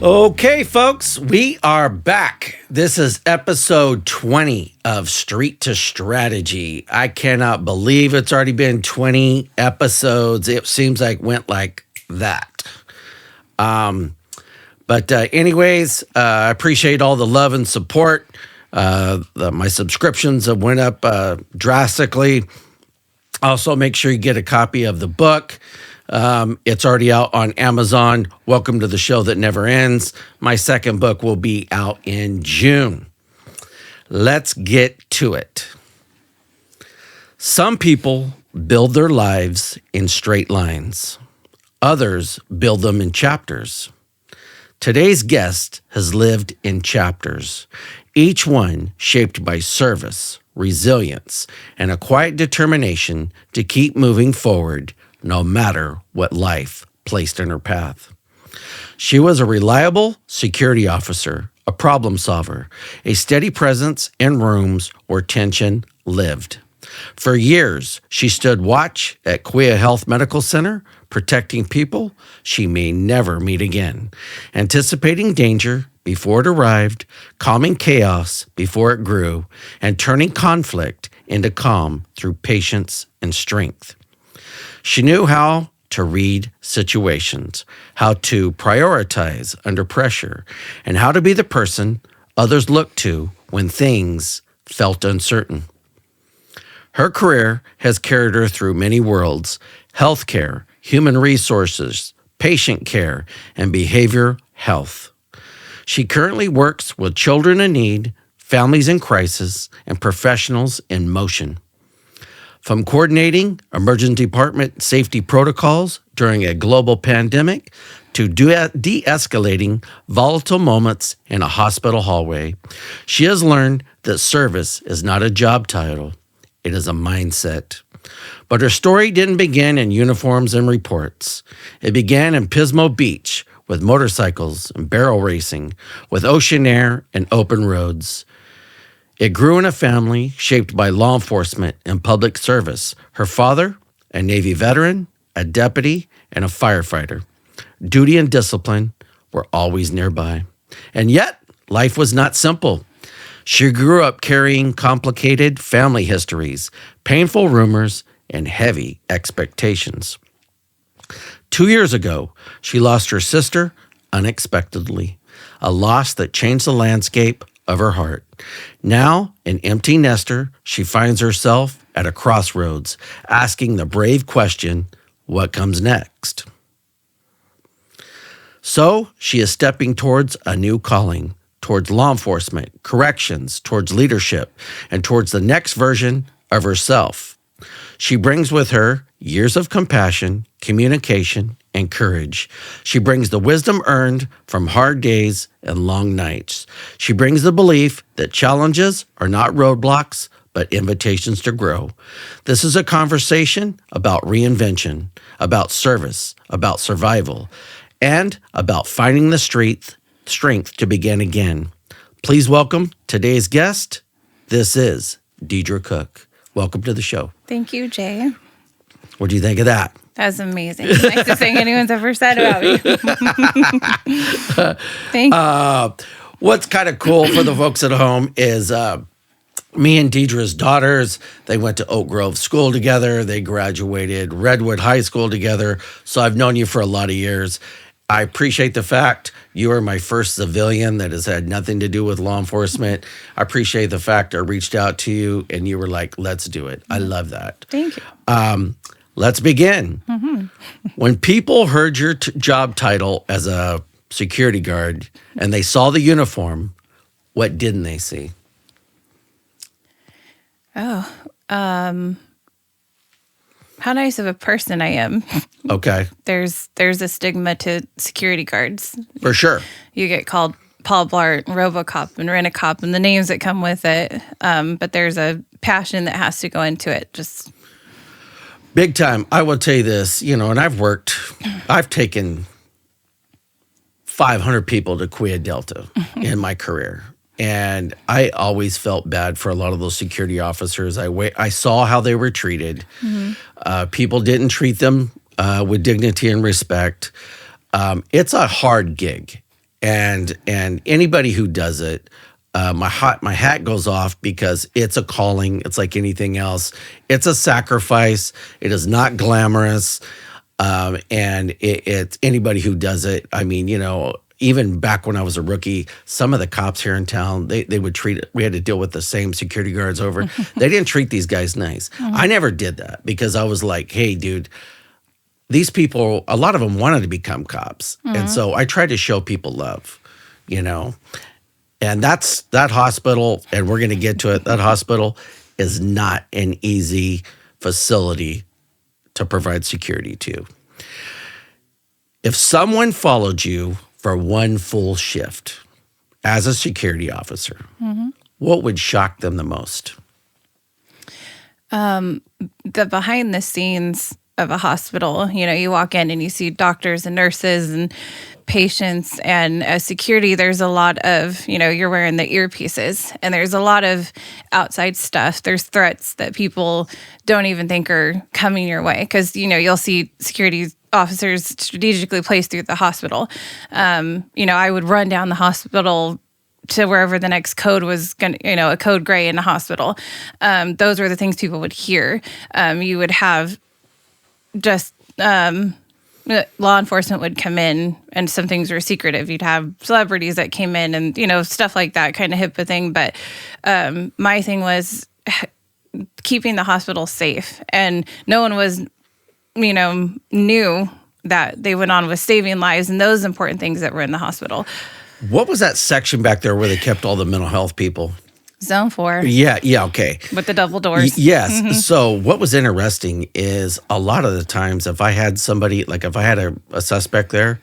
Okay, folks, we are back. This is episode 20 of Street to Strategy. I cannot believe it's already been 20 episodes. It seems like went like that. Anyways, I appreciate all the love and support. My subscriptions have went up drastically. Also, make sure you get a copy of the book. It's already out on Amazon. Welcome to the show that never ends. My second book will be out in June. Let's get to it. Some people build their lives in straight lines. Others build them in chapters. Today's guest has lived in chapters, each one shaped by service, resilience, and a quiet determination to keep moving forward no matter what life placed in her path. She was a reliable security officer, a problem solver, a steady presence in rooms where tension lived. For years, she stood watch at Sequoia Health Medical Center, protecting people she may never meet again, anticipating danger before it arrived, calming chaos before it grew, and turning conflict into calm through patience and strength. She knew how to read situations, how to prioritize under pressure, and how to be the person others looked to when things felt uncertain. Her career has carried her through many worlds: healthcare, human resources, patient care, and behavioral health. She currently works with children in need, families in crisis, and professionals in motion. From coordinating emergency department safety protocols during a global pandemic to de-escalating volatile moments in a hospital hallway, she has learned that service is not a job title, it is a mindset. But her story didn't begin in uniforms and reports. It began in Pismo Beach with motorcycles and barrel racing, with ocean air and open roads. It grew in a family shaped by law enforcement and public service. Her father, a Navy veteran, a deputy, and a firefighter. Duty and discipline were always nearby. And yet, life was not simple. She grew up carrying complicated family histories, painful rumors, and heavy expectations. 2 years ago, she lost her sister unexpectedly, a loss that changed the landscape of her heart. Now, an empty nester, she finds herself at a crossroads, asking the brave question, what comes next? So, she is stepping towards a new calling, towards law enforcement, corrections, towards leadership, and towards the next version of herself. She brings with her years of compassion, communication, and courage. She brings the wisdom earned from hard days and long nights. She brings the belief that challenges are not roadblocks, but invitations to grow. This is a conversation about reinvention, about service, about survival, and about finding the strength to begin again. Please welcome today's guest. This is Deidra Cook. Welcome to the show. Thank you, Jay. What do you think of that? That was amazing. Nicest thing anyone's ever said about me. Thank you. What's kind of cool for the folks at home is me and Deidra's daughters, they went to Oak Grove School together. They graduated Redwood High School together. So I've known you for a lot of years. I appreciate the fact you are my first civilian that has had nothing to do with law enforcement. I appreciate the fact I reached out to you and you were like, let's do it. I love that. Thank you. Let's begin. Mm-hmm. When people heard your job title as a security guard and they saw the uniform, what didn't they see? How nice of a person I am. Okay. There's a stigma to security guards. For sure. You get called Paul Blart, RoboCop, and Rent-A-Cop, and the names that come with it. But there's a passion that has to go into it. Just big time. I will tell you this, and I've taken 500 people to Sequoia Delta in my career. And I always felt bad for a lot of those security officers. I saw how they were treated. Mm-hmm. People didn't treat them with dignity and respect. It's a hard gig. And anybody who does it, my hat goes off, because it's a calling. It's like anything else. It's a sacrifice. It is not glamorous. And it's anybody who does it. I mean, even back when I was a rookie, some of the cops here in town, they would we had to deal with the same security guards over. They didn't treat these guys nice. I never did that, because I was like, hey, dude, these people, a lot of them wanted to become cops. And so I tried to show people love, and that hospital, and we're going to get to it, that hospital is not an easy facility to provide security to. If someone followed you for one full shift as a security officer, what would shock them the most? The behind the scenes of a hospital. You walk in and you see doctors and nurses and patients, and as security, there's a lot of, you're wearing the earpieces, and there's a lot of outside stuff. There's threats that people don't even think are coming your way, because, you'll see security officers strategically placed through the hospital. I would run down the hospital to wherever the next code was going to, a code gray in the hospital. Those were the things people would hear. You would have just law enforcement would come in, and some things were secretive. You'd have celebrities that came in and, stuff like that, kind of HIPAA thing. But my thing was keeping the hospital safe. And no one was, knew that they went on with saving lives and those important things that were in the hospital. What was that section back there where they kept all the mental health people? Zone 4. Yeah, okay. With the double doors. Yes. So what was interesting is a lot of the times, if I had somebody, like if I had a suspect there,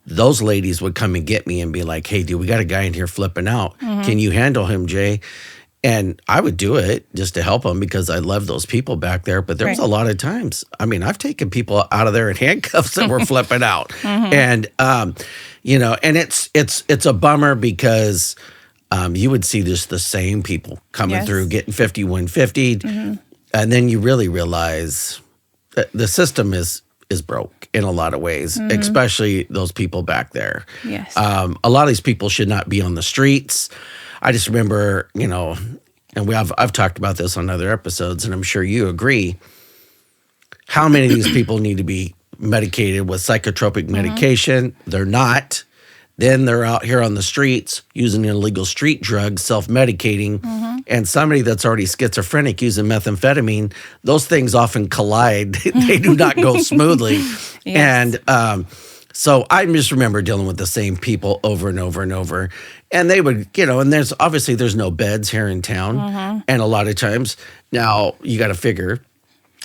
those ladies would come and get me and be like, hey, dude, we got a guy in here flipping out. Can you handle him, Jay? And I would do it just to help them, because I love those people back there. But there was a lot of times, I've taken people out of there in handcuffs that were flipping out. And, and it's a bummer, because you would see just the same people coming through, getting 5150, and then you really realize that the system is broke in a lot of ways, especially those people back there. Yes. A lot of these people should not be on the streets. I just remember, and I've talked about this on other episodes, and I'm sure you agree, how many of these people need to be medicated with psychotropic medication? They're not. Then they're out here on the streets using illegal street drugs, self-medicating, and somebody that's already schizophrenic using methamphetamine, those things often collide. They do not go smoothly. And so I just remember dealing with the same people over and over and over. And they would, and there's no beds here in town. And a lot of times, now you got to figure,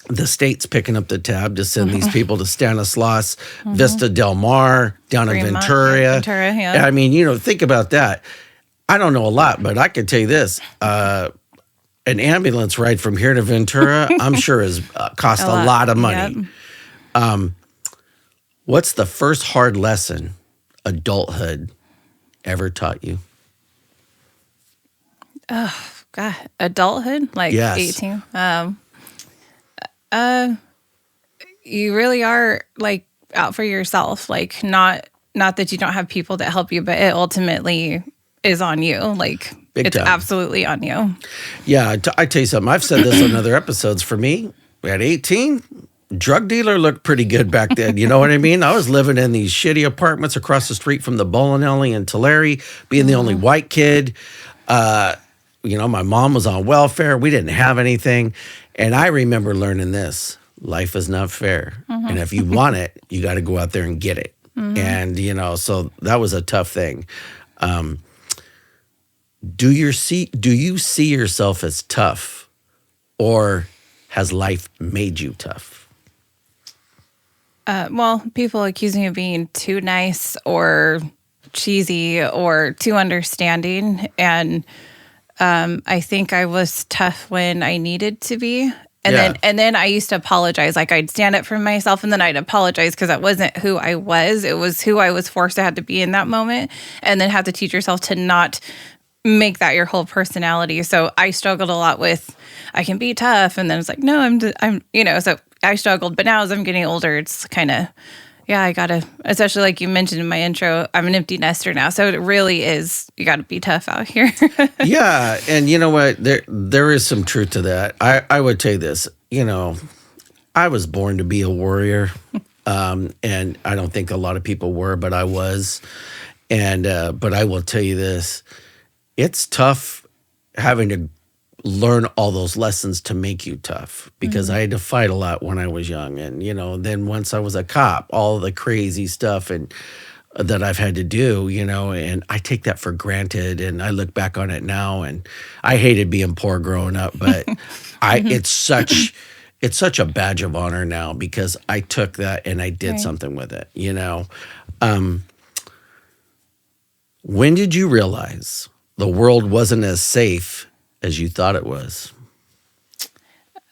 the state's picking up the tab to send these people to Stanislaus, Vista Del Mar, down in Ventura. Think about that. I don't know a lot, but I can tell you this. An ambulance ride from here to Ventura, I'm sure has cost a lot of money. Yep. What's the first hard lesson adulthood ever taught you? Oh, God. Adulthood? Like 18? You really are like out for yourself. Like not that you don't have people that help you, but it ultimately is on you. Like it's absolutely on you. Yeah. I tell you something. I've said this on other episodes. For me, at 18, drug dealer looked pretty good back then. You know what I mean? I was living in these shitty apartments across the street from the bowling alley in Tulare, being the only white kid. My mom was on welfare. We didn't have anything. And I remember learning this: life is not fair. And if you want it, you got to go out there and get it. And, so that was a tough thing. Do you see yourself as tough, or has life made you tough? Well, people accuse me of being too nice or cheesy or too understanding. And I think I was tough when I needed to be. And then I used to apologize. Like I'd stand up for myself and then I'd apologize because that wasn't who I was. It was who I was forced to have to be in that moment. And then have to teach yourself to not make that your whole personality. So I struggled a lot with, I can be tough. And then it's like, no, I'm so I struggled. But now as I'm getting older, it's kind of, Yeah, I gotta, especially like you mentioned in my intro, I'm an empty nester now. So it really is, you gotta be tough out here. Yeah. And you know what? There is some truth to that. I would tell you this, I was born to be a warrior. And I don't think a lot of people were, but I was. And, but I will tell you this, it's tough having to learn all those lessons to make you tough, because I had to fight a lot when I was young. And, then once I was a cop, all the crazy stuff and that I've had to do, and I take that for granted. And I look back on it now, and I hated being poor growing up, but it's such a badge of honor now, because I took that and I did something with it, When did you realize the world wasn't as safe as you thought it was?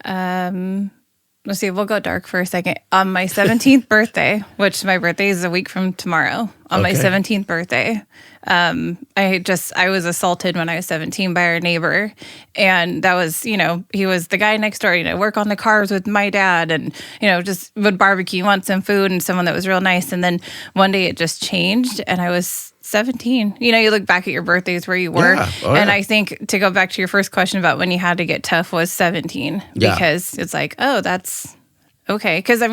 Let's see, we'll go dark for a second. On my 17th birthday, which my birthday is a week from tomorrow, on my 17th birthday, I was assaulted when I was 17 by our neighbor. And that was, he was the guy next door, work on the cars with my dad, and, just would barbecue, want some food, and someone that was real nice. And then one day it just changed, and I was 17. You look back at your birthdays where you were. Yeah. And I think, to go back to your first question about when you had to get tough, was 17. Because it's like, oh, that's okay. Because,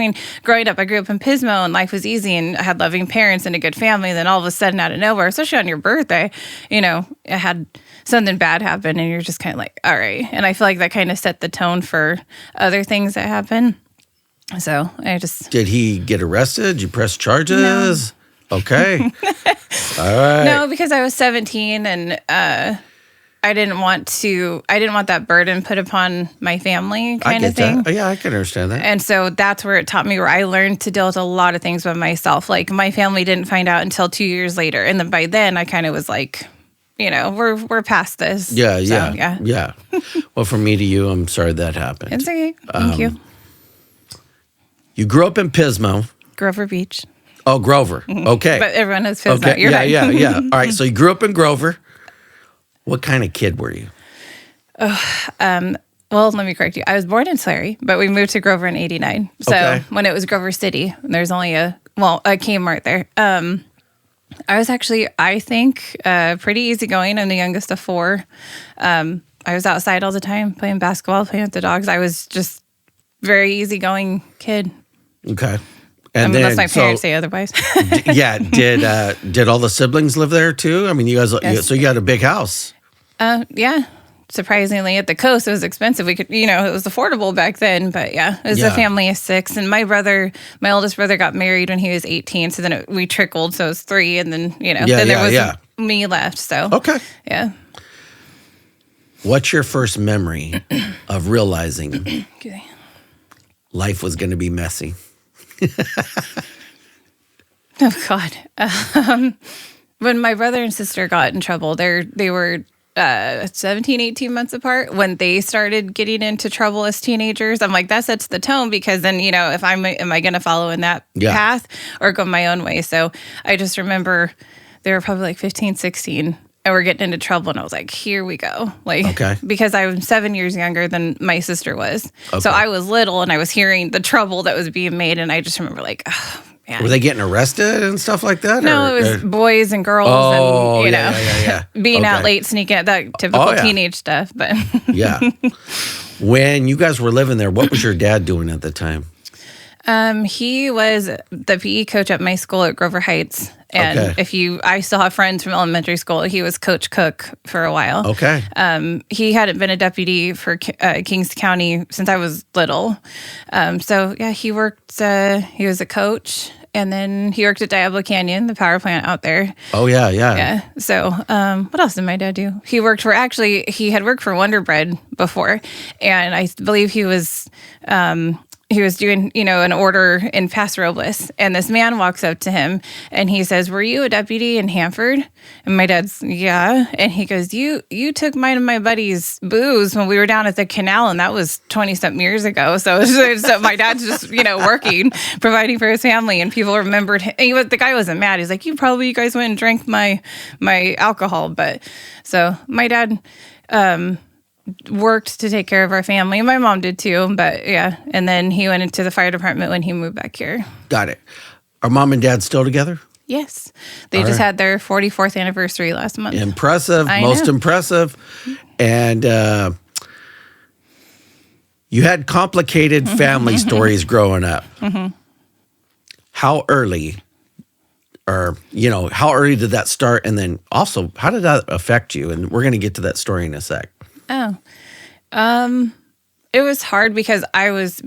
growing up, I grew up in Pismo, and life was easy, and I had loving parents and a good family. And then all of a sudden, out of nowhere, especially on your birthday, I had something bad happen, and you're just kind of like, all right. And I feel like that kind of set the tone for other things that happen. So I just... Did he get arrested? Did you press charges? No. Okay. All right. No, because I was 17, and I didn't want that burden put upon my family kind of thing. That. Yeah, I can understand that. And so that's where it taught me, where I learned to deal with a lot of things by myself. Like, my family didn't find out until 2 years later. And then by then I kind of was like, we're past this. Yeah, so, yeah. Well, from me to you, I'm sorry that happened. It's okay. Thank you. You grew up in Pismo. Grover Beach. Oh, Grover. Okay. But everyone knows Pismo. Okay. You're right. Yeah. All right. So you grew up in Grover. What kind of kid were you? Well, let me correct you. I was born in Slary, but we moved to Grover in '89. So when it was Grover City, there's only a Kmart there. I was actually, I think, pretty easygoing. I'm the youngest of four. I was outside all the time, playing basketball, playing with the dogs. I was just very easygoing kid. Okay. And unless my parents say otherwise. Did all the siblings live there too? You guys, so you had a big house. Yeah. Surprisingly, at the coast, it was expensive. We could, it was affordable back then, but it was a family of six. And my oldest brother got married when he was 18. So then we trickled. So it was three. And then, then there was me left. So, okay. Yeah. What's your first memory of realizing life was going to be messy? Oh, God. When my brother and sister got in trouble, they were 17, 18 months apart. When they started getting into trouble as teenagers, I'm like, that sets the tone, because then, if am I going to follow in that path or go my own way? So I just remember they were probably like 15, 16. And we're getting into trouble, and I was like, here we go. Because I was 7 years younger than my sister was. Okay. So I was little, and I was hearing the trouble that was being made, and I just remember oh, man. Were they getting arrested and stuff like that? No, it was boys and girls and, being out late, sneaking out, that typical teenage stuff. But yeah. When you guys were living there, what was your dad doing at the time? He was the PE coach at my school at Grover Heights. And I still have friends from elementary school. He was Coach Cook for a while. Okay. He hadn't been a deputy for Kings County since I was little. He worked, he was a coach, and then he worked at Diablo Canyon, the power plant out there. Oh, yeah. Yeah. So, what else did my dad do? He had worked for Wonder Bread before, and I believe he was doing, an order in Paso Robles, and this man walks up to him and he says, "Were you a deputy in Hanford?" And my dad's, "Yeah." And he goes, You took mine and my buddy's booze when we were down at the canal, and that was 20-something years ago. So my dad's just, working, providing for his family, and people remembered him. The guy wasn't mad. He's like, you guys went and drank my alcohol. But so my dad, worked to take care of our family. My mom did too, but and then he went into the fire department when he moved back here. Got it. Are mom and dad still together? Yes. They just had their 44th anniversary last month. Impressive. I Most know. impressive. And you had complicated family stories growing up. How early, how early did that start? And then also, how did that affect you? And we're going to get to that story in a sec. Oh. It was hard because I was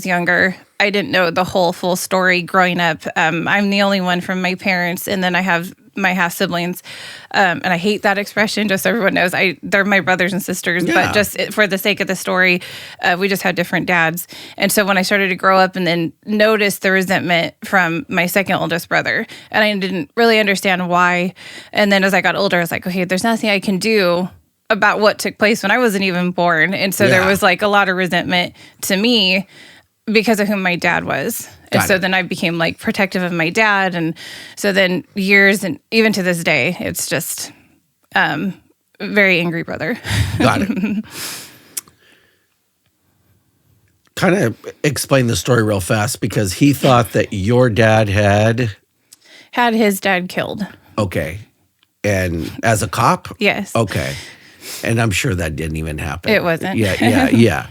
younger. I didn't know the whole full story growing up. I'm the only one from my parents, and then I have my half siblings. And I hate that expression, just so everyone knows. They're my brothers and sisters, but just for the sake of the story, we just had different dads. And so when I started to grow up and then notice the resentment from my second oldest brother, and I didn't really understand why. And then as I got older, I was like, okay, there's nothing I can do about what took place when I wasn't even born. And so there was like a lot of resentment to me because of who my dad was. And so then I became like protective of my dad. And so then years, and even to this day, it's just very angry brother. Got it. Kind of explain the story real fast, because he thought that your dad had his dad killed. Okay. And as a cop? Yes. Okay. And I'm sure that didn't even happen. It wasn't. Yeah.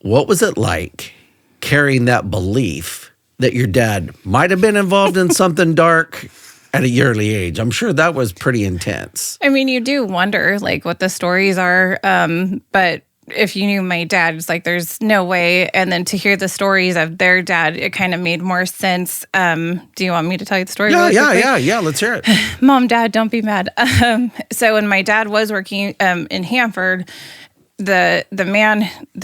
What was it like carrying that belief that your dad might have been involved in something dark at a early age? I'm sure that was pretty intense. I mean, you do wonder like what the stories are, but if you knew my dad, it's like there's no way. And then to hear the stories of their dad, it kind of made more sense. Do you want me to tell you the story? Yeah. Let's hear it. Mom, Dad, don't be mad. So when my dad was working in Hanford, the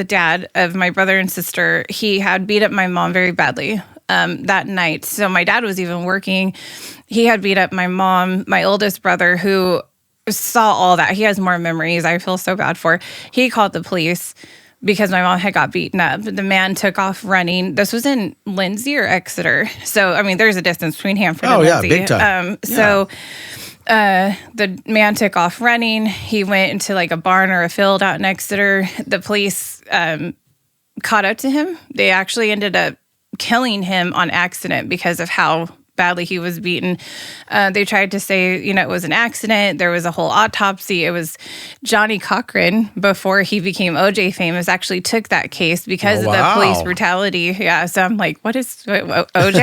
dad of my brother and sister, he had beat up my mom very badly that night. So my dad was even working. He had beat up my mom, my oldest brother, who saw all that. He has more memories. I feel so bad for. He called the police because my mom had got beaten up. The man took off running. This was in Lindsay or Exeter. So, I mean, there's a distance between Hanford and Lindsay. Big time. The man took off running. He went into like a barn or a field out in Exeter. The police caught up to him. They actually ended up killing him on accident because of how badly he was beaten. They tried to say, it was an accident. There was a whole autopsy. It was Johnny Cochran, before he became OJ famous, actually took that case because of the police brutality. Yeah. So I'm like, what is OJ?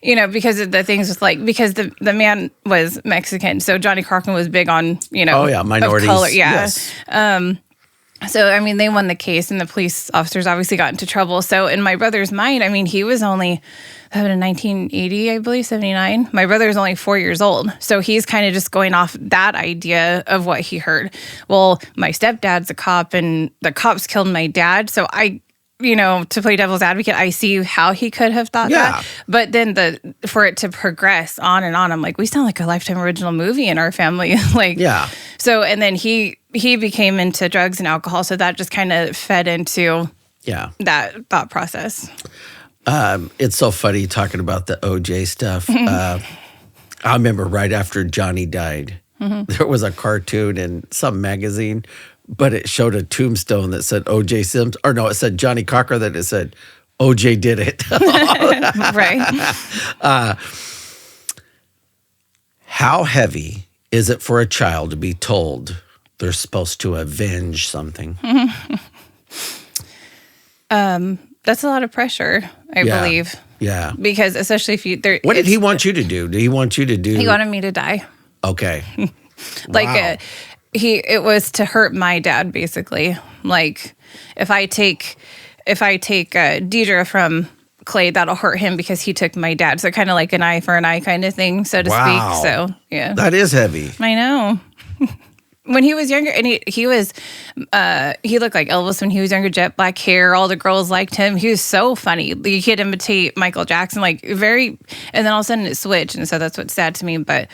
OJ? Because of the things with because the man was Mexican. So Johnny Cochran was big on, minorities. Of color. Yeah. Yes. So, I mean, they won the case, and the police officers obviously got into trouble. So, in my brother's mind, I mean, he was only, in 1980, I believe, 79. My brother was only 4 years old. So, he's kind of just going off that idea of what he heard. Well, my stepdad's a cop, and the cops killed my dad. So, to play devil's advocate, I see how he could have thought that. But then for it to progress on and on, I'm like, we sound like a Lifetime original movie in our family. So, and then he became into drugs and alcohol. So that just kind of fed into that thought process. It's so funny talking about the OJ stuff. I remember right after Johnny died, there was a cartoon in some magazine, but it showed a tombstone that said O.J. Simpson, or no, it said Johnny Cochran, that it said O.J. did it. Right. How heavy is it for a child to be told they're supposed to avenge something? That's a lot of pressure, I believe. Yeah. Because especially if you... What did he want you to do? Did he want you to do... He wanted me to die. Okay. It was to hurt my dad, basically. Like, if I take Deidra from Clay, that'll hurt him because he took my dad. So kind of like an eye for an eye kind of thing, so to speak. So, yeah. That is heavy. I know. When he was younger, and he looked like Elvis when he was younger, jet black hair. All the girls liked him. He was so funny. He could imitate Michael Jackson, and then all of a sudden it switched. And so that's what's sad to me. But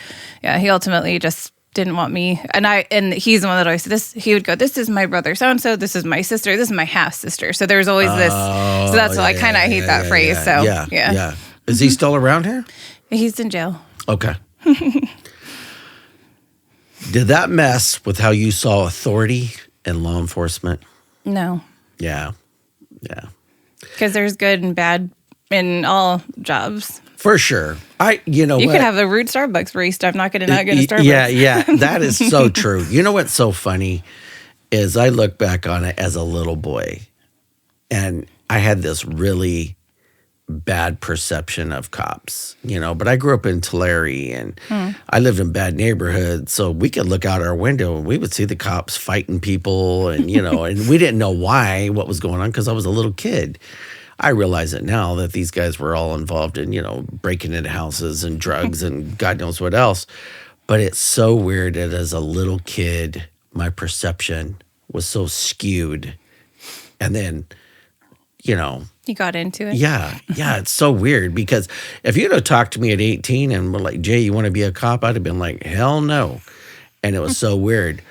yeah, he ultimately just didn't want me. And he's the one that always said this. He would go, "This is my brother so-and-so. This is my sister. This is my half-sister." So there's always this. So that's why I kind of hate that phrase. Yeah. Is he still around here? He's in jail. Okay. Did that mess with how you saw authority and law enforcement? No. Yeah. Because there's good and bad in all jobs. For sure. You could have a rude Starbucks barista. I'm not going to not go to Starbucks. Yeah. That is so true. You know what's so funny is I look back on it as a little boy, and I had this really bad perception of cops, but I grew up in Tulare, and I lived in bad neighborhoods, so we could look out our window and we would see the cops fighting people, and and we didn't know what was going on because I was a little kid. I realize it now that these guys were all involved in, breaking into houses and drugs and God knows what else. But it's so weird that as a little kid, my perception was so skewed. And then, you got into it. Yeah, it's so weird because if you'd have talked to me at 18 and were like, Jay, you want to be a cop? I'd have been like, hell no. And it was so weird.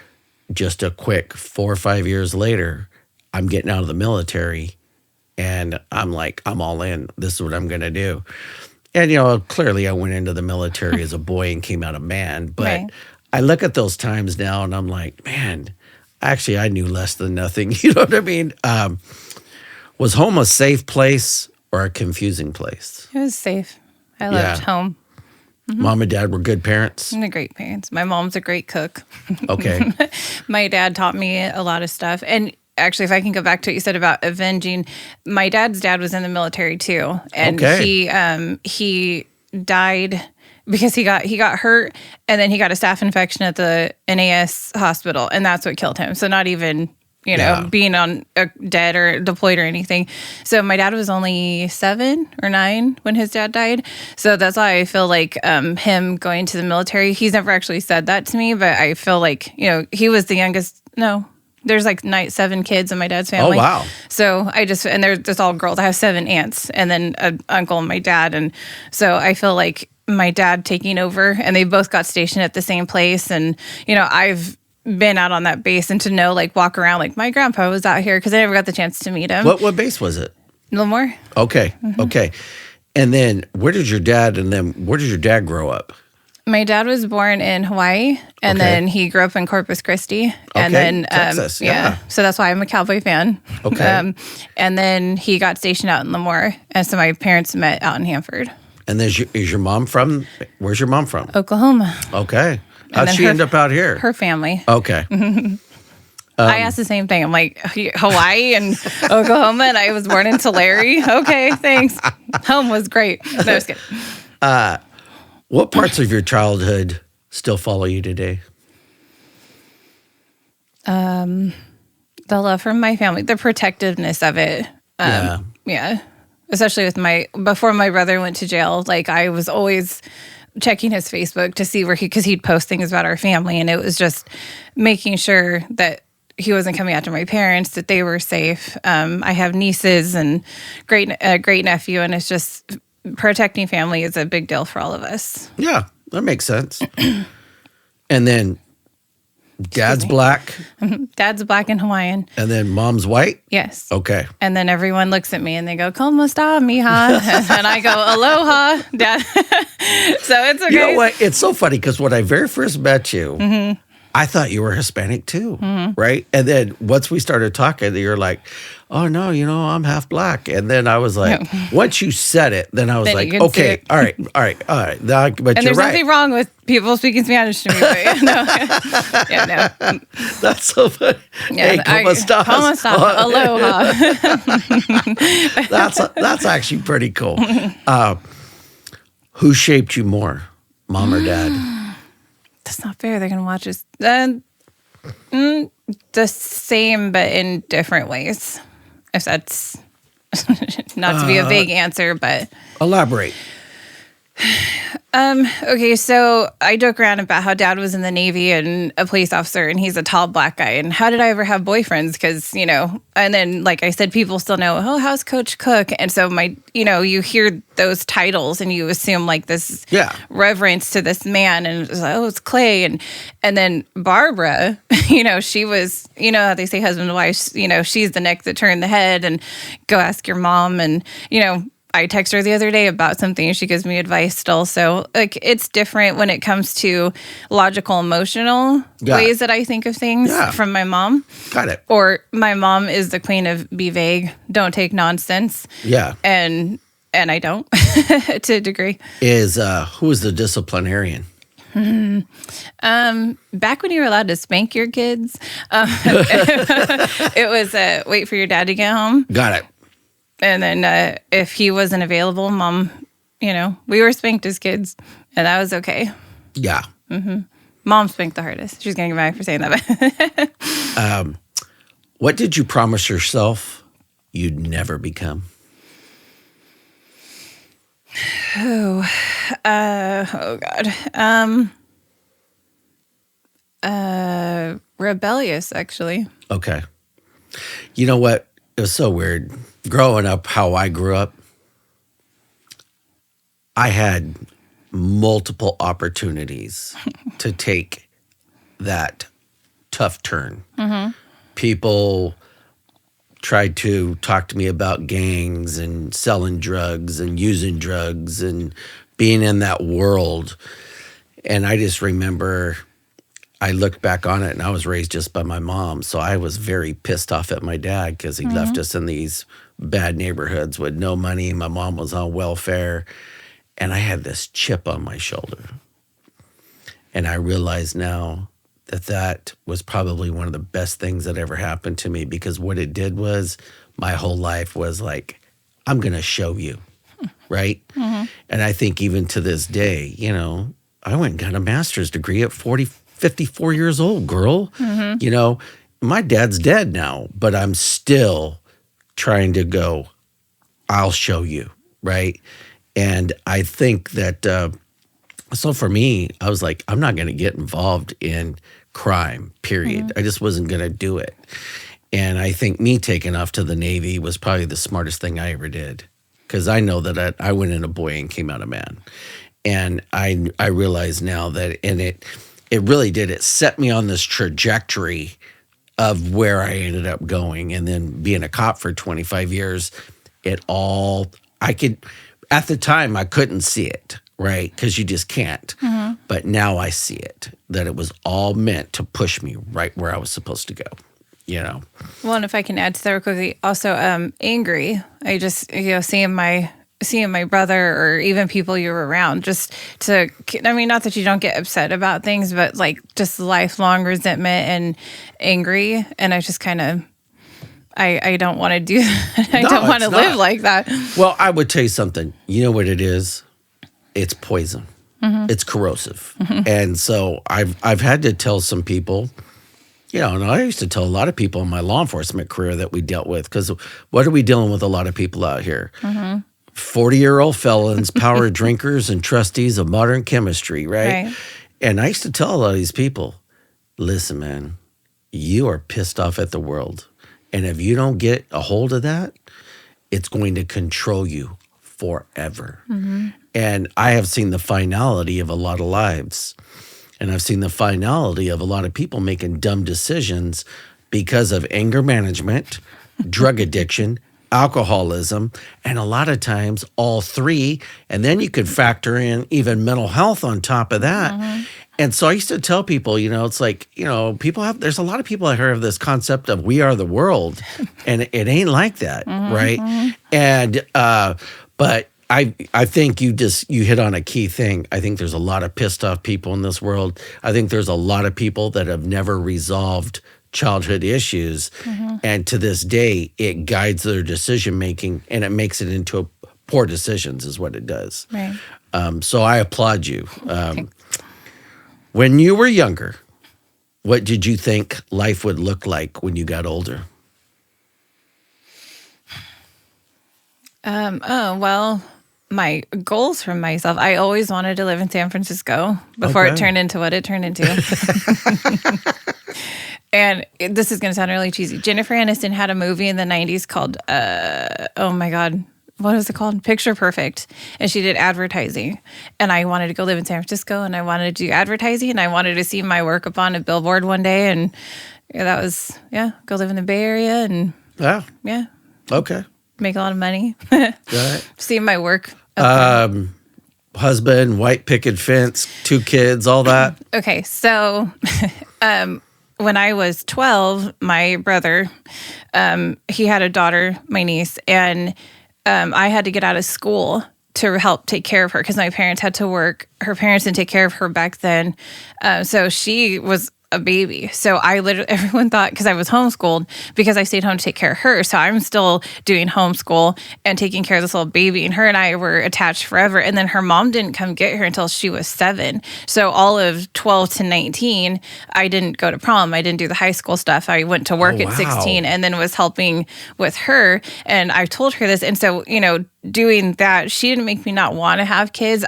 Just a quick 4 or 5 years later, I'm getting out of the military and I'm like, I'm all in. This is what I'm going to do. And, clearly I went into the military as a boy and came out a man. But right. I look at those times now and I'm like, man, actually I knew less than nothing. You know what I mean? Was home a safe place or a confusing place? It was safe. I loved home. Mm-hmm. Mom and dad were good parents? And they're great parents. My mom's a great cook. Okay. My dad taught me a lot of stuff. And actually, if I can go back to what you said about avenging, my dad's dad was in the military too. And he died because he got hurt and then he got a staph infection at the NAS hospital. And that's what killed him. So not even... being on dead or deployed or anything. So my dad was only 7 or 9 when his dad died. So that's why I feel like him going to the military, he's never actually said that to me, but I feel like, he was the youngest. No, there's like 7 kids in my dad's family. Oh, wow. So and they're just all girls. I have 7 aunts and then an uncle and my dad. And so I feel like my dad taking over and they both got stationed at the same place. And, I've been out on that base and to know, like, walk around, like, my grandpa was out here because I never got the chance to meet him. What base was it? Livermore. Okay. Mm-hmm. Okay. And then where did your dad grow up? My dad was born in Hawaii and then he grew up in Corpus Christi. And then, Texas, yeah. So that's why I'm a Cowboy fan. Okay. And then he got stationed out in Livermore. And so my parents met out in Hanford. And then is your mom from, where's your mom from? Oklahoma. Okay. How'd she end up out here? Her family. Okay. I asked the same thing. I'm like, Hawaii and Oklahoma, and I was born in Tulare. Okay, thanks. Home was great. No, just kidding. What parts of your childhood still follow you today? The love from my family, the protectiveness of it. Yeah. Especially with before my brother went to jail, like I was always checking his Facebook to see because he'd post things about our family, and it was just making sure that he wasn't coming after my parents, that they were safe. I have nieces and a great nephew, and it's just protecting family is a big deal for all of us. Yeah, that makes sense. And then dad's black. Dad's black and Hawaiian. And then mom's white? Yes. Okay. And then everyone looks at me and they go, "Como esta, mija?" And I go, "Aloha, Dad." So it's okay. You know what? It's so funny because when I very first met you, I thought you were Hispanic too, right? And then once we started talking, you're like, "Oh no, I'm half black." And then I was like, once you said it, then I was like, "Okay, all right." But and you're there's right. nothing wrong with people speaking Spanish to me. But no. That's so funny. Yeah, hey, ¿cómo estás? ¿Cómo estás? Aloha. That's actually pretty cool. Who shaped you more, mom or dad? That's not fair. They're going to watch us. The same, but in different ways. If that's not to be a vague answer, but... Elaborate. Okay, so I joke around about how Dad was in the Navy and a police officer, and he's a tall black guy. And how did I ever have boyfriends? Because, and then, like I said, people still know, "Oh, how's Coach Cook?" And so you hear those titles and you assume like this reverence to this man. And it's like, "Oh, it's Clay." And then Barbara, she was, how they say husband and wife, she's the neck that turned the head, and go ask your mom. And, I text her the other day about something and she gives me advice still. So like it's different when it comes to logical, emotional ways that I think of things from my mom. Got it. Or my mom is the queen of be vague, don't take nonsense. Yeah. And I don't to a degree. Who is the disciplinarian? Back when you were allowed to spank your kids, it was wait for your dad to get home. Got it. And then if he wasn't available, mom, we were spanked as kids, and that was okay. Yeah. Mm-hmm. Mom spanked the hardest. She's going to get mad for saying that. What did you promise yourself you'd never become? Oh God. Rebellious, actually. Okay. You know what? It was so weird. Growing up, how I grew up, I had multiple opportunities to take that tough turn. Mm-hmm. People tried to talk to me about gangs and selling drugs and using drugs and being in that world. And I just remember I looked back on it, and I was raised just by my mom. So I was very pissed off at my dad because he left us in these bad neighborhoods with no money. My mom was on welfare. And I had this chip on my shoulder. And I realize now that that was probably one of the best things that ever happened to me, because what it did was my whole life was like, I'm going to show you, right? Mm-hmm. And I think even to this day, I went and got a master's degree at 54 years old, girl. Mm-hmm. My dad's dead now, but I'm still trying to go, I'll show you, right? And I think that, so for me, I was like, I'm not going to get involved in crime, period. Mm-hmm. I just wasn't going to do it. And I think me taking off to the Navy was probably the smartest thing I ever did, because I know that I went in a boy and came out a man. And I realize now that, and it really did. It set me on this trajectory of where I ended up going. And then being a cop for 25 years, at the time, I couldn't see it, right? Because you just can't. Mm-hmm. But now I see it, that it was all meant to push me right where I was supposed to go, Well, and if I can add to that real quickly, also angry. I just, seeing my brother or even people you were around, not that you don't get upset about things, but like just lifelong resentment and angry. And I just kind of, I don't want to do that. I don't want to live like that. Well, I would tell you something. You know what it is? It's poison. Mm-hmm. It's corrosive. Mm-hmm. And so I've had to tell some people, and I used to tell a lot of people in my law enforcement career that we dealt with, because what are we dealing with a lot of people out here? Mm-hmm. 40-year-old felons, power drinkers, and trustees of modern chemistry, right? And I used to tell a lot of these people, listen, man, you are pissed off at the world. And if you don't get a hold of that, it's going to control you forever. Mm-hmm. And I have seen the finality of a lot of lives. And I've seen the finality of a lot of people making dumb decisions because of anger management, drug addiction, alcoholism, and a lot of times all three. And then you could factor in even mental health on top of that. Mm-hmm. And so I used to tell people, it's like, there's a lot of people that have this concept of we are the world, and it ain't like that, mm-hmm, right? Mm-hmm. And, but I think you hit on a key thing. I think there's a lot of pissed off people in this world. I think there's a lot of people that have never resolved childhood issues. Mm-hmm. And to this day, it guides their decision making, and it makes it into poor decisions is what it does. Right. So I applaud you. Okay. When you were younger, what did you think life would look like when you got older? Well, my goals for myself, I always wanted to live in San Francisco before it turned into what it turned into. And this is going to sound really cheesy. Jennifer Aniston had a movie in the 90s called, oh my God, what is it called? Picture Perfect. And she did advertising. And I wanted to go live in San Francisco, and I wanted to do advertising, and I wanted to see my work up on a billboard one day. And that was, go live in the Bay Area. And yeah. Okay. make a lot of money. Right. See my work. Okay. Husband, white picket fence, 2 kids, all that. Okay, so when I was 12, my brother, he had a daughter, my niece, and I had to get out of school to help take care of her because my parents had to work. Her parents didn't take care of her back then. So she was a baby. So everyone thought, because I was homeschooled, because I stayed home to take care of her. So I'm still doing homeschool and taking care of this little baby. And her and I were attached forever. And then her mom didn't come get her until she was 7. So all of 12 to 19, I didn't go to prom. I didn't do the high school stuff. I went to work at 16 and then was helping with her. And I told her this. And so, doing that, she didn't make me not want to have kids.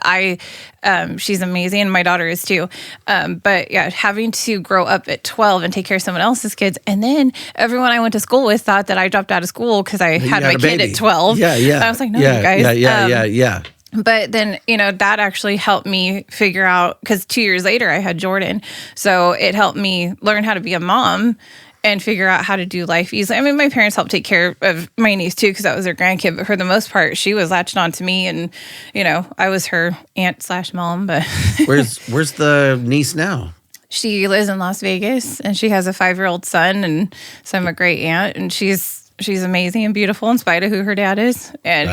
She's amazing, and my daughter is too. But yeah, having to grow up at 12 and take care of someone else's kids, and then everyone I went to school with thought that I dropped out of school because I had my kid at 12. Yeah. I was like, no, you guys. Yeah. But then, that actually helped me figure out, because 2 years later I had Jordan. So it helped me learn how to be a mom and figure out how to do life easily. I mean, my parents helped take care of my niece too, because that was their grandkid. But for the most part, she was latched on to me, and I was her aunt/mom. But where's the niece now? She lives in Las Vegas, and she has a 5-year-old son, and so I'm a great aunt, and she's amazing and beautiful in spite of who her dad is, and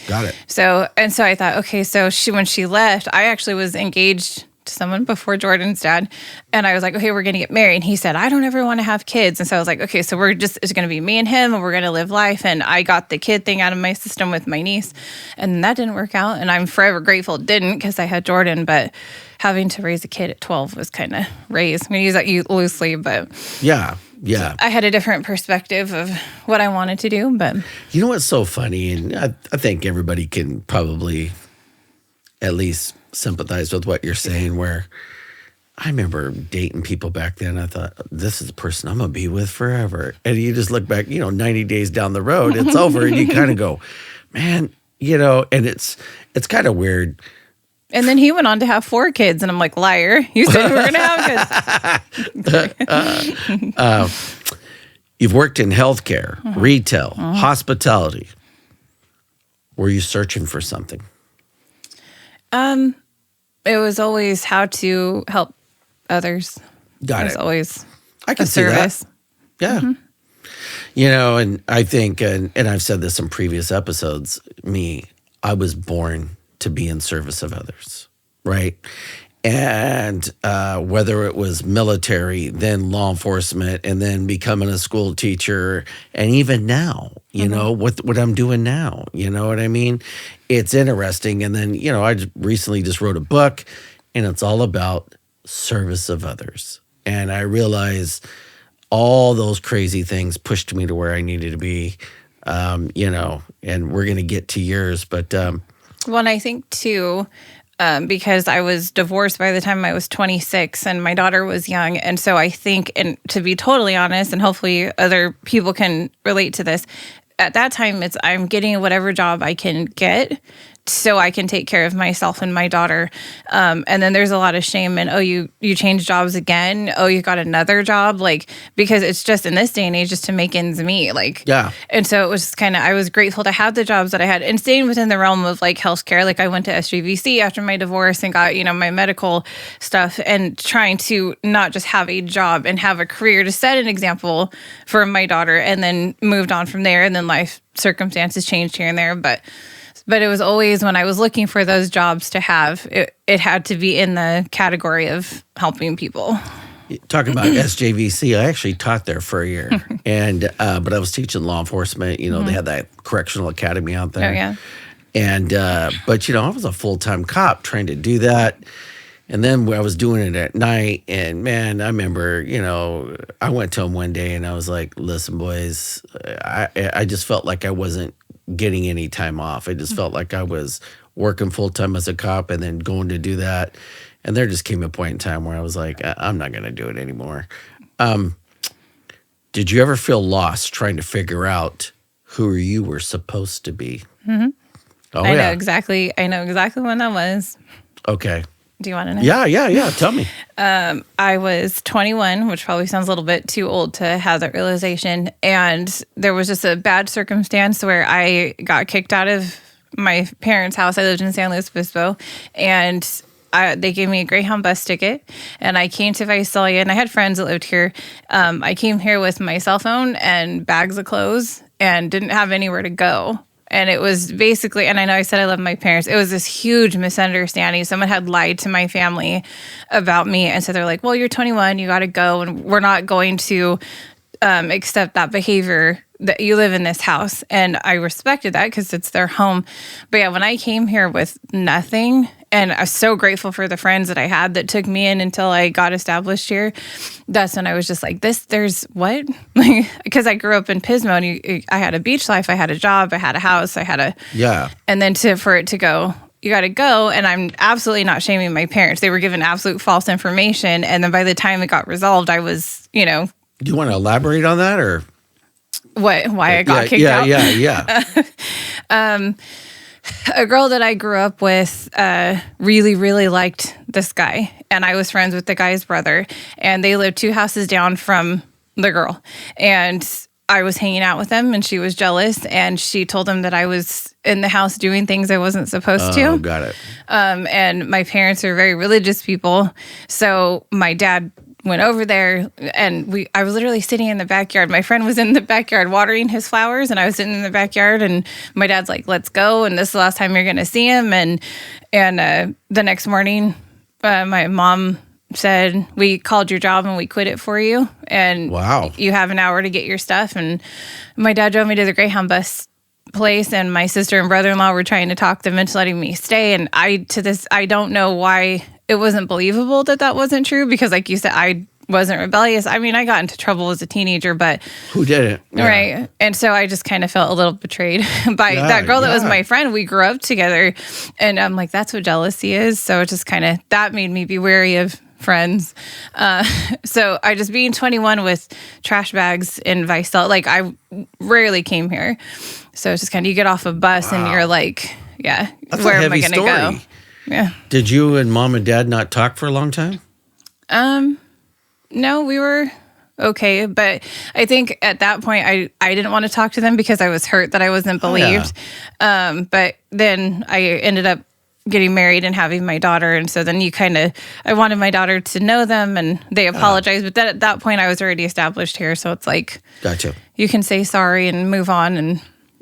Got it. So I thought, okay, so when she left, I actually was engaged to someone before Jordan's dad, and I was like, okay, we're gonna get married. And he said, I don't ever want to have kids, and so I was like, okay, so it's gonna be me and him, and we're gonna live life. And I got the kid thing out of my system with my niece, and that didn't work out. And I'm forever grateful it didn't, because I had Jordan, but having to raise a kid at 12 was kind of raised. I'm gonna use that loosely, but yeah. I had a different perspective of what I wanted to do. But you know what's so funny, and I think everybody can probably at least sympathize with what you're saying, where I remember dating people back then. I thought, this is the person I'm going to be with forever. And you just look back, 90 days down the road, it's over, and you kind of go, man, and it's kind of weird. And then he went on to have 4 kids, and I'm like, liar. You said you were going to have kids. You've worked in healthcare, retail, hospitality. Were you searching for something? It was always how to help others. Got it. It was always I can a see service. That. Yeah. And I think, and I've said this in previous episodes, I was born to be in service of others, right? And whether it was military, then law enforcement, and then becoming a school teacher, and even now, what I'm doing now, you know what I mean? It's interesting. And then, I recently just wrote a book, and it's all about service of others. And I realized all those crazy things pushed me to where I needed to be, and we're going to get to yours. But well, and I think too, because I was divorced by the time I was 26 and my daughter was young. And so I think, and to be totally honest, and hopefully other people can relate to this, at that time, I'm getting whatever job I can get so I can take care of myself and my daughter. And then there's a lot of shame in, you changed jobs again. Oh, you got another job. Because it's just in this day and age just to make ends meet. Yeah. And so it was I was grateful to have the jobs that I had and staying within the realm of healthcare. I went to SGVC after my divorce and got, my medical stuff, and trying to not just have a job and have a career to set an example for my daughter, and then moved on from there. And then life circumstances changed here and there. But it was always, when I was looking for those jobs to have, it had to be in the category of helping people. Talking about SJVC, I actually taught there for a year, and but I was teaching law enforcement. They had that correctional academy out there. Oh yeah. And but I was a full-time cop trying to do that, and then I was doing it at night. And man, I remember, I went to him one day, and I was like, "Listen, boys, I just felt like I wasn't getting any time off. I just felt like I was working full-time as a cop and then going to do that." And there just came a point in time where I was like, I'm not going to do it anymore. Did you ever feel lost trying to figure out who you were supposed to be? Mm-hmm. Oh, I know exactly when that was. Okay. Do you want to know? Yeah. Tell me. I was 21, which probably sounds a little bit too old to have that realization. And there was just a bad circumstance where I got kicked out of my parents' house. I lived in San Luis Obispo, and they gave me a Greyhound bus ticket, and I came to Visalia, and I had friends that lived here. I came here with my cell phone and bags of clothes and didn't have anywhere to go. And it was basically, and I know I said I love my parents, it was this huge misunderstanding. Someone had lied to my family about me. And so they're like, well, you're 21, you got to go. And we're not going to accept that behavior, that you live in this house. And I respected that because it's their home. But yeah, when I came here with nothing, and I was so grateful for the friends that I had that took me in until I got established here. That's when I was just like, there's what? Because I grew up in Pismo, and I had a beach life, I had a job, I had a house, and then for it to go, you got to go. And I'm absolutely not shaming my parents. They were given absolute false information. And then by the time it got resolved, I was, Do you want to elaborate on that, or? Why I got kicked out? Yeah. A girl that I grew up with really, really liked this guy. And I was friends with the guy's brother. And they lived 2 houses down from the girl. And I was hanging out with them, and she was jealous. And she told him that I was in the house doing things I wasn't supposed to. Oh, got it. And my parents are very religious people. So my dad went over there, and I was literally sitting in the backyard. My friend was in the backyard watering his flowers, and I was sitting in the backyard, and my dad's like, let's go. And this is the last time you're going to see him. And the next morning, my mom said, we called your job and we quit it for you. And wow, you have an hour to get your stuff. And my dad drove me to the Greyhound bus place, and my sister and brother-in-law were trying to talk them into letting me stay. And I don't know why it wasn't believable that wasn't true, because like you said, I wasn't rebellious. I mean, I got into trouble as a teenager, but who didn't? Yeah. Right. And so I just kind of felt a little betrayed by that girl that was my friend. We grew up together, and I'm like, that's what jealousy is. So it just kind of, that made me be wary of friends. So I just, being 21 with trash bags in Visalia, like I rarely came here. So it's just kind of, you get off a bus and you're like, yeah, that's where a am I heavy going to story. go? Yeah. Did you and mom and dad not talk for a long time? No, we were okay. But I think at that point, I didn't want to talk to them because I was hurt that I wasn't believed. But then I ended up getting married and having my daughter. And so then I wanted my daughter to know them, and they apologized. But then at that point, I was already established here. So it's like, gotcha. You can say sorry and move on. And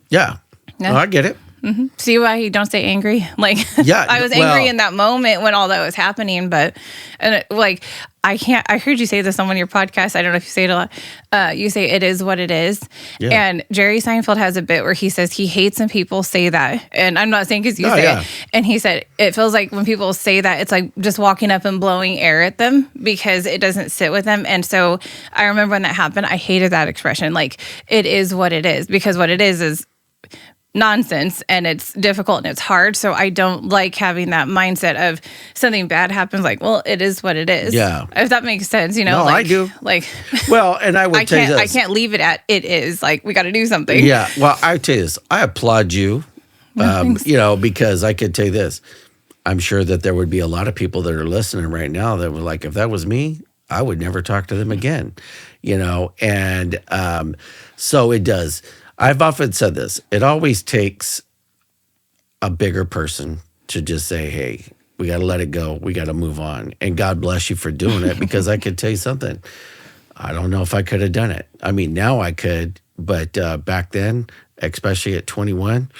yeah. No, I get it. Mm-hmm. See why you don't stay angry? Like, yeah, I was angry in that moment when all that was happening, but I heard you say this on one of your podcasts. I don't know if you say it a lot. You say it is what it is. Yeah. And Jerry Seinfeld has a bit where he says he hates when people say that. And I'm not saying because you say it. And he said, it feels like when people say that, it's like just walking up and blowing air at them because it doesn't sit with them. And so I remember when that happened, I hated that expression. Like, it is what it is, because what it is nonsense, and it's difficult and it's hard. So I don't like having that mindset of something bad happens, like, well, it is what it is. Yeah. If that makes sense, No, I do. Like, well, and I would tell you this. I can't leave it at it is. Like, we got to do something. Yeah. Well, I tell you this. I applaud you, because I could tell you this. I'm sure that there would be a lot of people that are listening right now that were like, if that was me, I would never talk to them again, and so it does. I've often said this. It always takes a bigger person to just say, hey, we got to let it go. We got to move on. And God bless you for doing it, because I could tell you something. I don't know if I could have done it. I mean, now I could, but back then, especially at 21,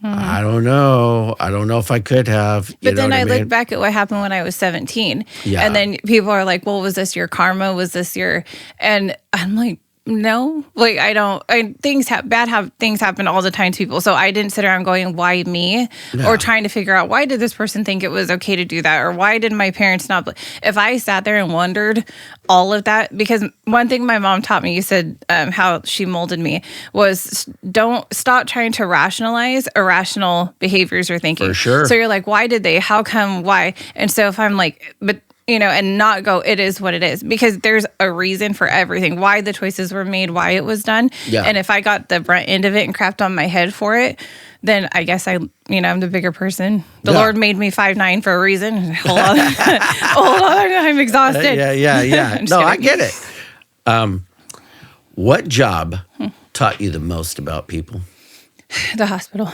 I don't know. I don't know if I could have. But then I look back at what happened when I was 17. Yeah. And then people are like, well, was this your karma? Was this your... And I'm like, no, like things happen all the time to people. So I didn't sit around going, why me? No. Or trying to figure out, why did this person think it was okay to do that? Or why did my parents not? If I sat there and wondered all of that, because one thing my mom taught me, you said how she molded me, was don't stop trying to rationalize irrational behaviors or thinking. For sure. So you're like, why did they? How come? Why? And so if I'm like, but and not go, it is what it is, because there's a reason for everything, why the choices were made, why it was done. Yeah. And if I got the brunt end of it and crapped on my head for it, then I guess I'm the bigger person. The Lord made me 5'9" for a reason. Hold on. I'm exhausted. Yeah. No, I get it. What job taught you the most about people? The hospital.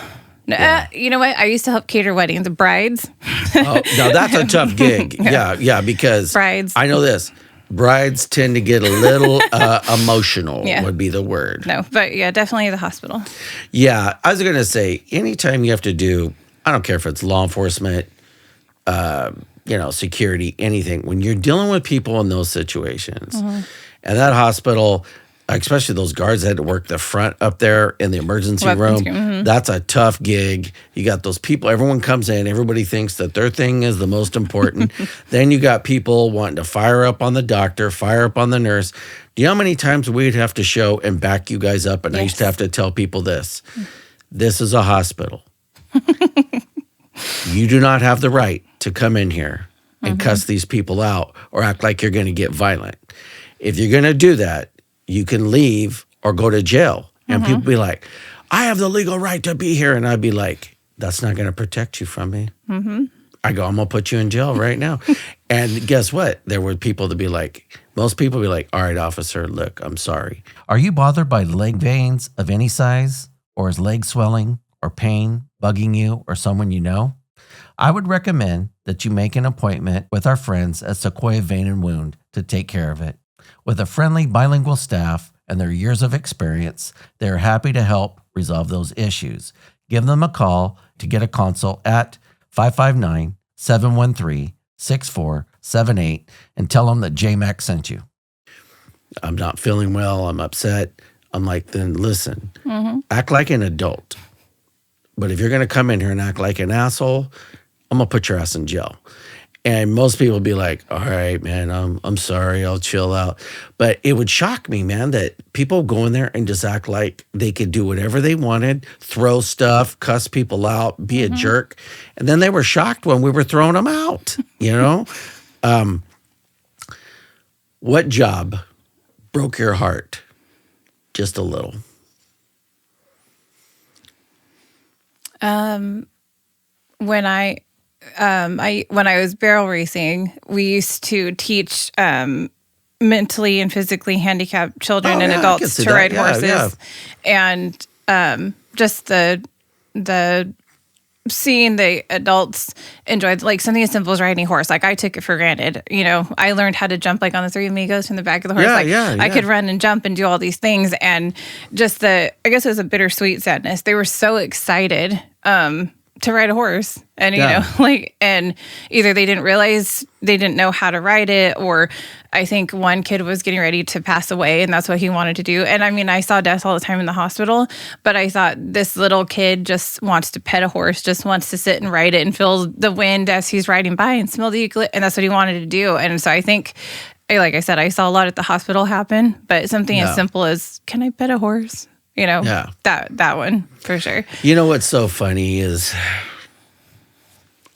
You know what? I used to help cater weddings, brides. Oh, no, that's a tough gig. Yeah, because brides. I know this. Brides tend to get a little emotional, would be the word. No, but yeah, definitely the hospital. Yeah, I was going to say, anytime you have to do, I don't care if it's law enforcement, security, anything, when you're dealing with people in those situations, and that hospital, especially those guards that had to work the front up there in the emergency room, that's a tough gig. You got those people, everyone comes in, everybody thinks that their thing is the most important. Then you got people wanting to fire up on the doctor, fire up on the nurse. Do you know how many times we'd have to show and back you guys up? And I used to have to tell people this. This is a hospital. You do not have the right to come in here and cuss these people out or act like you're going to get violent. If you're going to do that, you can leave or go to jail. And people be like, I have the legal right to be here. And I'd be like, that's not going to protect you from me. I go, I'm going to put you in jail right now. And guess what? There were people to be like, most people be like, all right, officer, look, I'm sorry. Are you bothered by leg veins of any size? Or is leg swelling or pain bugging you or someone you know? I would recommend that you make an appointment with our friends at Sequoia Vein and Wound to take care of it. With a friendly bilingual staff and their years of experience, they are happy to help resolve those issues. Give them a call to get a consult at 559-713-6478 and tell them that Jay Mac sent you. I'm not feeling well. I'm upset. I'm like, then listen, act like an adult. But if you're going to come in here and act like an asshole, I'm going to put your ass in jail. And most people would be like, all right, man, I'm sorry, I'll chill out. But it would shock me, man, that people go in there and just act like they could do whatever they wanted, throw stuff, cuss people out, be a jerk. And then they were shocked when we were throwing them out, What job broke your heart just a little? When I was barrel racing, we used to teach mentally and physically handicapped children and adults to ride horses, and just the seeing the adults enjoy like something as simple as riding a horse. Like I took it for granted. I learned how to jump like on the Three Amigos from the back of the horse. I could run and jump and do all these things, and just I guess it was a bittersweet sadness. They were so excited to ride a horse, and and either they didn't realize they didn't know how to ride it, or I think one kid was getting ready to pass away and that's what he wanted to do. And I mean, I saw death all the time in the hospital, but I thought this little kid just wants to pet a horse, just wants to sit and ride it and feel the wind as he's riding by and smell the eucalyptus, and that's what he wanted to do. And so I think, like I said, I saw a lot at the hospital happen, but something as simple as, can I pet a horse? That one for sure. You know what's so funny is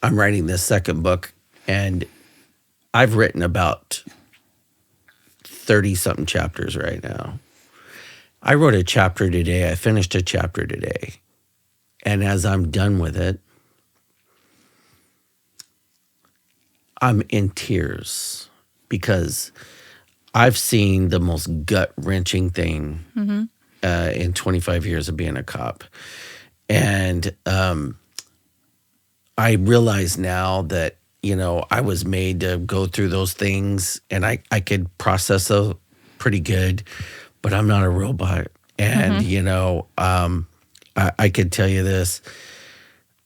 I'm writing this second book, and I've written about 30-something chapters right now. I wrote a chapter today. I finished a chapter today. And as I'm done with it, I'm in tears because I've seen the most gut-wrenching thing in 25 years of being a cop. And I realize now that, I was made to go through those things, and I could process those pretty good, but I'm not a robot. And, I could tell you this.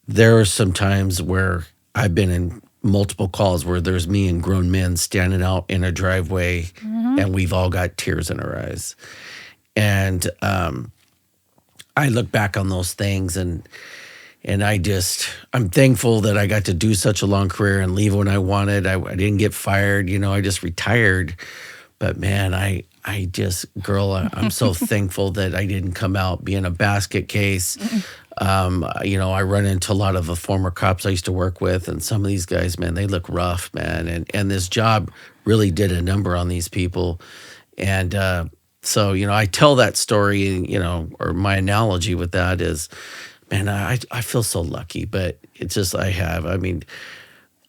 There are some times where I've been in multiple calls where there's me and grown men standing out in a driveway, and we've all got tears in our eyes. And I look back on those things, and I'm thankful that I got to do such a long career and leave when I wanted. I didn't get fired, I just retired. But man, I just, girl, I'm so thankful that I didn't come out being a basket case. I run into a lot of the former cops I used to work with, and some of these guys, man, they look rough, man. And this job really did a number on these people. And so, I tell that story, or my analogy with that is, man, I feel so lucky, but it's just,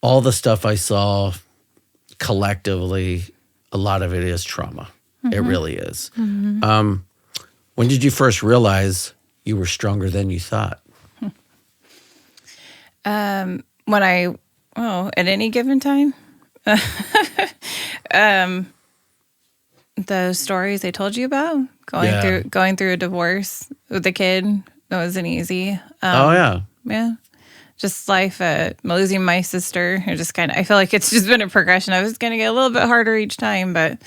all the stuff I saw collectively, a lot of it is trauma. It really is. When did you first realize you were stronger than you thought? At any given time, those stories I told you about, going through a divorce with a kid, that wasn't easy. Yeah. Just life, losing my sister. I feel like it's just been a progression. I was going to get a little bit harder each time, but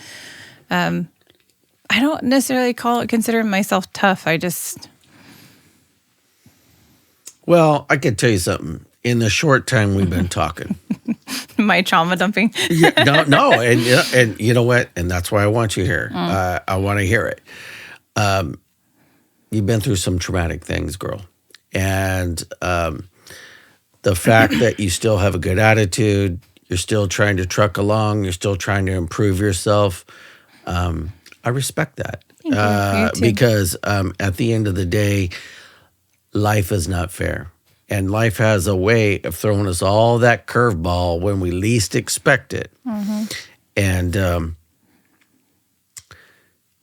I don't necessarily consider myself tough. Well, I can tell you something. In the short time we've been talking. My trauma dumping. No. And you know what? And that's why I want you here. I want to hear it. You've been through some traumatic things, girl. And the fact that you still have a good attitude, you're still trying to truck along, you're still trying to improve yourself. I respect that. Thank you. You too. Because at the end of the day, life is not fair. And life has a way of throwing us all that curveball when we least expect it. And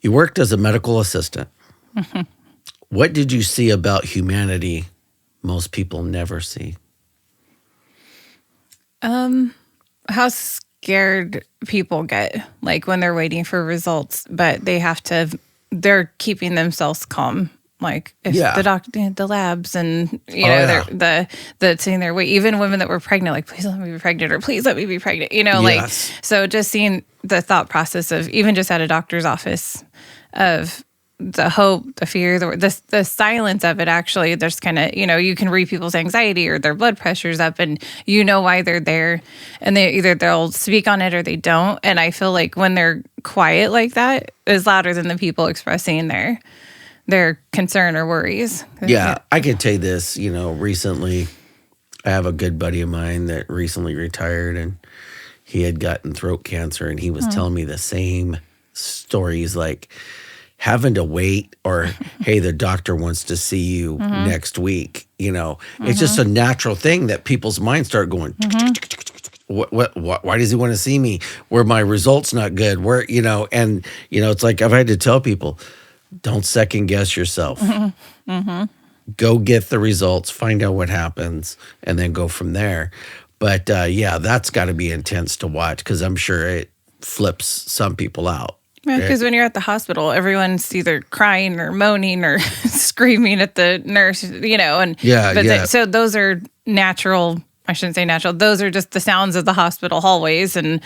you worked as a medical assistant. What did you see about humanity most people never see? How scared people get, like when they're waiting for results, but they're keeping themselves calm. Like if the doctor, the labs, and they're sitting there. Wait, even women that were pregnant, like please let me be pregnant, or please let me be pregnant. So just seeing the thought process of even just at a doctor's office of the hope, the fear, the silence of it. Actually, there's kind of you can read people's anxiety or their blood pressure's up, and why they're there, and they'll speak on it or they don't. And I feel like when they're quiet like that is louder than the people expressing their concern or worries. Yeah, I can tell you this, recently I have a good buddy of mine that recently retired, and he had gotten throat cancer, and he was telling me the same stories, like having to wait or, hey, the doctor wants to see you next week. It's just a natural thing that people's minds start going, what, why does he want to see me? Where my results not good? Where, it's like I've had to tell people, don't second guess yourself. Go get the results, find out what happens, and then go from there. But that's got to be intense to watch, because I'm sure it flips some people out. Yeah, because when you're at the hospital, everyone's either crying or moaning or screaming at the nurse, so those are natural. I shouldn't say natural. Those are just the sounds of the hospital hallways and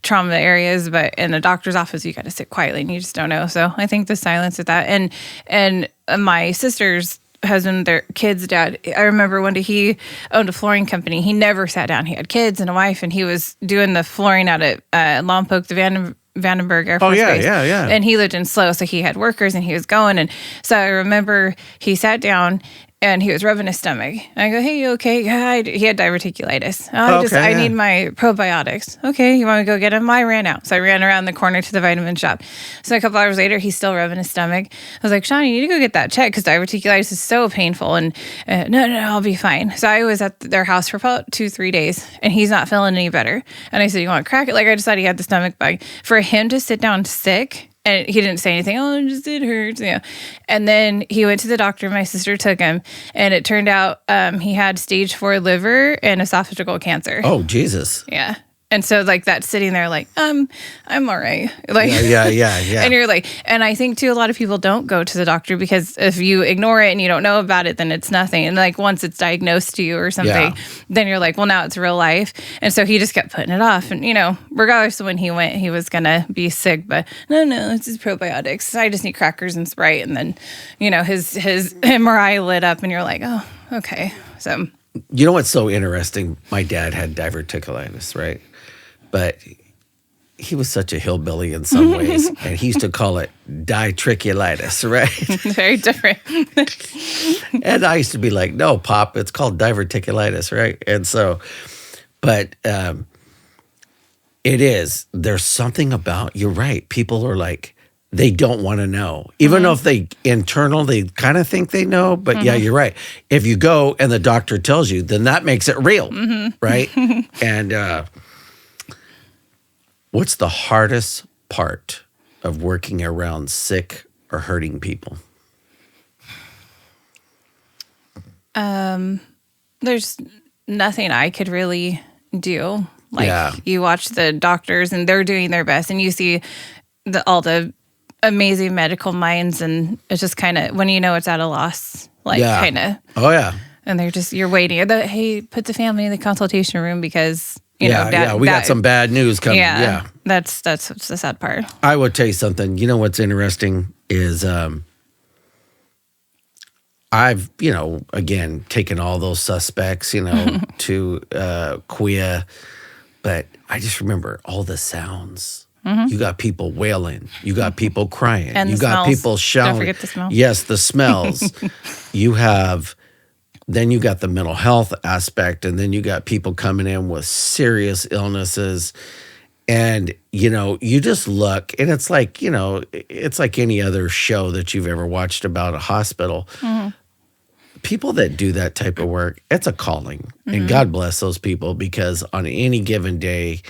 trauma areas. But in a doctor's office, you got to sit quietly and you just don't know. So I think the silence of that. And my sister's husband, their kid's dad, I remember one day he owned a flooring company. He never sat down. He had kids and a wife, and he was doing the flooring out at Lompoc, the Vandenberg Air Force Base. Yeah. And he lived in SLO, so he had workers and he was going. And so I remember he sat down and he was rubbing his stomach. And I go, hey, you okay? Yeah, he had diverticulitis. I need my probiotics. Okay, you want me to go get them? I ran out. So I ran around the corner to the vitamin shop. So a couple hours later, he's still rubbing his stomach. I was like, Sean, you need to go get that checked because diverticulitis is so painful. And no, I'll be fine. So I was at their house for about 2-3 days, and he's not feeling any better. And I said, you want to crack it? Like, I just thought he had the stomach bug. For him to sit down sick, and he didn't say anything. Oh, it hurts. And then he went to the doctor. My sister took him, and it turned out he had stage 4 liver and esophageal cancer. Oh, Jesus. Yeah. And so like that's sitting there like, I'm all right. Like, yeah. And you're like, and I think too, a lot of people don't go to the doctor because if you ignore it and you don't know about it, then it's nothing. And like once it's diagnosed to you or something, then you're like, well, now it's real life. And so he just kept putting it off. And, regardless of when he went, he was going to be sick, but no, it's his probiotics. I just need crackers and Sprite. And then, his MRI lit up and you're like, oh, okay. So, what's so interesting? My dad had diverticulitis, right? But he was such a hillbilly in some ways, and he used to call it diverticulitis, right? Very different. And I used to be like, no, Pop, it's called diverticulitis, right? And so, but it is. There's something about, you're right. People are like, they don't want to know. Even though if they kind of think they know, but yeah, you're right. If you go and the doctor tells you, then that makes it real, right? And what's the hardest part of working around sick or hurting people? There's nothing I could really do. Like you watch the doctors and they're doing their best, and you see all the amazing medical minds, and it's just kind of when you know it's at a loss, like kind of. Oh yeah. And they're just, you're waiting. Hey, put the family in the consultation room because you know, we got some bad news coming. Yeah. That's the sad part. I would tell you something. You know what's interesting is I've, again, taken all those suspects, to Quia, but I just remember all the sounds. You got people wailing. You got people crying. And you got smells. people shouting. Don't forget the smell. Yes, the smells. Then you got the mental health aspect, and then you got people coming in with serious illnesses. And, you just look, and it's like, it's like any other show that you've ever watched about a hospital. People that do that type of work, it's a calling. And God bless those people, because on any given day,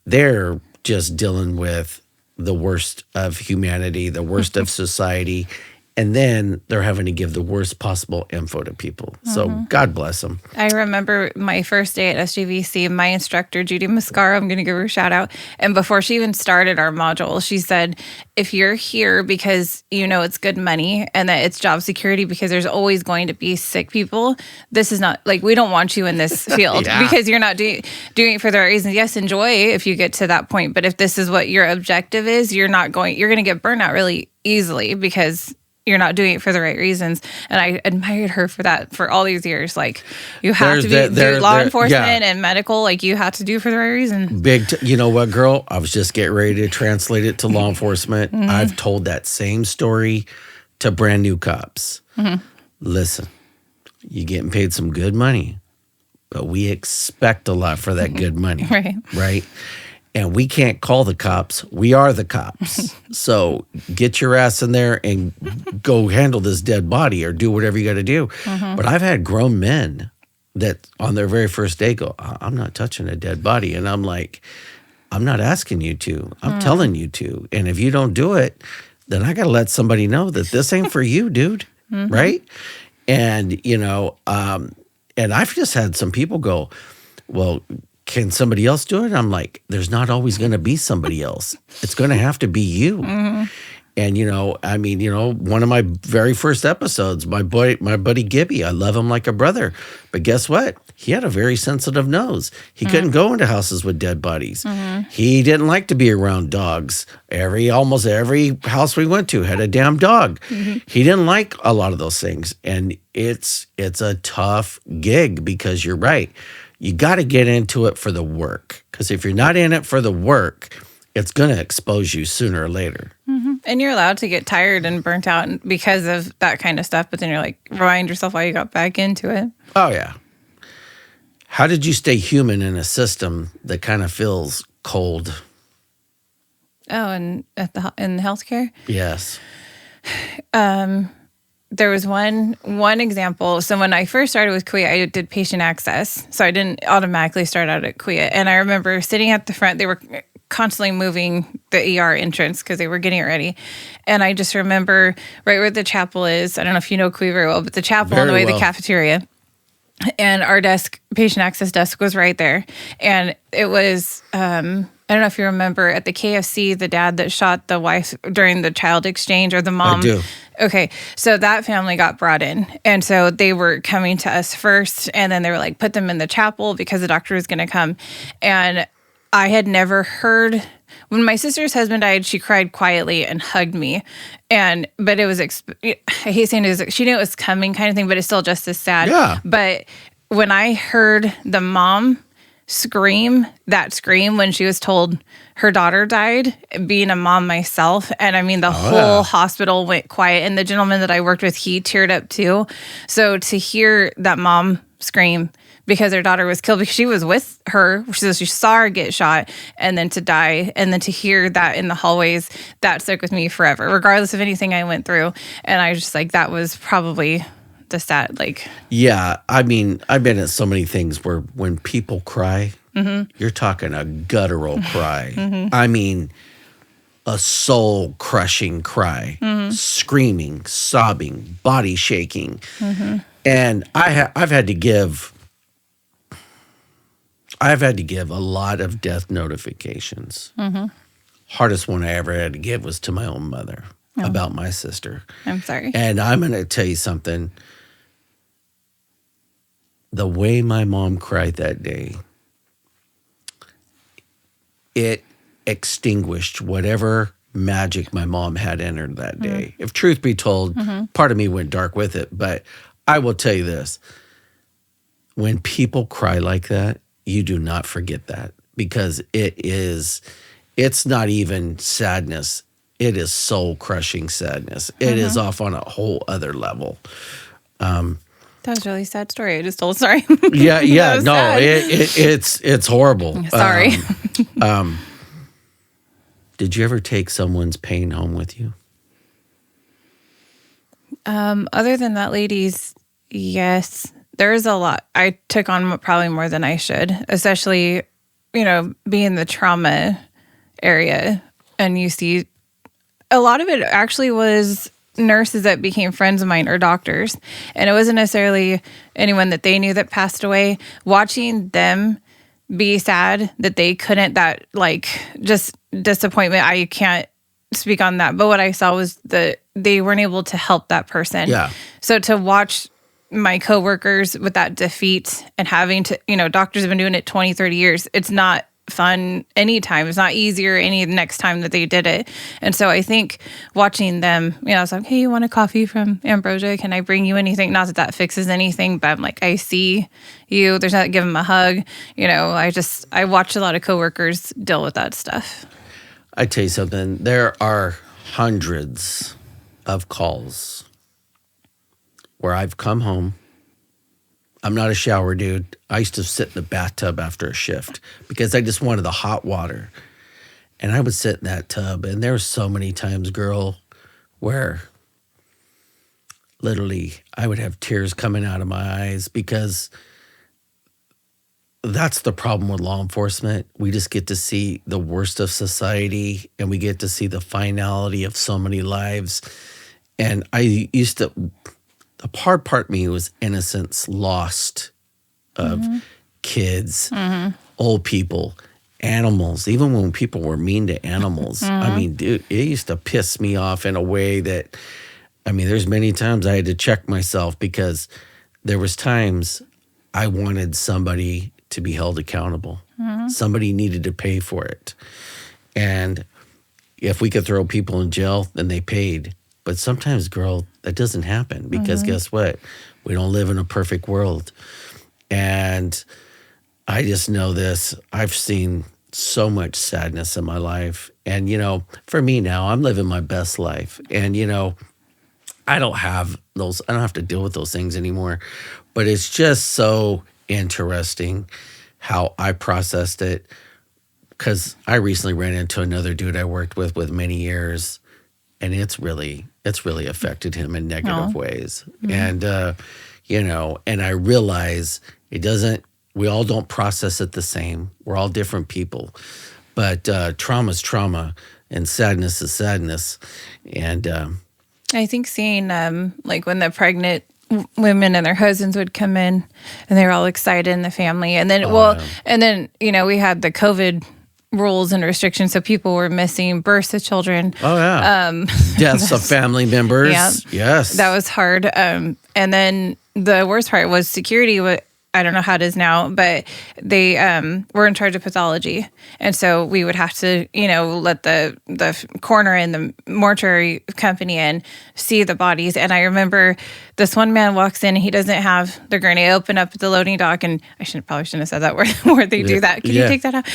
they're just dealing with the worst of humanity, the worst of society, and then they're having to give the worst possible info to people. So God bless them. I remember my first day at SJVC, my instructor, Judy Mascara, I'm going to give her a shout out. And before she even started our module, she said, if you're here because it's good money and that it's job security, because there's always going to be sick people, this is not, like, we don't want you in this field because you're not doing it for the right reasons. Yes, enjoy if you get to that point. But if this is what your objective is, you're going to get burnt out really easily because you're not doing it for the right reasons. And I admired her for that for all these years. Like, you have to do law enforcement and medical, like, you have to do it for the right reason. You know what, girl? I was just getting ready to translate it to law enforcement. I've told that same story to brand new cops. Listen, you're getting paid some good money, but we expect a lot for that good money. Right? And we can't call the cops. We are the cops. So get your ass in there and go handle this dead body or do whatever you got to do. But I've had grown men that on their very first day go, I'm not touching a dead body. And I'm like, I'm not asking you to. I'm telling you to. And if you don't do it, then I got to let somebody know that this ain't for you, dude. Right? And, and I've just had some people go, well, can somebody else do it? I'm like, there's not always going to be somebody else. It's going to have to be you. And, one of my very first episodes, my buddy Gibby, I love him like a brother. But guess what? He had a very sensitive nose. He couldn't go into houses with dead bodies. He didn't like to be around dogs. Almost every house we went to had a damn dog. He didn't like a lot of those things. And it's a tough gig, because you're right. You got to get into it for the work, because if you're not in it for the work, it's going to expose you sooner or later. And you're allowed to get tired and burnt out because of that kind of stuff, but then you're like, remind yourself why you got back into it. Oh, yeah. How did you stay human in a system that kind of feels cold? Oh, and in healthcare? Yes. There was one example. So when I first started with Quia, I did patient access. So I didn't automatically start out at Quia. And I remember sitting at the front. They were constantly moving the ER entrance because they were getting it ready. And I just remember right where the chapel is. I don't know if you know Quia very well, but the chapel on the way to the cafeteria. And our desk, patient access desk, was right there. And it was, I don't know if you remember at the KFC, the dad that shot the wife during the child exchange, or the mom. I do. Okay, so that family got brought in. And so they were coming to us first, and then they were like, put them in the chapel because the doctor was going to come. And I had never heard, when my sister's husband died, she cried quietly and hugged me. But it was, I hate saying it, she knew it was coming kind of thing, but it's still just as sad. Yeah. But when I heard the mom that scream when she was told her daughter died, being a mom myself. And I mean, the whole hospital went quiet. And the gentleman that I worked with, he teared up too. So to hear that mom scream because her daughter was killed, because she was with her, so she saw her get shot and then to die. And then to hear that in the hallways, that stuck with me forever, regardless of anything I went through. And I was just like, that was probably the sad, like. Yeah. I mean, I've been at so many things where when people cry, you're talking a guttural cry. I mean, a soul-crushing cry, screaming, sobbing, body shaking. And I've had to give a lot of death notifications. Hardest one I ever had to give was to my own mother about my sister. I'm sorry. And I'm going to tell you something. The way my mom cried that day, it extinguished whatever magic my mom had entered that day. If truth be told, part of me went dark with it. But I will tell you this. When people cry like that, you do not forget that, because it's not even sadness. It is soul-crushing sadness. It is off on a whole other level. That was a really sad story I just told. Sorry. Yeah. No, it's horrible. Sorry. Did you ever take someone's pain home with you? Other than that lady's, yes. There's a lot I took on, probably more than I should, especially, being the trauma area. And you see a lot of it actually was nurses that became friends of mine or doctors. And it wasn't necessarily anyone that they knew that passed away. Watching them be sad that they couldn't, that like just disappointment. I can't speak on that. But what I saw was that they weren't able to help that person. Yeah. So to watch my coworkers with that defeat and having to, doctors have been doing it 20, 30 years. It's not fun anytime. It's not easier any next time that they did it. And so I think watching them, I was like, hey, you want a coffee from Ambrosia? Can I bring you anything? Not that that fixes anything, but I'm like, I see you. There's not, give them a hug. I watched a lot of coworkers deal with that stuff. I tell you something, there are hundreds of calls where I've come home. I'm not a shower dude. I used to sit in the bathtub after a shift because I just wanted the hot water. And I would sit in that tub, and there were so many times, girl, where literally I would have tears coming out of my eyes, because that's the problem with law enforcement. We just get to see the worst of society, and we get to see the finality of so many lives. And I used to... The hard part of me was innocence lost of kids, old people, animals, even when people were mean to animals. I mean, dude, it used to piss me off in a way that, there's many times I had to check myself, because there was times I wanted somebody to be held accountable. Somebody needed to pay for it. And if we could throw people in jail, then they paid. But sometimes, girl, that doesn't happen, because guess what? We don't live in a perfect world. And I just know this. I've seen so much sadness in my life. And, for me now, I'm living my best life. And, I don't have to deal with those things anymore. But it's just so interesting how I processed it, because I recently ran into another dude I worked with many years. And it's really affected him in negative ways. And, and I realize we all don't process it the same. We're all different people. But trauma's trauma, and sadness is sadness. And I think seeing, like when the pregnant women and their husbands would come in, and they were all excited in the family. And then, we had the COVID rules and restrictions, so people were missing births of children. Oh yeah, deaths of family members. Yeah, yes, that was hard. And then the worst part was security I don't know how it is now, but they were in charge of pathology. And so we would have to, let the coroner and the mortuary company in, see the bodies. And I remember this one man walks in and he doesn't have the gurney. I open up the loading dock, and I probably shouldn't have said that where they do that. Can you take that out?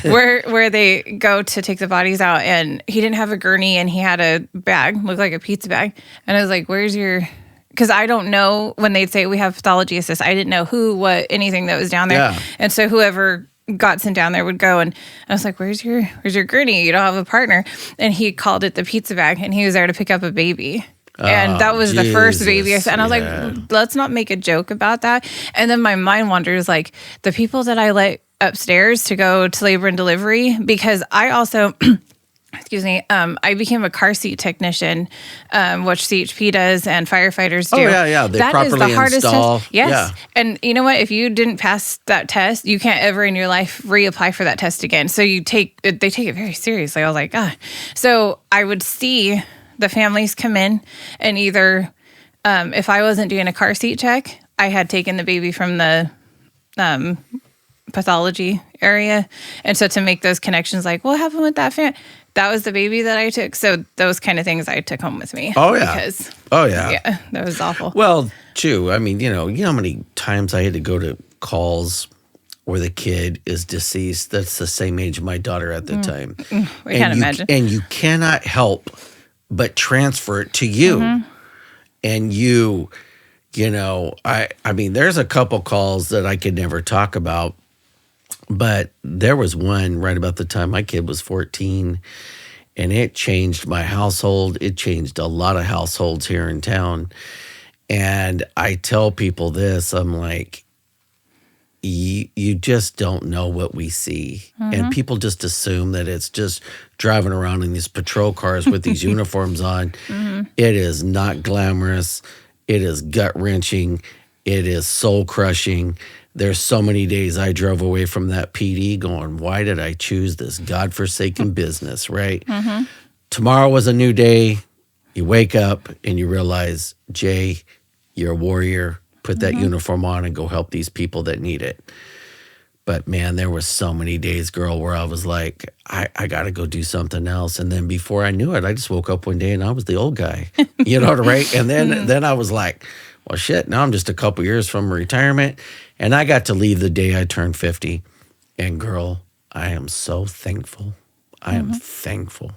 Where they go to take the bodies out, and he didn't have a gurney, and he had a bag, looked like a pizza bag. And I was like, where's your... Because I don't know when they'd say we have pathology assist. I didn't know who, what, anything that was down there. Yeah. And so whoever got sent down there would go, and I was like, where's your gurney? You don't have a partner. And he called it the pizza bag, and he was there to pick up a baby. And that was the first baby. And I was like, let's not make a joke about that. And then my mind wanders, like, the people that I let upstairs to go to labor and delivery, because I also... Excuse me. I became a car seat technician, which CHP does and firefighters do. Oh, yeah. They properly is the hardest install. test. Yes. Yeah. And you know what? If you didn't pass that test, you can't ever in your life reapply for that test again. So they take it very seriously. I was like, ah. So I would see the families come in, and either if I wasn't doing a car seat check, I had taken the baby from the pathology area. And so to make those connections, like, what happened with that family? That was the baby that I took. So those kind of things I took home with me. Oh, yeah. Yeah, that was awful. Well, too, I mean, you know how many times I had to go to calls where the kid is deceased that's the same age of my daughter at the time. I can't imagine. And you cannot help but transfer it to you. Mm-hmm. And I mean, there's a couple calls that I could never talk about. But there was one right about the time my kid was 14, and it changed my household. It changed a lot of households here in town. And I tell people this, I'm like, you just don't know what we see. Mm-hmm. And people just assume that it's just driving around in these patrol cars with these uniforms on. Mm-hmm. It is not glamorous. It is gut-wrenching. It is soul-crushing. There's so many days I drove away from that PD going, why did I choose this godforsaken business, right? Mm-hmm. Tomorrow was a new day. You wake up and you realize, Jay, you're a warrior. Put that uniform on and go help these people that need it. But, man, there were so many days, girl, where I was like, I got to go do something else. And then before I knew it, I just woke up one day and I was the old guy. You know, right? And then I was like, well, shit, now I'm just a couple years from retirement. And I got to leave the day I turned 50. And girl, I am so thankful. I am thankful.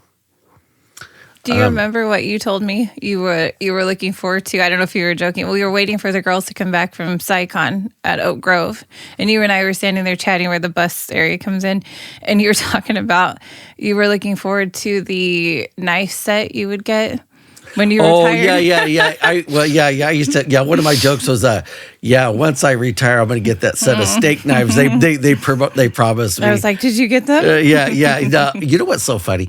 Do you remember what you told me you were looking forward to? I don't know if you were joking. We were waiting for the girls to come back from SciCon at Oak Grove. And you and I were standing there chatting where the bus area comes in. And you were talking about you were looking forward to the knife set you would get when you retired. Oh, yeah. I used to, one of my jokes was, once I retire, I'm going to get that set of steak knives. They promised me. I was like, did you get them? Yeah. You know what's so funny?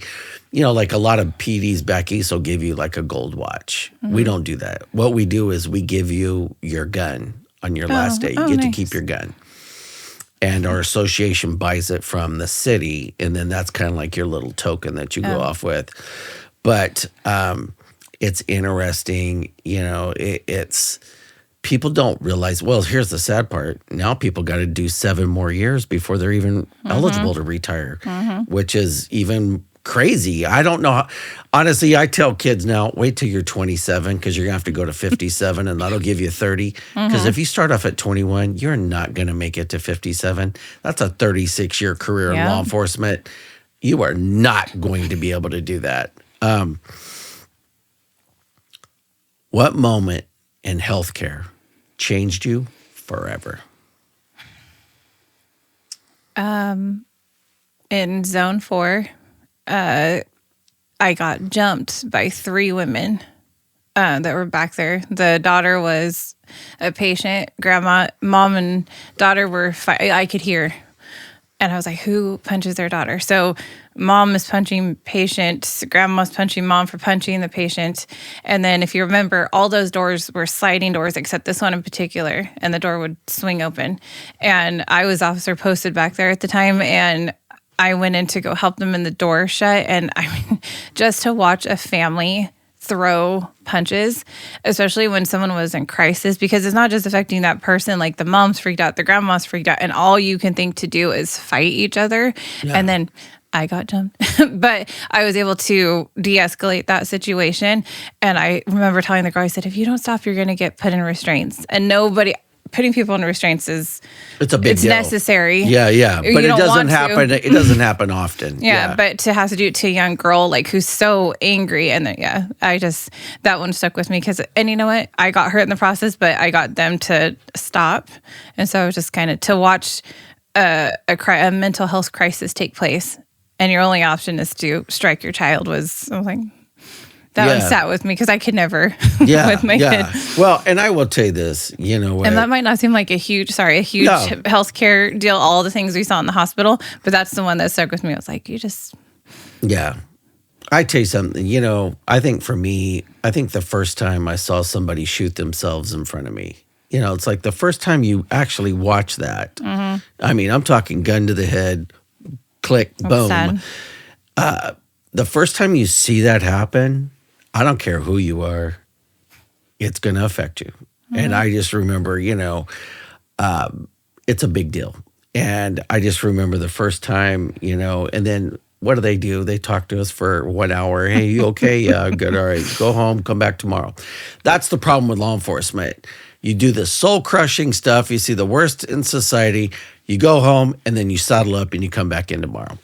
You know, like a lot of PDs back east will give you like a gold watch. Mm-hmm. We don't do that. What we do is we give you your gun on your last day. You get to keep your gun. And our association buys it from the city, and then that's kind of like your little token that you go off with. But it's interesting, it's people don't realize, well, here's the sad part. Now people got to do 7 more years before they're even eligible to retire, which is even crazy. I don't know. Honestly, I tell kids now, wait till you're 27 because you're going to have to go to 57 and that'll give you 30. Because if you start off at 21, you're not going to make it to 57. That's a 36-year career in law enforcement. You are not going to be able to do that. What moment in healthcare changed you forever? In Zone 4, I got jumped by 3 women that were back there. The daughter was a patient. Grandma, mom, and daughter were I could hear. And I was like, who punches their daughter? So mom is punching patient. Grandma's punching mom for punching the patient. And then if you remember, all those doors were sliding doors except this one in particular. And the door would swing open. And I was officer posted back there at the time. And I went in to go help them, and the door shut. And I mean, just to watch a family throw punches, especially when someone was in crisis, because it's not just affecting that person. Like the mom's freaked out, the grandma's freaked out, and all you can think to do is fight each other. Yeah. And then I got jumped, but I was able to de-escalate that situation. And I remember telling the girl, I said, if you don't stop, you're going to get put in restraints. And putting people in restraints it's a big deal. Necessary. Yeah. But it doesn't happen. It doesn't happen often. Yeah, but to have to do it to a young girl like who's so angry, and then that one stuck with me and you know what? I got hurt in the process, but I got them to stop, and so it was just kind of to watch a mental health crisis take place, and your only option is to strike your child. I was like. That one sat with me because I could never with my kid. Well, and I will tell you this, you know what? And that might not seem like a huge healthcare deal, all the things we saw in the hospital, but that's the one that stuck with me. I was like, Yeah. I tell you something, you know, I think for me, the first time I saw somebody shoot themselves in front of me, you know, it's like the first time you actually watch that. Mm-hmm. I mean, I'm talking gun to the head, click, boom. The first time you see that happen, I don't care who you are, it's going to affect you. Mm-hmm. And I just remember, you know, it's a big deal. And I just remember the first time, you know, and then what do? They talk to us for 1 hour. Hey, you okay? Yeah, good. All right. Go home. Come back tomorrow. That's the problem with law enforcement. You do the soul-crushing stuff. You see the worst in society. You go home, and then you saddle up, and you come back in tomorrow.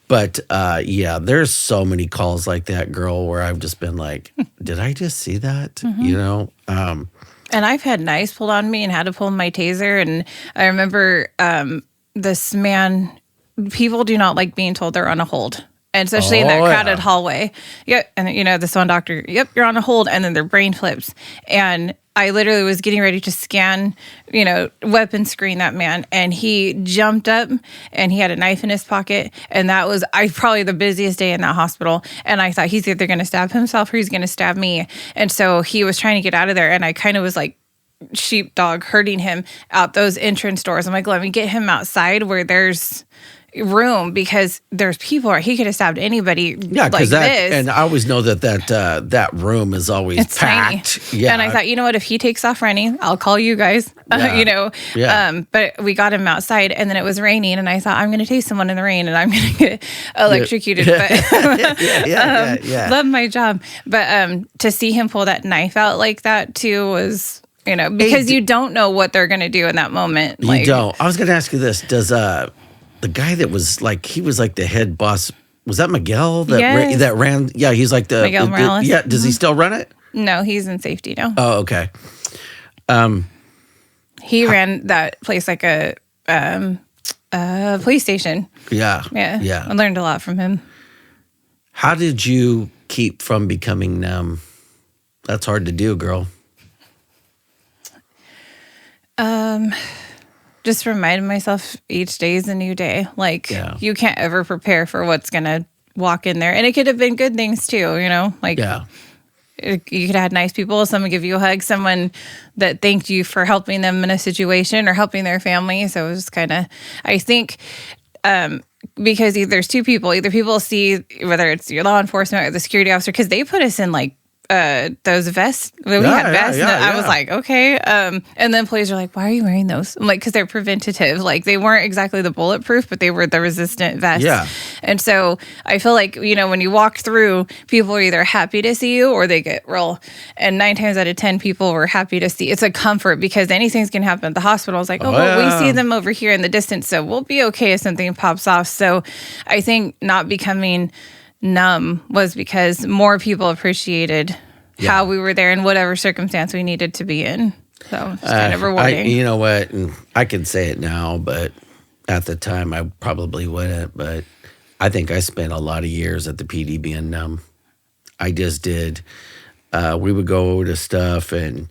But, there's so many calls like that, girl, where I've just been like, did I just see that? Mm-hmm. You know? And I've had knives pulled on me and had to pull my taser. And I remember this man, people do not like being told they're on a hold. And especially in that crowded hallway. Yep. And, you know, this one doctor, yep, you're on a hold. And then their brain flips. And I literally was getting ready to scan, you know, weapon screen that man. And he jumped up and he had a knife in his pocket. And that was probably the busiest day in that hospital. And I thought he's either going to stab himself or he's going to stab me. And so he was trying to get out of there. And I kind of was like sheepdog herding him out those entrance doors. I'm like, let me get him outside where there's room, because there's people, or he could have stabbed anybody. Yeah, because and I always know that room is always packed. Tiny. Yeah, and I thought, you know what, if he takes off running, I'll call you guys. You know. Yeah. But we got him outside, and then it was raining, and I thought, I'm going to take someone in the rain, and I'm going to get electrocuted. But love my job. But to see him pull that knife out like that too was, you know, because you don't know what they're going to do in that moment. You don't. I was going to ask you this: does the guy that was like, he was like the head boss, was that Miguel that ran? Yeah, he's like Miguel Morales. Does he still run it? No, he's in safety now. Oh, okay. He ran that place like a police station. Yeah. I learned a lot from him. How did you keep from becoming numb? That's hard to do, girl. Just remind myself each day is a new day. Like, you can't ever prepare for what's going to walk in there. And it could have been good things too, you know? Like, you could have had nice people, someone give you a hug, someone that thanked you for helping them in a situation or helping their family. So it was kind of, I think, because there's two people. Either people see, whether it's your law enforcement or the security officer, because they put us in like, those vests. We had vests. And I was like, okay. And then employees are like, why are you wearing those? I'm like, because they're preventative. Like, they weren't exactly the bulletproof, but they were the resistant vests. Yeah. And so I feel like, you know, when you walk through, people are either happy to see you or they get real. And 9 times out of 10, people were happy to see. It's a comfort, because anything's can happen at the hospital. It's like, we see them over here in the distance, so we'll be okay if something pops off. So I think not becoming numb was because more people appreciated how we were there in whatever circumstance we needed to be in. So it's kind of rewarding. You know what? And I can say it now, but at the time I probably wouldn't. But I think I spent a lot of years at the PD being numb. I just did. We would go to stuff and,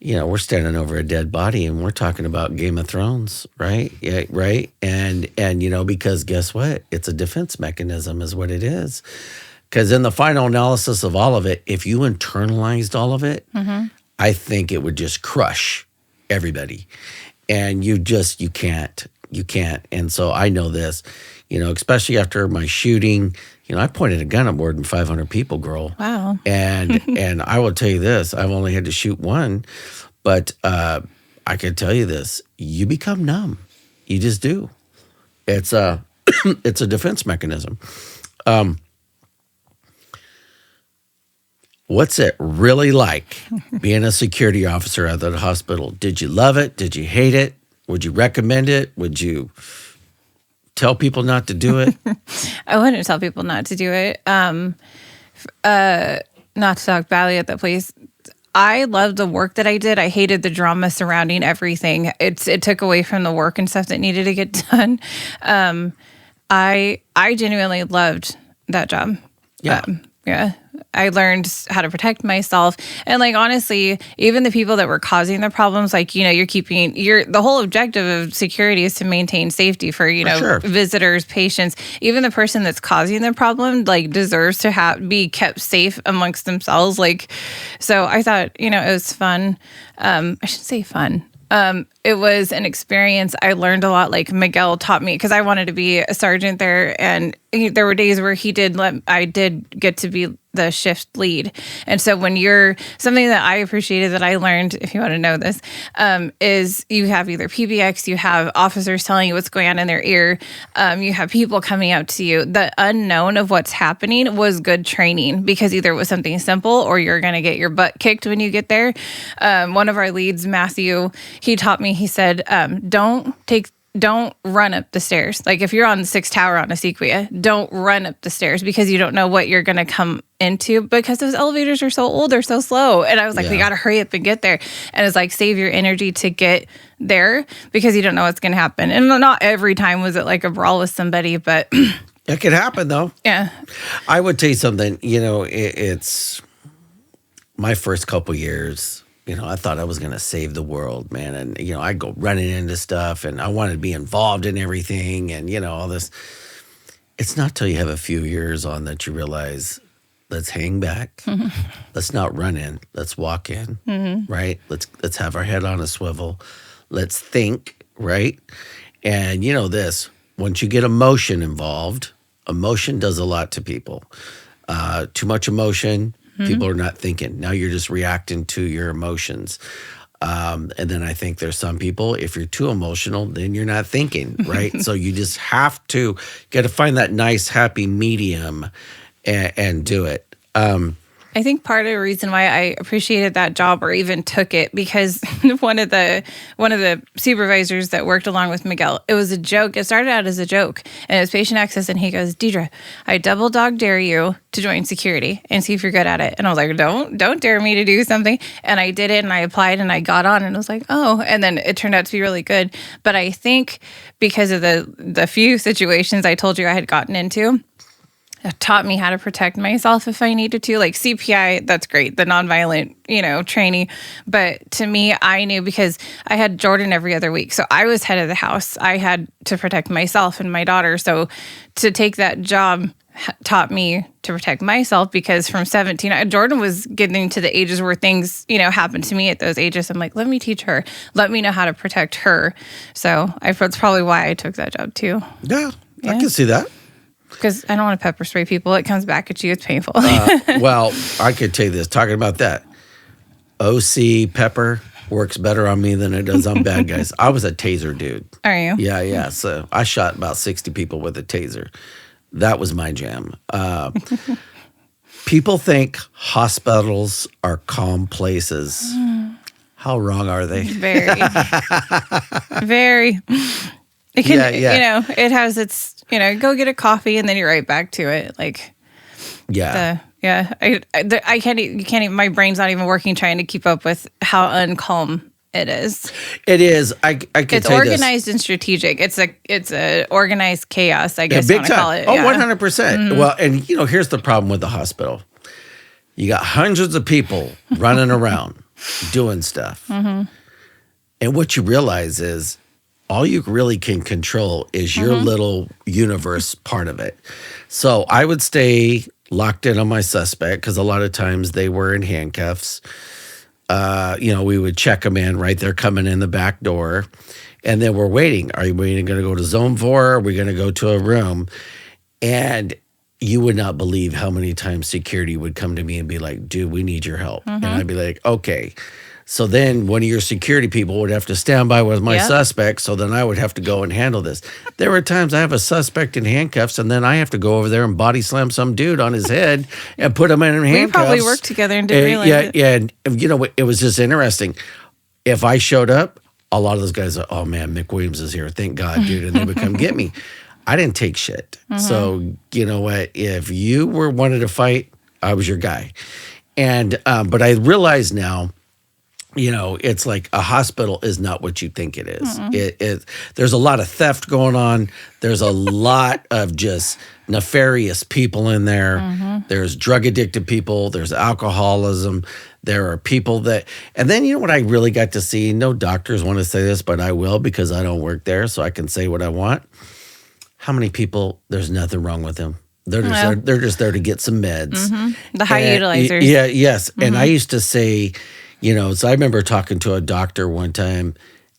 you know, we're standing over a dead body and we're talking about Game of Thrones, right? Yeah, right. And you know, because guess what? It's a defense mechanism is what it is. Because in the final analysis of all of it, if you internalized all of it, I think it would just crush everybody. And you can't. And so I know this, you know, especially after my shooting, I pointed a gun at more than 500 people, girl. Wow. And I will tell you this, I've only had to shoot one, but I can tell you this, you become numb. You just do. It's a it's a defense mechanism. What's it really like being a security officer at the hospital? Did you love it? Did you hate it? Would you recommend it? Would you tell people not to do it? I wouldn't tell people not to do it. Not to talk badly at the place. I loved the work that I did. I hated the drama surrounding everything. It took away from the work and stuff that needed to get done. I genuinely loved that job. Yeah. Yeah. I learned how to protect myself. And like, honestly, even the people that were causing the problems, like, the whole objective of security is to maintain safety for, Sure. visitors, patients. Even the person that's causing the problem, like, deserves to be kept safe amongst themselves. Like, so I thought, it was fun. I should say fun. It was an experience. I learned a lot. Like, Miguel taught me, because I wanted to be a sergeant there, and there were days where I did get to be the shift lead. And so something that I appreciated that I learned, if you want to know this, is you have either PBX, you have officers telling you what's going on in their ear, you have people coming up to you. The unknown of what's happening was good training, because either it was something simple or you're going to get your butt kicked when you get there. One of our leads, Matthew, he taught me, he said, don't run up the stairs. Like, if you're on the 6th tower on a Sequoia, don't run up the stairs, because you don't know what you're going to come into, because those elevators are so old, they're so slow. And I was like, we got to hurry up and get there. And it's like, save your energy to get there, because you don't know what's going to happen. And not every time was it like a brawl with somebody, but It could happen, though. Yeah. I would tell you something, it's my first couple years. I thought I was going to save the world, man. And, I'd go running into stuff, and I wanted to be involved in everything and, all this. It's not till you have a few years on that you realize, let's hang back. Mm-hmm. Let's not run in. Let's walk in, mm-hmm. right? Let's have our head on a swivel. Let's think, right? And this, once you get emotion involved, emotion does a lot to people. Too much emotion, people are not thinking. Now you're just reacting to your emotions. And then I think there's some people, if you're too emotional, then you're not thinking, right? So you just have to find that nice, happy medium and do it. I think part of the reason why I appreciated that job, or even took it, because one of the supervisors that worked along with Miguel, it was a joke. It started out as a joke, and it was patient access. And he goes, Deidra, I double dog dare you to join security and see if you're good at it. And I was like, don't dare me to do something. And I did it, and I applied, and I got on, and I was like, oh, and then it turned out to be really good. But I think because of the few situations I told you I had gotten into, it taught me how to protect myself if I needed to. Like CPI, that's great, the nonviolent, training. But to me, I knew, because I had Jordan every other week. So I was head of the house. I had to protect myself and my daughter. So to take that job taught me to protect myself, because from 17, Jordan was getting to the ages where things, happened to me at those ages. I'm like, let me teach her. Let me know how to protect her. So that's probably why I took that job too. Yeah. I can see that. Because I don't want to pepper spray people. It comes back at you. It's painful. Well, I could tell you this. Talking about that, OC pepper works better on me than it does on bad guys. I was a taser dude. Are you? Yeah. So I shot about 60 people with a taser. That was my jam. People think hospitals are calm places. How wrong are they? Very. Very. It can, it has its, go get a coffee and then you're right back to it. Like, I can't even, my brain's not even working trying to keep up with how uncalm it is. It is. I can It's tell you organized and strategic. It's a organized chaos, I guess you want to call it. Oh, yeah. 100%. Mm-hmm. Well, and here's the problem with the hospital. You got hundreds of people running around doing stuff. Mm-hmm. And what you realize is, all you really can control is your little universe part of it. So I would stay locked in on my suspect, because a lot of times they were in handcuffs. We would check them in, right? They're coming in the back door. And then we're waiting. Are we going to go to zone 4? Are we going to go to a room? And you would not believe how many times security would come to me and be like, dude, we need your help. And I'd be like, okay. So then one of your security people would have to stand by with my suspect. So then I would have to go and handle this. There were times I have a suspect in handcuffs and then I have to go over there and body slam some dude on his head and put him in handcuffs. We probably worked together and didn't realize it. Yeah. And you know, it was just interesting. If I showed up, a lot of those guys are, oh man, McWilliams is here. Thank God, dude. And they would come get me. I didn't take shit. So you know what? If you wanted to fight, I was your guy. And, but I realize now, you know, it's like a hospital is not what you think it is. There's a lot of theft going on. There's a lot of just nefarious people in there. There's drug addicted people. There's alcoholism. There are people that, and then you know what I really got to see? No doctors want to say this, but I will because I don't work there, so I can say what I want. How many people, there's nothing wrong with them. They're just there to get some meds. The high utilizers. Yeah, yes. And I used to say, you know, so I remember talking to a doctor one time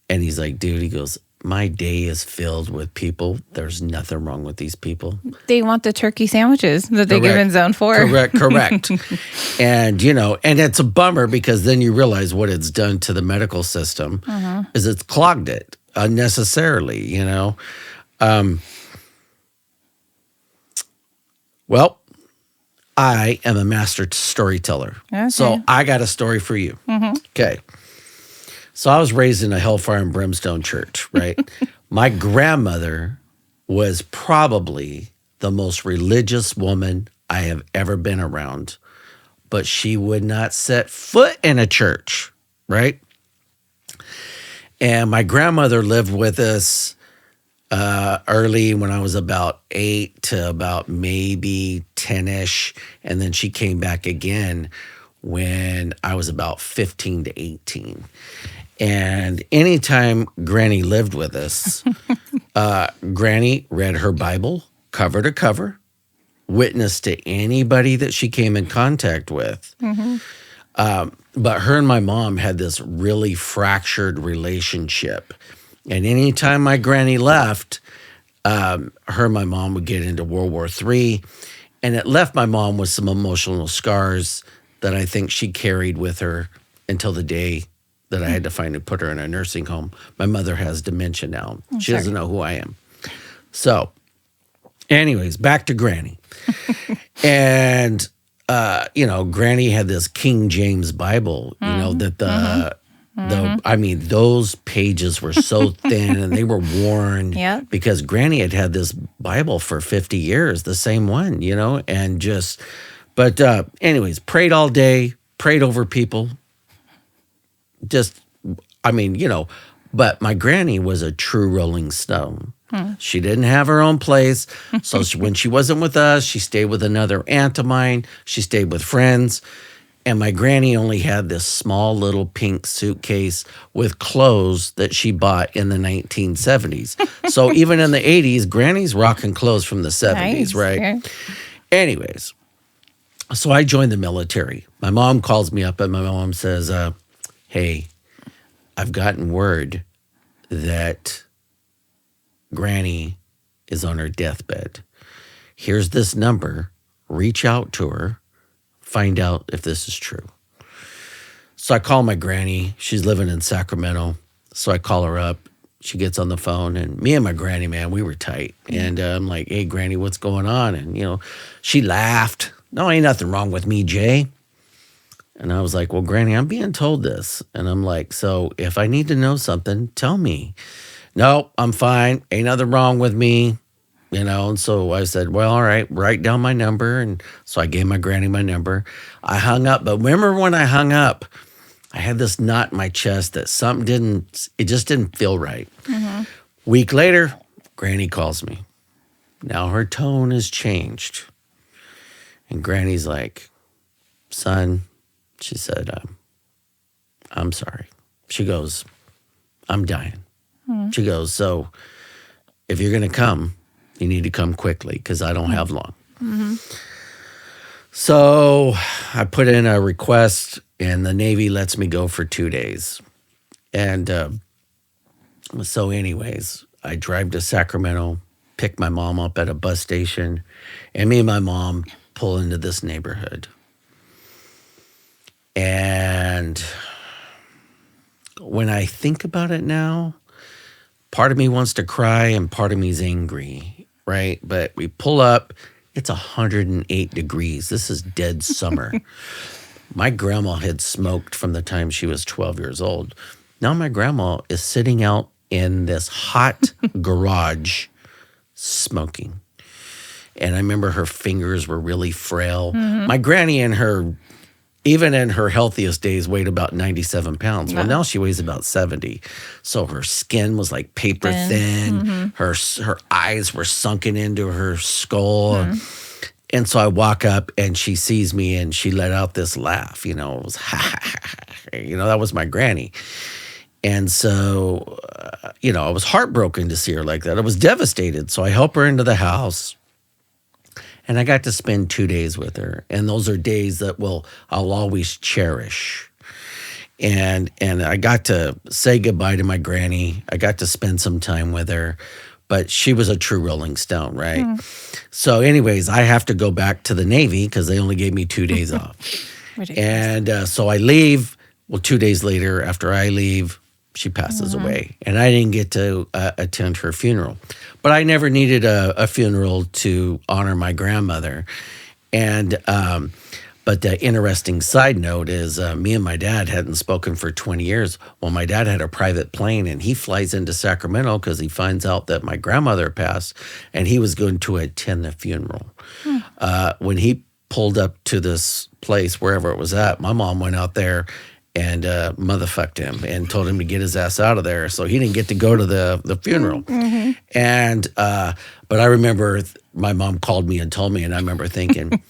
and he's like, dude, he goes, my day is filled with people. There's nothing wrong with these people. They want the turkey sandwiches that they give in Zone 4. Correct. And, you know, and it's a bummer because then you realize what it's done to the medical system is it's clogged it unnecessarily, you know. Well, I am a master storyteller. Okay. So I got a story for you. Okay. So I was raised in a hellfire and brimstone church, right? My grandmother was probably the most religious woman I have ever been around, but she would not set foot in a church, right? And my grandmother lived with us early when I was about 8 to about maybe 10-ish. And then she came back again when I was about 15 to 18. And anytime Granny lived with us, Granny read her Bible cover to cover, witnessed to anybody that she came in contact with. But her and my mom had this really fractured relationship. And anytime my granny left, her and my mom would get into World War III. And it left my mom with some emotional scars that I think she carried with her until the day that I had to finally put her in a nursing home. My mother has dementia now. She doesn't know who I am. So, anyways, back to Granny. And, you know, Granny had this King James Bible, you know, that I mean, those pages were so thin and they were worn because Granny had this Bible for 50 years, the same one, you know, and just, but anyways, prayed all day, prayed over people. Just, I mean, you know, but my granny was a true Rolling Stone. She didn't have her own place. So when she wasn't with us, she stayed with another aunt of mine. She stayed with friends. And my granny only had this small little pink suitcase with clothes that she bought in the 1970s. So even in the 80s, granny's rocking clothes from the 70s, right? Yeah. Anyways, so I joined the military. My mom calls me up and my mom says, hey, I've gotten word that Granny is on her deathbed. Here's this number. Reach out to her. Find out if this is true. So I call my granny. She's living in Sacramento. So I call her up. She gets on the phone. And me and my granny, man, we were tight. And I'm like, hey, Granny, what's going on? And, you know, she laughed. No, ain't nothing wrong with me, Jay. And I was like, well, Granny, I'm being told this. And I'm like, so if I need to know something, tell me. No, I'm fine. Ain't nothing wrong with me. You know, and so I said, well, all right, write down my number. And so I gave my granny my number. I hung up. But remember when I hung up, I had this knot in my chest that it just didn't feel right. Week later, Granny calls me. Now her tone has changed. And Granny's like, son, she said, I'm sorry. She goes, I'm dying. She goes, so if you're going to come, you need to come quickly because I don't have long. So I put in a request and the Navy lets me go for 2 days. And so anyways, I drive to Sacramento pick my mom up at a bus station, and me and my mom pull into this neighborhood. And when I think about it now, part of me wants to cry and part of me is angry, right? But we pull up, it's 108 degrees. This is dead summer. My grandma had smoked from the time she was 12 years old. Now my grandma is sitting out in this hot garage smoking. And I remember her fingers were really frail. My granny even in her healthiest days, weighed about 97 pounds. Well, now she weighs about 70. So her skin was like paper thin. Her eyes were sunken into her skull. And so I walk up and she sees me and she let out this laugh. It was, that was my granny. And so, I was heartbroken to see her like that. I was devastated. So I help her into the house. And I got to spend 2 days with her. And those are days that I'll always cherish. And I got to say goodbye to my granny. I got to spend some time with her. But she was a true Rolling Stone, right? So anyways, I have to go back to the Navy because they only gave me 2 days off. And so I leave. Well, 2 days later, after I leave, she passes away. And I didn't get to attend her funeral. But I never needed a funeral to honor my grandmother. And but the interesting side note is me and my dad hadn't spoken for 20 years. Well, my dad had a private plane, and he flies into Sacramento because he finds out that my grandmother passed, and he was going to attend the funeral. When he pulled up to this place, wherever it was at, my mom went out there and motherfucked him and told him to get his ass out of there. So he didn't get to go to the funeral. And but I remember my mom called me and told me, and I remember thinking,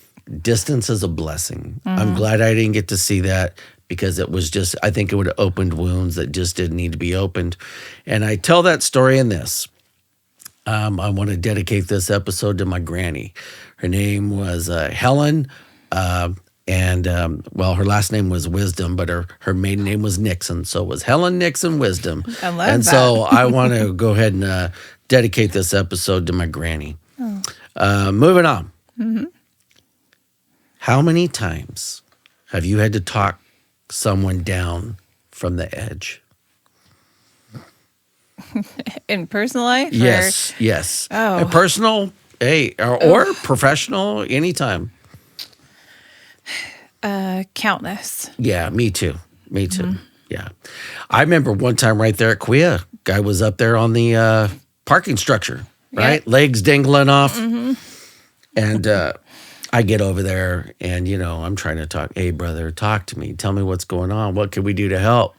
distance is a blessing. I'm glad I didn't get to see that because it was just, I think it would have opened wounds that just didn't need to be opened. And I tell that story in this. I want to dedicate this episode to my granny. Her name was Helen. And her last name was Wisdom, but her maiden name was Nixon. So it was Helen Nixon Wisdom. I love that. And so I want to go ahead and dedicate this episode to my granny. Moving on. How many times have you had to talk someone down from the edge? In personal life? Yes. Oh. Personal, or professional, anytime. Countless. Yeah, me too. Yeah. I remember one time right there at Sequoia, guy was up there on the parking structure, right? Legs dangling off. And I get over there and, I'm trying to talk. Hey, brother, talk to me. Tell me what's going on. What can we do to help?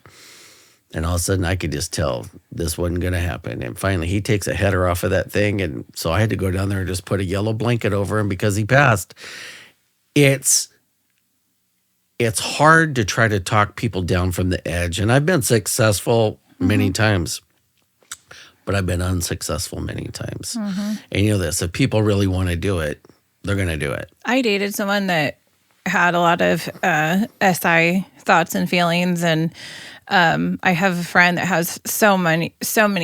And all of a sudden I could just tell this wasn't going to happen. And finally he takes a header off of that thing. And so I had to go down there and just put a yellow blanket over him because he passed. It's hard to try to talk people down from the edge. And I've been successful many times, but I've been unsuccessful many times. And you know this, if people really want to do it, they're going to do it. I dated someone that had a lot of SI thoughts and feelings, and I have a friend that has so many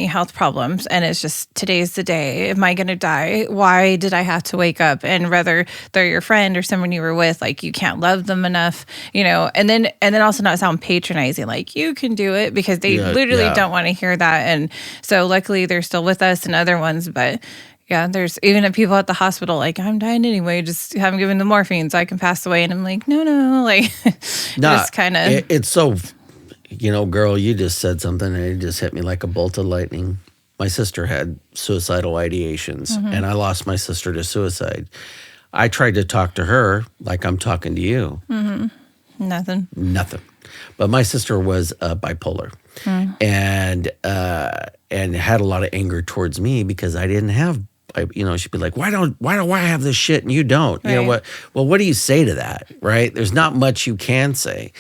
health problems, and it's just, today's the day. Am I going to die? Why did I have to wake up? And whether they're your friend or someone you were with, like, you can't love them enough, and then also not sound patronizing, like you can do it, because they literally don't want to hear that. And so luckily they're still with us and other ones, but yeah, there's even people at the hospital like, I'm dying anyway, just haven't given the morphine so I can pass away. And I'm like, no, like, just kind of. It's so, girl, you just said something and it just hit me like a bolt of lightning. My sister had suicidal ideations and I lost my sister to suicide. I tried to talk to her like I'm talking to you. Nothing. But my sister was bipolar and had a lot of anger towards me because I didn't have. She'd be like, why do I have this shit and you don't? Right. You know what? Well, what do you say to that, right? There's not much you can say.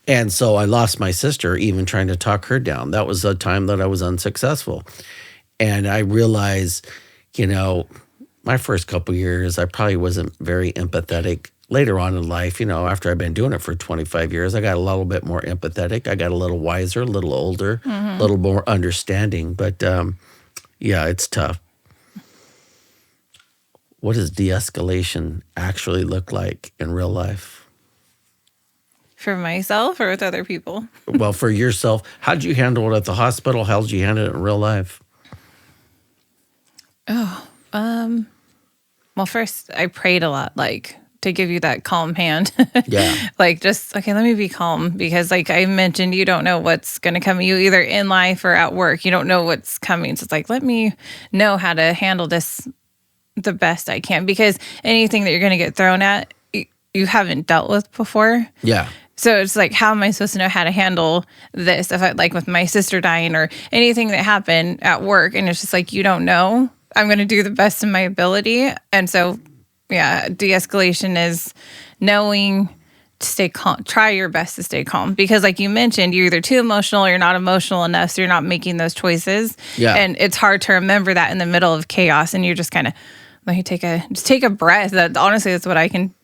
And so I lost my sister even trying to talk her down. That was a time that I was unsuccessful. And I realized, my first couple years, I probably wasn't very empathetic. Later on in life, after I've been doing it for 25 years, I got a little bit more empathetic. I got a little wiser, a little older, a little more understanding. But, it's tough. what does de-escalation actually look like in real life? For myself or with other people? Well, for yourself, how'd you handle it at the hospital? How'd you handle it in real life? Well, first I prayed a lot, like to give you that calm hand. Yeah. Like just, okay, let me be calm because like I mentioned, you don't know what's going to come at you either in life or at work. You don't know what's coming. So it's like, let me know how to handle this the best I can, because anything that you're going to get thrown at, you haven't dealt with before. Yeah. So it's like, how am I supposed to know how to handle this? If I, like with my sister dying or anything that happened at work, and it's just like, you don't know. I'm going to do the best of my ability. And so, yeah, de-escalation is knowing to stay calm. Try your best to stay calm, because like you mentioned, you're either too emotional or you're not emotional enough, so you're not making those choices. Yeah. And it's hard to remember that in the middle of chaos, and you're just kind of, like, just take a breath. That honestly,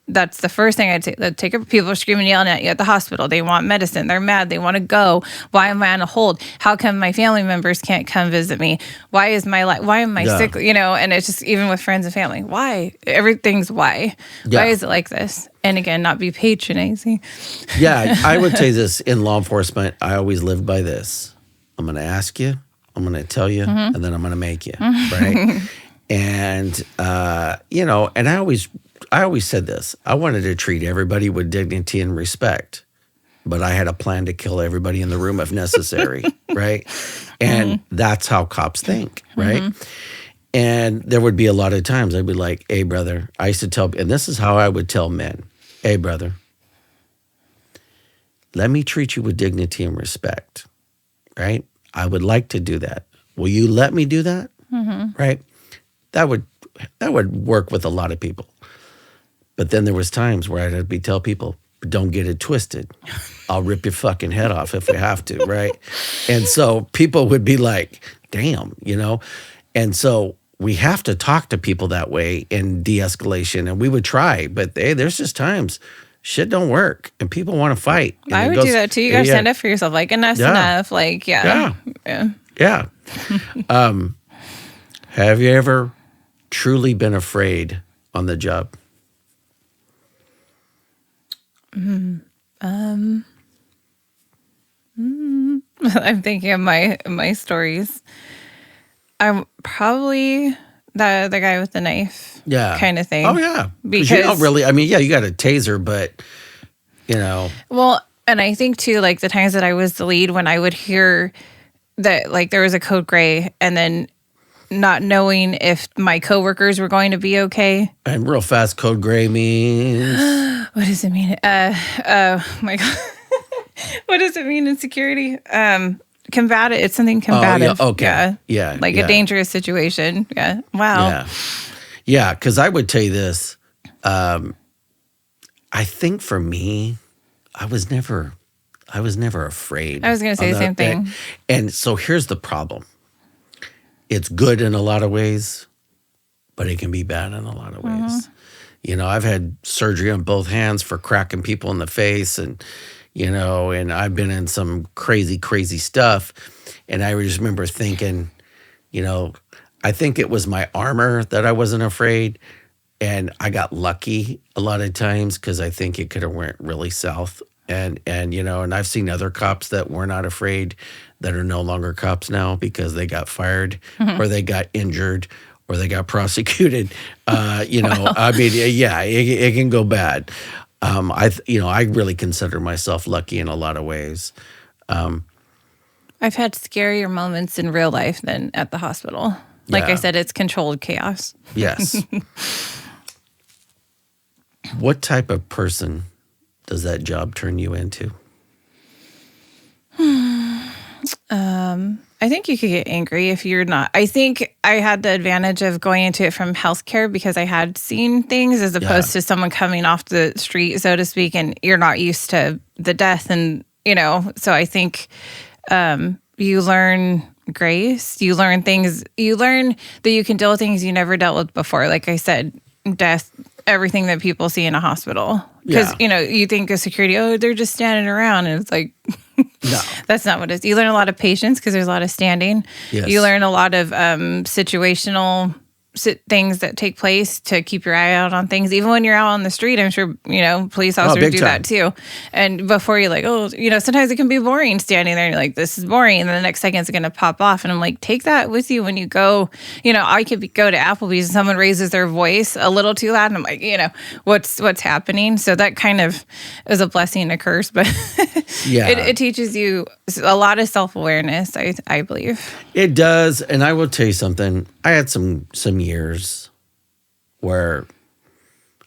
that's the first thing I'd say. People are screaming, yelling at you at the hospital. They want medicine. They're mad. They want to go. Why am I on a hold? How come my family members can't come visit me? Why am I sick? And it's just, even with friends and family. Why? Everything's why. Yeah. Why is it like this? And again, not be patronizing. Yeah, I would say this in law enforcement. I always lived by this. I'm going to ask you, I'm going to tell you, and then I'm going to make you, right? And, and I always said this. I wanted to treat everybody with dignity and respect, but I had a plan to kill everybody in the room if necessary, right? And that's how cops think, right? And there would be a lot of times I'd be like, hey, brother, I used to tell, and this is how I would tell men, hey, brother, let me treat you with dignity and respect, right? I would like to do that. Will you let me do that? Right? That would work with a lot of people. But then there was times where I'd be tell people, don't get it twisted. I'll rip your fucking head off if we have to, right? And so people would be like, damn, And so we have to talk to people that way in de-escalation, and we would try. But there's just times shit don't work, and people want to fight. I would do that too. You got to stand up for yourself. Like, enough's enough. Like, yeah. Have you ever truly been afraid on the job? I'm thinking of my stories. I'm probably the guy with the knife, kind of thing. Oh yeah, because you don't really. I mean, yeah, you got a taser, but Well, and I think too, like the times that I was the lead, when I would hear that like there was a code gray, and then not knowing if my coworkers were going to be okay. And real fast, code gray means what does it mean? My God. What does it mean in security? Combative. It's something combative. Oh, yeah, okay. Yeah. Like a dangerous situation. Yeah. Wow. Yeah, because I would tell you this. I think for me, I was never afraid. I was going to say the same thing. And so here's the problem. It's good in a lot of ways, but it can be bad in a lot of ways. I've had surgery on both hands for cracking people in the face, and I've been in some crazy, crazy stuff. And I just remember thinking, I think it was my armor that I wasn't afraid. And I got lucky a lot of times, because I think it could have went really south. And I've seen other cops that were not afraid that are no longer cops now because they got fired or they got injured or they got prosecuted. I mean, yeah, it can go bad. I really consider myself lucky in a lot of ways. I've had scarier moments in real life than at the hospital. Like I said, it's controlled chaos. Yes. What type of person does that job turn you into? I think you could get angry if you're not. I think I had the advantage of going into it from healthcare because I had seen things as opposed to someone coming off the street, so to speak, and you're not used to the death. And, so I think you learn grace. You learn things. You learn that you can deal with things you never dealt with before. Like I said, death, everything that people see in a hospital. Because, you think of security, they're just standing around. And it's like, no, that's not what it is. You learn a lot of patience because there's a lot of standing. Yes. You learn a lot of situational things that take place to keep your eye out on things. Even when you're out on the street, I'm sure, police officers do that too. And before you're like, sometimes it can be boring standing there and you're like, this is boring. And then the next second it's going to pop off. And I'm like, take that with you when you go. I could go to Applebee's and someone raises their voice a little too loud. And I'm like, what's happening? So that kind of is a blessing and a curse. But yeah, it teaches you a lot of self-awareness, I believe. It does. And I will tell you something. I had some years where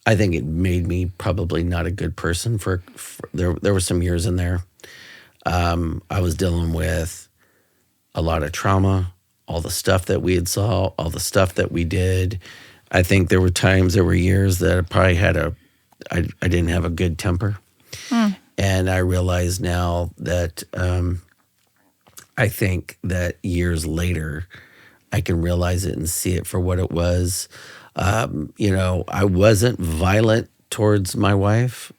I think it made me probably not a good person for there were some years in there. I was dealing with a lot of trauma, all the stuff that we had saw, all the stuff that we did. I think there were years that I probably I didn't have a good temper. And I realize now that I think that years later, I can realize it and see it for what it was. I wasn't violent towards my wife,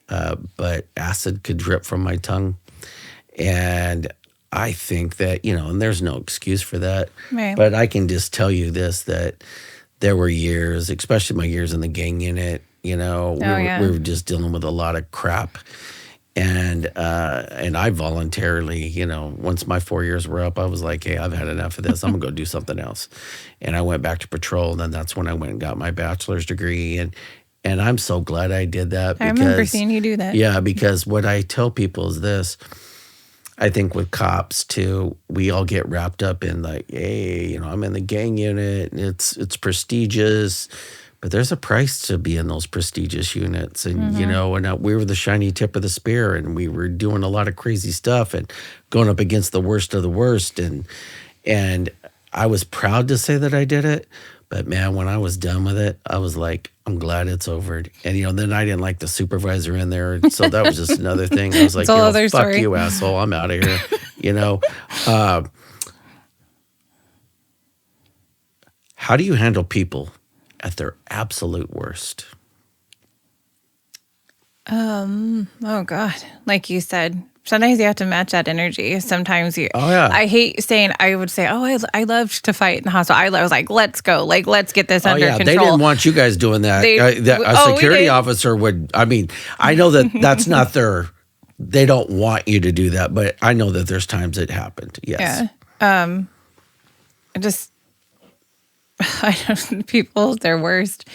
but acid could drip from my tongue. And I think that, and there's no excuse for that. Right. But I can just tell you this, that there were years, especially my years in the gang unit, we were just dealing with a lot of crap. And I voluntarily, once my 4 years were up, I was like, hey, I've had enough of this. I'm going to go do something else. And I went back to patrol. And then that's when I went and got my bachelor's degree. And I'm so glad I did that. I remember seeing you do that. Yeah, because what I tell people is this. I think with cops, too, we all get wrapped up in like, hey, I'm in the gang unit. And it's prestigious. But there's a price to be in those prestigious units. And, and we were the shiny tip of the spear, and we were doing a lot of crazy stuff and going up against the worst of the worst. And I was proud to say that I did it. But, man, when I was done with it, I was like, I'm glad it's over. And, then I didn't like the supervisor in there. So that was just another thing. I was like, fuck story. You, asshole. I'm out of here, How do you handle people at their absolute worst? Oh God. Like you said, sometimes you have to match that energy. Sometimes I hate saying, I would say, I loved to fight in the hospital. I was like, let's go. Like, let's get this under control. They didn't want you guys doing that. A security officer would, I know that that's not they don't want you to do that, but I know that there's times it happened. Yes. Yeah. People, they're worst.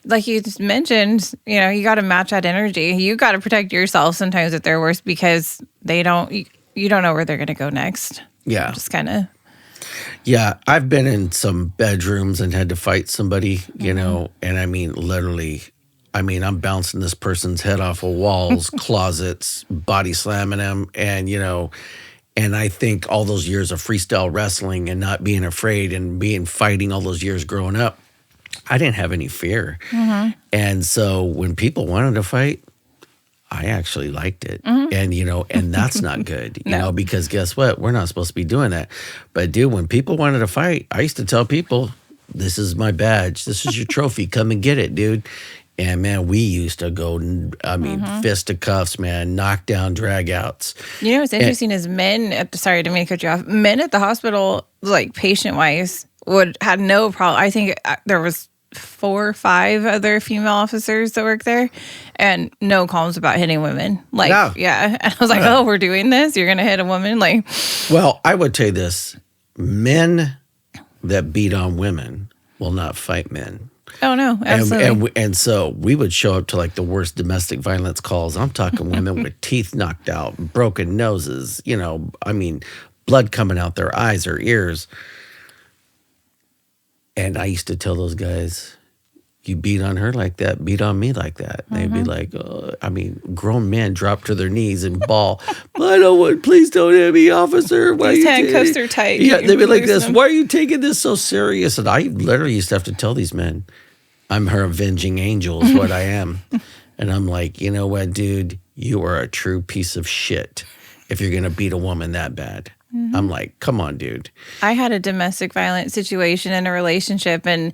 Like you just mentioned, you got to match that energy. You got to protect yourself sometimes at their worst because you don't know where they're going to go next. Yeah. Just kind of. Yeah. I've been in some bedrooms and had to fight somebody, and literally, I'm bouncing this person's head off of walls, closets, body slamming them. And, and I think all those years of freestyle wrestling and not being afraid and fighting all those years growing up, I didn't have any fear. Mm-hmm. And so when people wanted to fight, I actually liked it. Mm-hmm. And, and that's not good, because guess what? We're not supposed to be doing that. But dude, when people wanted to fight, I used to tell people, this is my badge. This is your trophy. Come and get it, dude. And, man, we used to go, fisticuffs, man, knockdown, drag-outs. What's interesting is sorry, I didn't mean to cut you off. Men at the hospital, like patient-wise, had no problem. I think there was 4 or 5 other female officers that work there, and no qualms about hitting women. Like, yeah. And I was like, we're doing this? You're going to hit a woman? Like, well, I would tell you this. Men that beat on women will not fight men. Oh, no, absolutely. And so we would show up to like the worst domestic violence calls. I'm talking women with teeth knocked out, broken noses, blood coming out their eyes or ears. And I used to tell those guys, you beat on her like that, beat on me like that. And they'd be like, grown men drop to their knees and bawl. Please don't hit me, officer. Why these handcuffs are tight. Yeah, they'd be like this. Why are you taking this so serious? And I literally used to have to tell these men, I'm her avenging angel is what I am. And I'm like, you know what, dude? You are a true piece of shit if you're going to beat a woman that bad. Mm-hmm. I'm like, come on, dude. I had a domestic violence situation in a relationship, and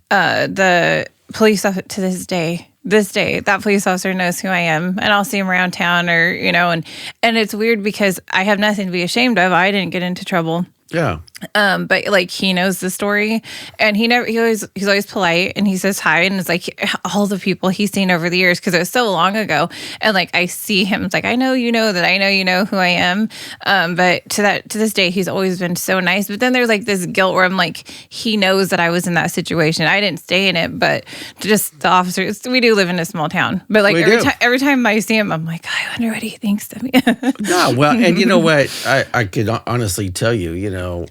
the police officer, to this day, that police officer knows who I am, and I'll see him around town or, and it's weird because I have nothing to be ashamed of. I didn't get into trouble. Yeah. But like he knows the story, and he's always polite, and he says hi, and it's like all the people he's seen over the years, because it was so long ago, and like I see him, it's like I know you know that, I know you know who I am, but to this day he's always been so nice. But then there's like this guilt where I'm like, he knows that I was in that situation, I didn't stay in it, but just the officers, we do live in a small town, but like every time I see him, I'm like, I wonder what he thinks of me. Yeah, well, and you know what, I could honestly tell you, you know,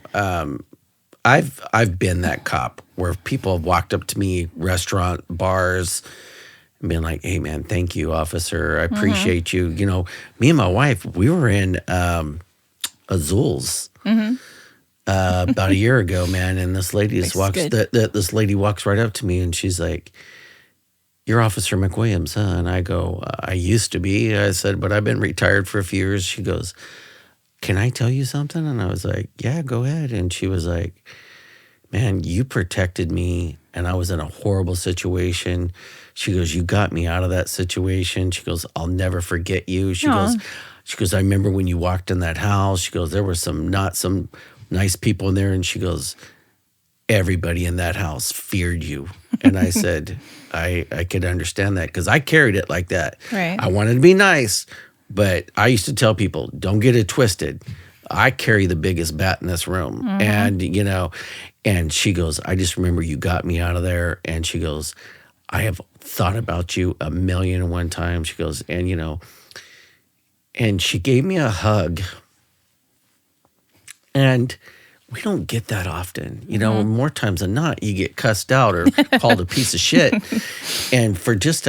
I've been that cop where people have walked up to me, restaurant, bars, and been like, "Hey, man, thank you, officer. I appreciate you." You know, me and my wife, we were in Azul's about a year ago, man, and this lady this lady walks right up to me, and she's like, "You're Officer McWilliams, huh?" And I go, "I used to be." I said, "But I've been retired for a few years." She goes, "Can I tell you something?" And I was like, "Yeah, go ahead." And she was like, "Man, you protected me, and I was in a horrible situation." She goes, "You got me out of that situation." She goes, "I'll never forget you." She goes, "I remember when you walked in that house." She goes, "There were some nice people in there." And she goes, "Everybody in that house feared you." And I said, I could understand that, because I carried it like that. Right. I wanted to be nice, but I used to tell people, don't get it twisted. I carry the biggest bat in this room. And, you know, and she goes, "I just remember you got me out of there." And she goes, "I have thought about you 1,000,001 times." She goes, and, you know, and she gave me a hug. And we don't get that often. You know, more times than not, you get cussed out or called a piece of shit. And for just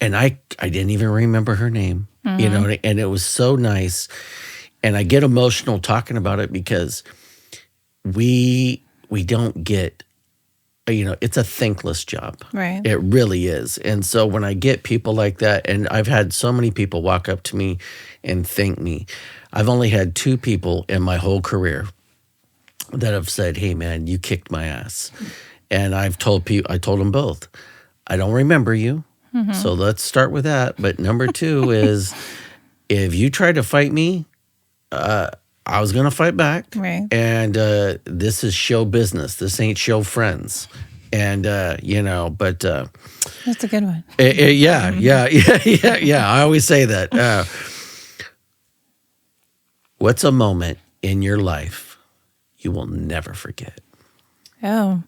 and I didn't even remember her name, you know, and it was so nice. And I get emotional talking about it, because we don't get, you know, it's a thankless job. Right. It really is. And so when I get people like that, and I've had so many people walk up to me and thank me. I've only had 2 people in my whole career that have said, "Hey, man, you kicked my ass." And I told them both, "I don't remember you. So let's start with that. But number 2 is, if you tried to fight me, I was going to fight back. Right. And this is show business. This ain't show friends." And, you know, but... That's a good one. Yeah. I always say that. What's a moment in your life you will never forget? Oh,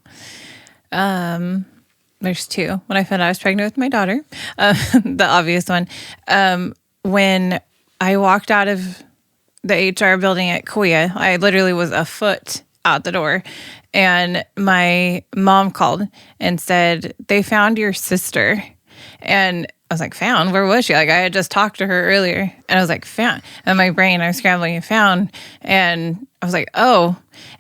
there's 2. When I found out I was pregnant with my daughter, the obvious one. When I walked out of the HR building at Sequoia, I literally was a foot out the door, and my mom called and said, "They found your sister." And I was like, "Found? Where was she?" Like, I had just talked to her earlier, and I was like, "Found." And my brain, I was scrambling and found, and I was like, "Oh."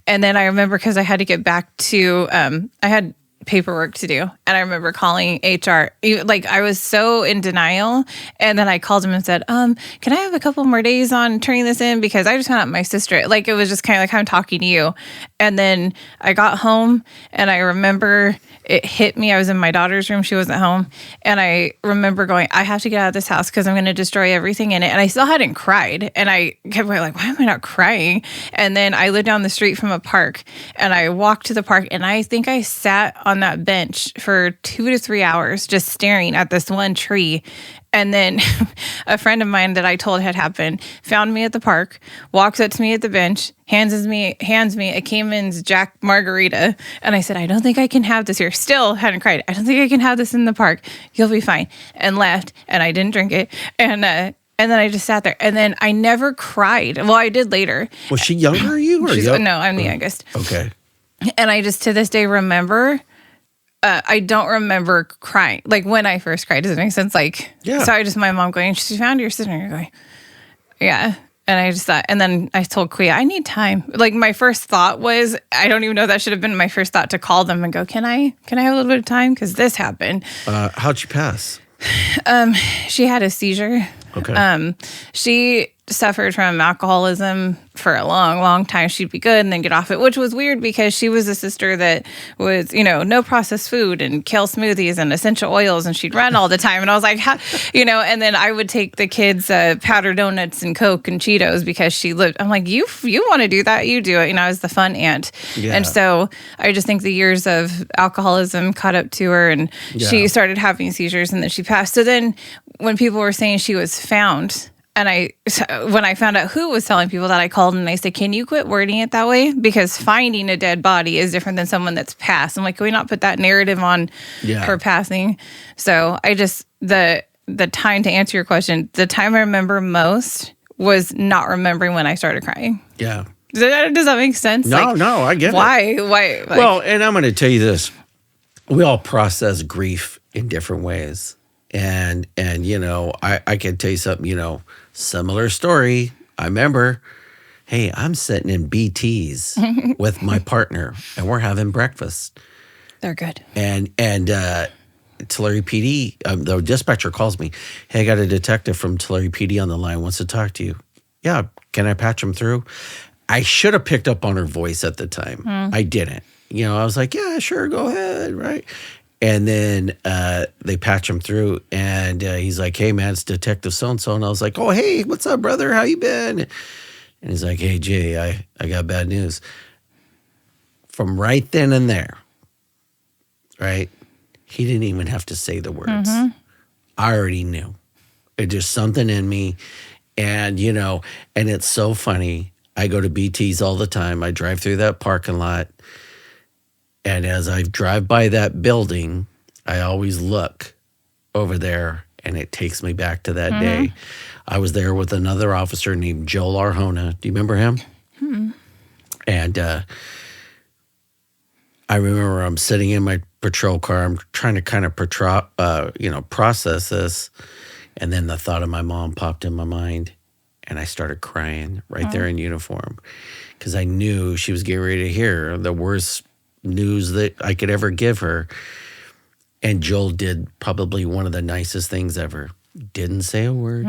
And then I remember, because I had to get back to, I had paperwork to do, and I remember calling HR. Like, I was so in denial, and then I called him and said, "Can I have a couple more days on turning this in, because I just found out my sister." Like, it was just kind of like, I'm talking to you. And then I got home, and I remember it hit me. I was in my daughter's room. She wasn't home. And I remember going, I have to get out of this house, because I'm going to destroy everything in it. And I still hadn't cried. And I kept going like, why am I not crying? And then I lived down the street from a park, and I walked to the park, and I think I sat on that bench for 2 to 3 hours just staring at this one tree. And then a friend of mine that I told had happened found me at the park, walks up to me at the bench, hands me a Cayman's Jack margarita. And I said, "I don't think I can have this here." Still hadn't cried. "I don't think I can have this in the park. You'll be fine." And left. And I didn't drink it. And then I just sat there. And then I never cried. Well, I did later. Was she younger or you? No, I'm the youngest. Okay. And I just to this day remember... I don't remember crying. Like, when I first cried, does it make sense? Like, yeah. So I just, my mom going, "She found your sister." And you're going, yeah. And I just thought, and then I told Kuya, "I need time." Like, my first thought was, I don't even know, that should have been my first thought, to call them and go, can I have a little bit of time? Because this happened. How'd she pass? She had a seizure. Okay. She suffered from alcoholism for a long, long time. She'd be good and then get off it, which was weird because she was a sister that was, no processed food and kale smoothies and essential oils, and she'd run all the time. And I was like, and then I would take the kids powdered donuts and Coke and Cheetos because she lived. I'm like, you want to do that? You do it. I was the fun aunt. Yeah. And so I just think the years of alcoholism caught up to her, and she started having seizures, and then she passed. So then when people were saying she was found, and when I found out who was telling people that, I called and I said, can you quit wording it that way? Because finding a dead body is different than someone that's passed. I'm like, can we not put that narrative on her passing? So I just, the time, to answer your question, the time I remember most was not remembering when I started crying. Yeah. Does that make sense? No, I get it. Why? Well, and I'm going to tell you this. We all process grief in different ways. And I can tell you something, similar story. I remember, hey, I'm sitting in BTs with my partner, and we're having breakfast. They're good. And Tulare PD, the dispatcher calls me. Hey, I got a detective from Tulare PD on the line, wants to talk to you. Yeah, can I patch him through? I should have picked up on her voice at the time. I didn't. I was like, yeah, sure, go ahead, right? And then they patch him through, and he's like, hey, man, it's Detective so-and-so. And I was like, oh, hey, what's up, brother? How you been? And he's like, hey, Jay, I got bad news. From right then and there, right? He didn't even have to say the words. I already knew. It just something in me. And, and it's so funny. I go to BT's all the time. I drive through that parking lot. And as I drive by that building, I always look over there, and it takes me back to that day. I was there with another officer named Joel Arjona. Do you remember him? And I remember I'm sitting in my patrol car. I'm trying to kind of process this. And then the thought of my mom popped in my mind, and I started crying right there in uniform because I knew she was getting ready to hear the worst news that I could ever give her. And Joel did probably one of the nicest things ever. Didn't say a word.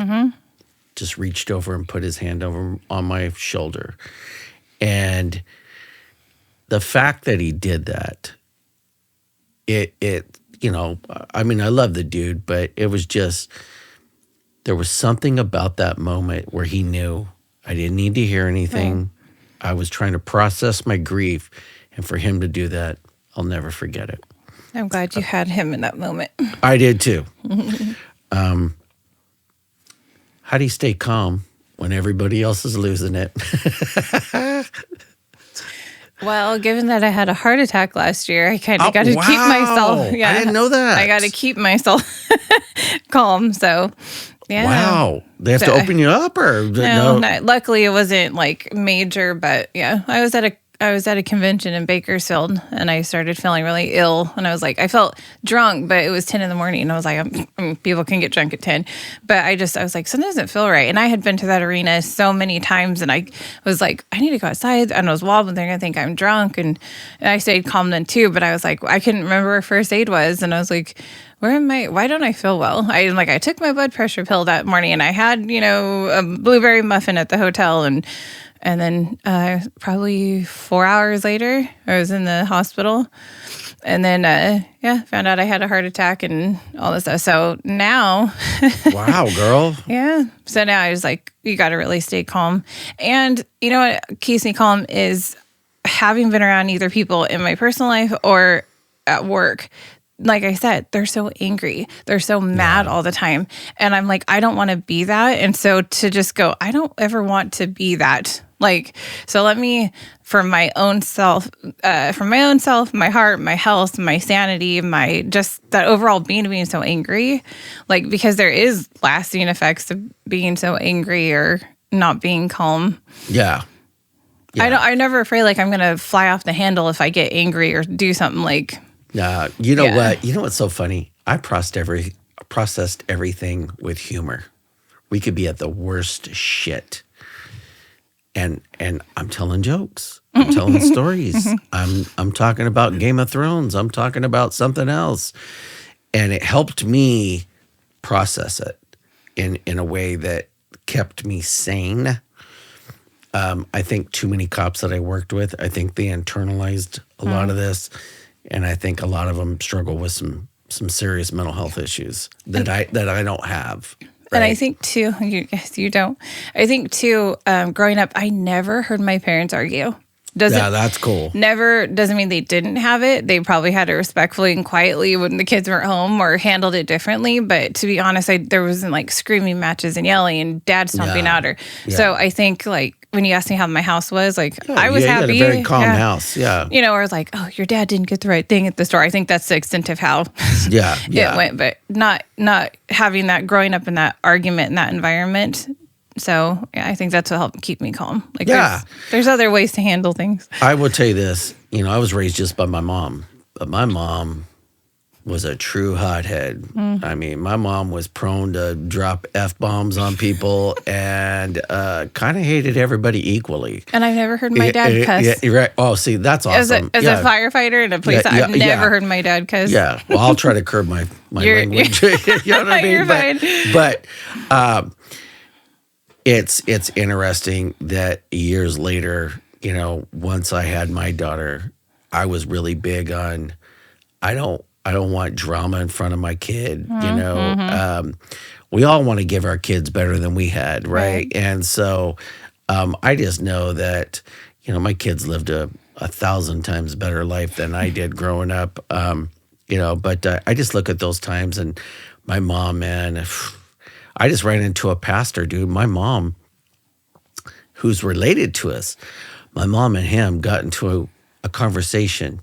Just reached over and put his hand over on my shoulder. And the fact that he did that, I love the dude, but it was just, there was something about that moment where he knew I didn't need to hear anything. I was trying to process my grief. And for him to do that, I'll never forget it. I'm glad you had him in that moment. I did too. How do you stay calm when everybody else is losing it? Well, given that I had a heart attack last year, I kind of got to keep myself. Yeah, I didn't know that. I got to keep myself calm. So, yeah. Wow. They have to open you up, or no? Luckily, it wasn't like major, but yeah, I was at a convention in Bakersfield, and I started feeling really ill. And I was like, I felt drunk, but it was 10 in the morning. And I was like, people can get drunk at 10. But I was like, something doesn't feel right. And I had been to that arena so many times, and I was like, I need to go outside. And I was wobbling. They're going to think I'm drunk. And I stayed calm then too. But I was like, I couldn't remember where first aid was. And I was like, why don't I feel well? I took my blood pressure pill that morning, and I had, a blueberry muffin at the hotel, and then probably 4 hours later, I was in the hospital. And then, found out I had a heart attack and all this stuff. So now. Wow, girl. Yeah. So now I was like, you got to really stay calm. And you know what keeps me calm is having been around either people in my personal life or at work. Like I said, they're so angry. They're so mad all the time. And I'm like, I don't want to be that. And so to just go, I don't ever want to be that. So let me, for my own self, my heart, my health, my sanity, my just that overall being so angry, because there is lasting effects of being so angry or not being calm. Yeah. I'm never afraid I'm going to fly off the handle if I get angry or do something what? You know what's so funny? I processed everything with humor. We could be at the worst shit. And I'm telling jokes. I'm telling stories. I'm talking about Game of Thrones. I'm talking about something else. And it helped me process it. in a way that kept me sane. I think too many cops that I worked with, I think they internalized a lot of this, and I think a lot of them struggle with some serious mental health issues that I don't have. And I right? think too, yes, you don't. I think too, growing up, I never heard my parents argue. Yeah, that's cool. Never doesn't mean they didn't have it. They probably had it respectfully and quietly when the kids weren't home or handled it differently. But to be honest, there wasn't like screaming matches and yelling and dad stomping Yeah. out her. Yeah. So I think like when you asked me how my house was, like I was you happy. had a very calm house. Yeah. You know, or like, oh, your dad didn't get the right thing at the store. I think that's the extent of how Yeah. it went, but not having that growing up in that argument in that environment. So yeah, I think that's what helped keep me calm. Like there's other ways to handle things. I will tell you this, I was raised just by my mom, but my mom was a true hothead. I mean, my mom was prone to drop F-bombs on people and kind of hated everybody equally. And I've never heard my dad cuss. Yeah, you're right. Oh, see, that's awesome. As a firefighter in a police, I've never heard my dad cuss. Yeah, well, I'll try to curb my language. You know what I mean? You're fine. But it's interesting that years later, once I had my daughter, I was really big on I don't want drama in front of my kid. We all want to give our kids better than we had, right? And so I just know that my kids lived a 1,000 times better life than I did growing up. But I just look at those times and my mom, man. I just ran into a pastor, dude. My mom, who's related to us, my mom and him got into a conversation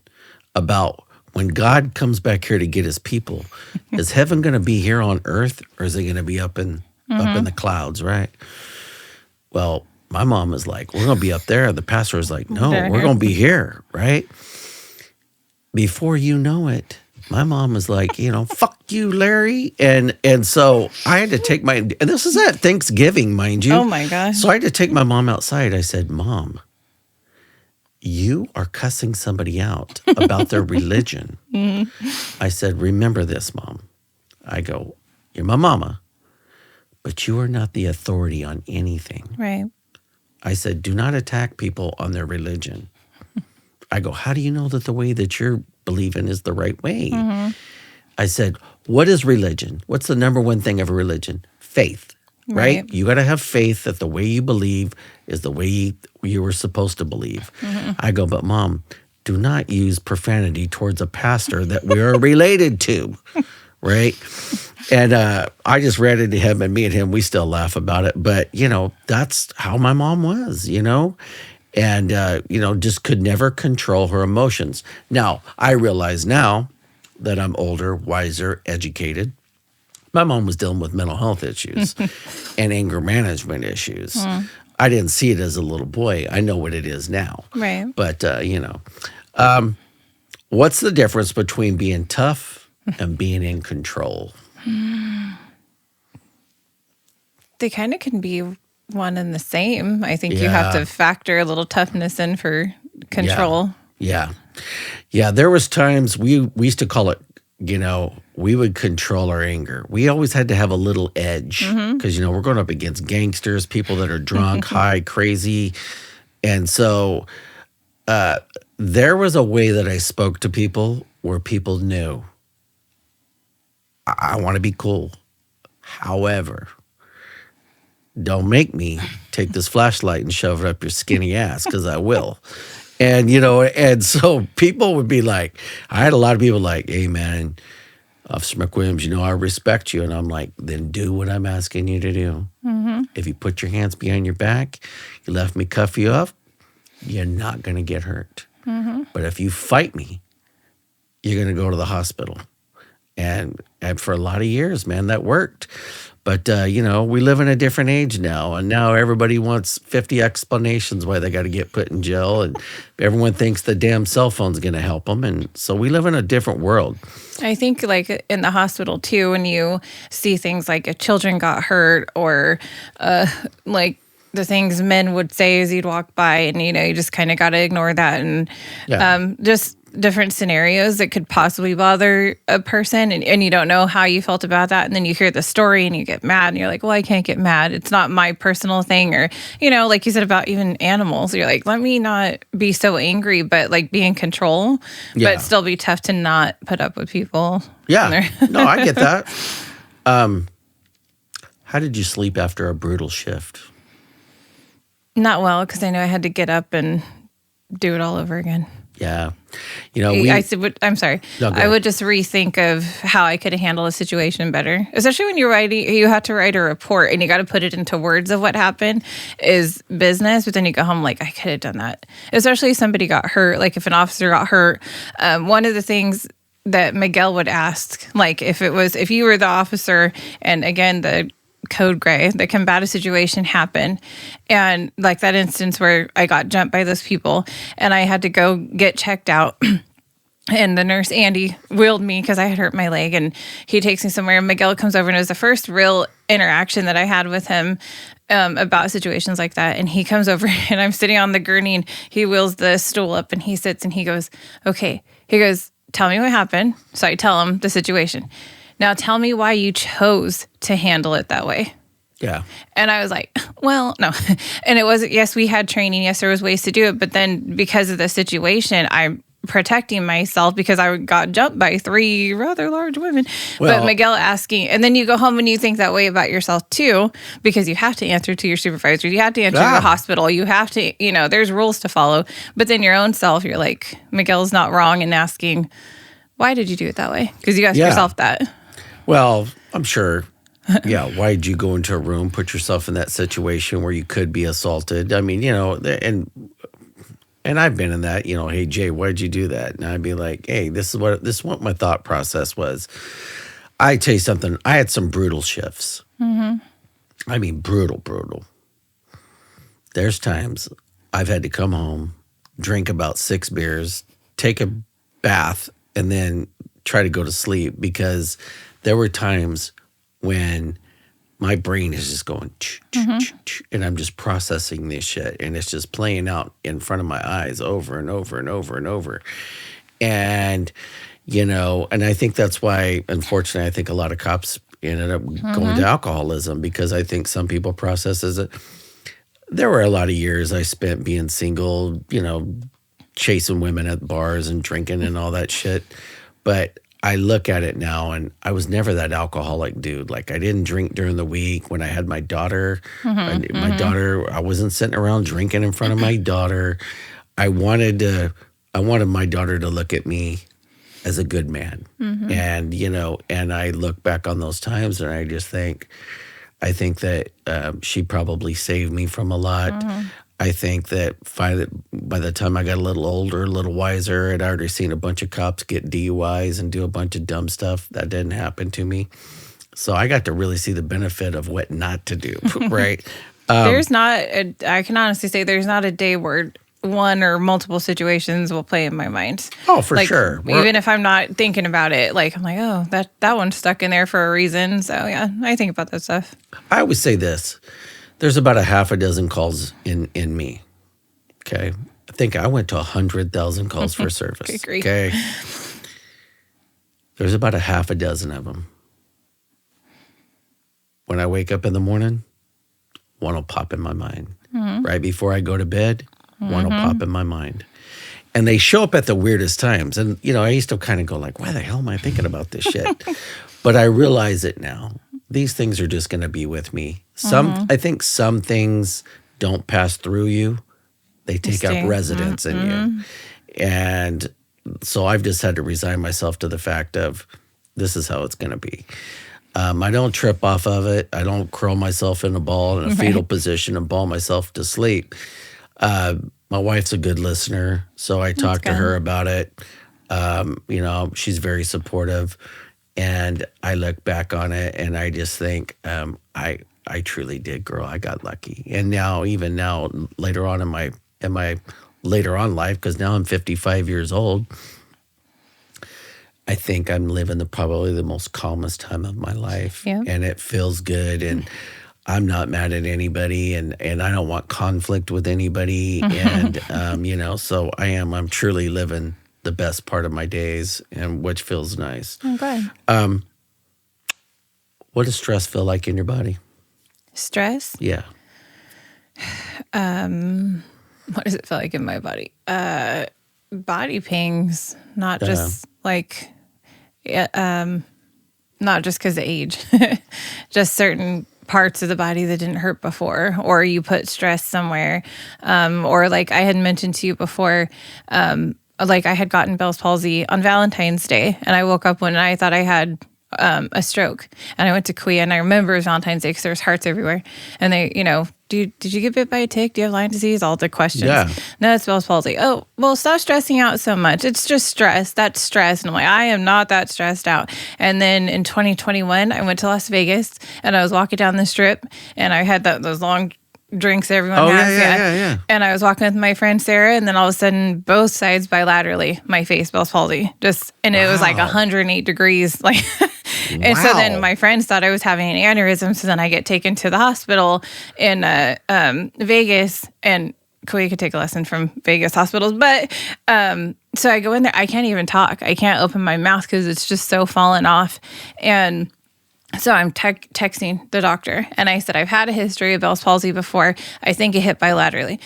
about when God comes back here to get his people, is heaven going to be here on earth or is it going to be up in the clouds, right? Well, my mom was like, we're going to be up there. The pastor was like, no, we're going to be here, right? Before you know it, my mom was like, fuck you, Larry. And so I had to take and this is at Thanksgiving, mind you. Oh my gosh. So I had to take my mom outside. I said, Mom, you are cussing somebody out about their religion. I said, remember this, Mom. I go, you're my mama, but you are not the authority on anything. Right. I said, do not attack people on their religion. I go, how do you know that the way that you're believing is the right way? I said, what is religion? What's the number one thing of a religion? Faith, right? You got to have faith that the way you believe is the way you were supposed to believe. I go, but Mom, do not use profanity towards a pastor that we are related to, right? And I just read it to him, and me and him, we still laugh about it. But, that's how my mom was, and, just could never control her emotions. Now, I realize now that I'm older, wiser, educated. My mom was dealing with mental health issues and anger management issues. I didn't see it as a little boy. I know what it is now. Right. But, what's the difference between being tough and being in control? They kind of can be one and the same. I think you have to factor a little toughness in for control. Yeah. There was times we used to call it, we would control our anger. We always had to have a little edge because, we're going up against gangsters, people that are drunk, high, crazy. And so there was a way that I spoke to people where people knew I want to be cool. However, don't make me take this flashlight and shove it up your skinny ass because I will. And, and so people would be like, I had a lot of people like, hey, man, Officer McWilliams, I respect you. And I'm like, then do what I'm asking you to do. If you put your hands behind your back, you left me cuff you up, you're not going to get hurt. But if you fight me, you're going to go to the hospital. And for a lot of years, man, that worked. But, we live in a different age now. And now everybody wants 50 explanations why they got to get put in jail. And everyone thinks the damn cell phone's going to help them. And so we live in a different world. I think like in the hospital too, when you see things like if children got hurt or like the things men would say as you'd walk by and, you just kind of got to ignore that. And just different scenarios that could possibly bother a person, and you don't know how you felt about that. And then you hear the story and you get mad and you're like, well, I can't get mad. It's not my personal thing. Or, like you said about even animals, you're like, let me not be so angry, but like be in control, but still be tough to not put up with people. Yeah. No, I get that. How did you sleep after a brutal shift? Not well, because I know I had to get up and do it all over again. Yeah. I'm sorry. No, I would just rethink of how I could handle a situation better. Especially when you have to write a report and you got to put it into words of what happened is business. But then you go home like, I could have done that. Especially if somebody got hurt. Like if an officer got hurt. One of the things that Miguel would ask, like if you were the officer and again, the code gray, the combative situation happened. And like that instance where I got jumped by those people and I had to go get checked out. And the nurse, Andy, wheeled me because I had hurt my leg and he takes me somewhere. And Miguel comes over and it was the first real interaction that I had with him about situations like that. And he comes over and I'm sitting on the gurney and he wheels the stool up and he sits and he goes, okay. He goes, tell me what happened. So I tell him the situation. Now tell me why you chose to handle it that way. Yeah. And I was like, well, no. And it wasn't, yes, we had training. Yes, there was ways to do it. But then because of the situation, I'm protecting myself because I got jumped by 3 rather large women. Well, but Miguel asking, and then you go home and you think that way about yourself too, because you have to answer to your supervisors. You have to answer to the hospital. You have to, there's rules to follow. But then your own self, you're like, Miguel's not wrong in asking, why did you do it that way? Because you ask yourself that. Well, I'm sure. Yeah. Why did you go into a room, put yourself in that situation where you could be assaulted? I mean, and I've been in that, hey, Jay, why'd you do that? And I'd be like, hey, this is what my thought process was. I tell you something. I had some brutal shifts. Mm-hmm. I mean, brutal. There's times I've had to come home, drink about 6 beers, take a bath, and then try to go to sleep because there were times when my brain is just going, and I'm just processing this shit, and it's just playing out in front of my eyes over and over and over and over. And, and I think that's why, unfortunately, I think a lot of cops ended up going to alcoholism because I think some people process as it. There were a lot of years I spent being single, chasing women at bars and drinking and all that shit. But I look at it now, and I was never that alcoholic dude. Like, I didn't drink during the week. When I had my daughter, my daughter, I wasn't sitting around drinking in front of my daughter. I wanted my daughter to look at me as a good man. And, and I look back on those times, and I just think, that she probably saved me from a lot. I think that by the time I got a little older, a little wiser, I'd already seen a bunch of cops get DUIs and do a bunch of dumb stuff. That didn't happen to me. So I got to really see the benefit of what not to do, right? I can honestly say there's not a day where one or multiple situations will play in my mind. Oh, for sure. Even if I'm not thinking about it, like I'm like, oh, that one's stuck in there for a reason. So yeah, I think about that stuff. I always say this. There's about a half a dozen calls in me. Okay. I think I went to 100,000 calls for service. Okay. There's about a half a dozen of them. When I wake up in the morning, one will pop in my mind. Right before I go to bed, one will pop in my mind. And they show up at the weirdest times. And, I used to kind of go like, why the hell am I thinking about this shit? But I realize it now. These things are just going to be with me. I think some things don't pass through you. They take up residence in you. And so I've just had to resign myself to the fact of this is how it's going to be. I don't trip off of it. I don't curl myself in a ball in a fetal position and ball myself to sleep. My wife's a good listener, so I talk to her about it. She's very supportive. And I look back on it and I just think, I truly did, girl. I got lucky. And even now, later on in my later on life, because now I'm 55 years old, I think I'm living probably the most calmest time of my life. Yeah. And it feels good. And I'm not mad at anybody, and I don't want conflict with anybody. And, so I'm truly living the best part of my days, and which feels nice. Oh, good. What does stress feel like in your body? Stress? Yeah. What does it feel like in my body? Body pings, not just like, not just because of age, just certain parts of the body that didn't hurt before, or you put stress somewhere. Or like I had mentioned to you before, like I had gotten Bell's palsy on Valentine's Day, and I woke up one night, I thought I had a stroke, and I went to Kauai, and I remember it was Valentine's Day because there was hearts everywhere, and they, did you get bit by a tick? Do you have Lyme disease? All the questions. Yeah. No, it's Bell's palsy. Oh, well, stop stressing out so much. It's just stress. That's stress. And I'm like, I am not that stressed out. And then in 2021, I went to Las Vegas, and I was walking down the strip, and I had those long drinks everyone has. Yeah. And I was walking with my friend Sarah, and then all of a sudden, both sides bilaterally, my face, Bell's palsy. And it was like 108 degrees. Like, and so then my friends thought I was having an aneurysm. So then I get taken to the hospital in Vegas, and Kauai could take a lesson from Vegas hospitals. But so I go in there, I can't even talk. I can't open my mouth because it's just so fallen off. And so I'm texting the doctor, and I said, I've had a history of Bell's palsy before. I think it hit bilaterally.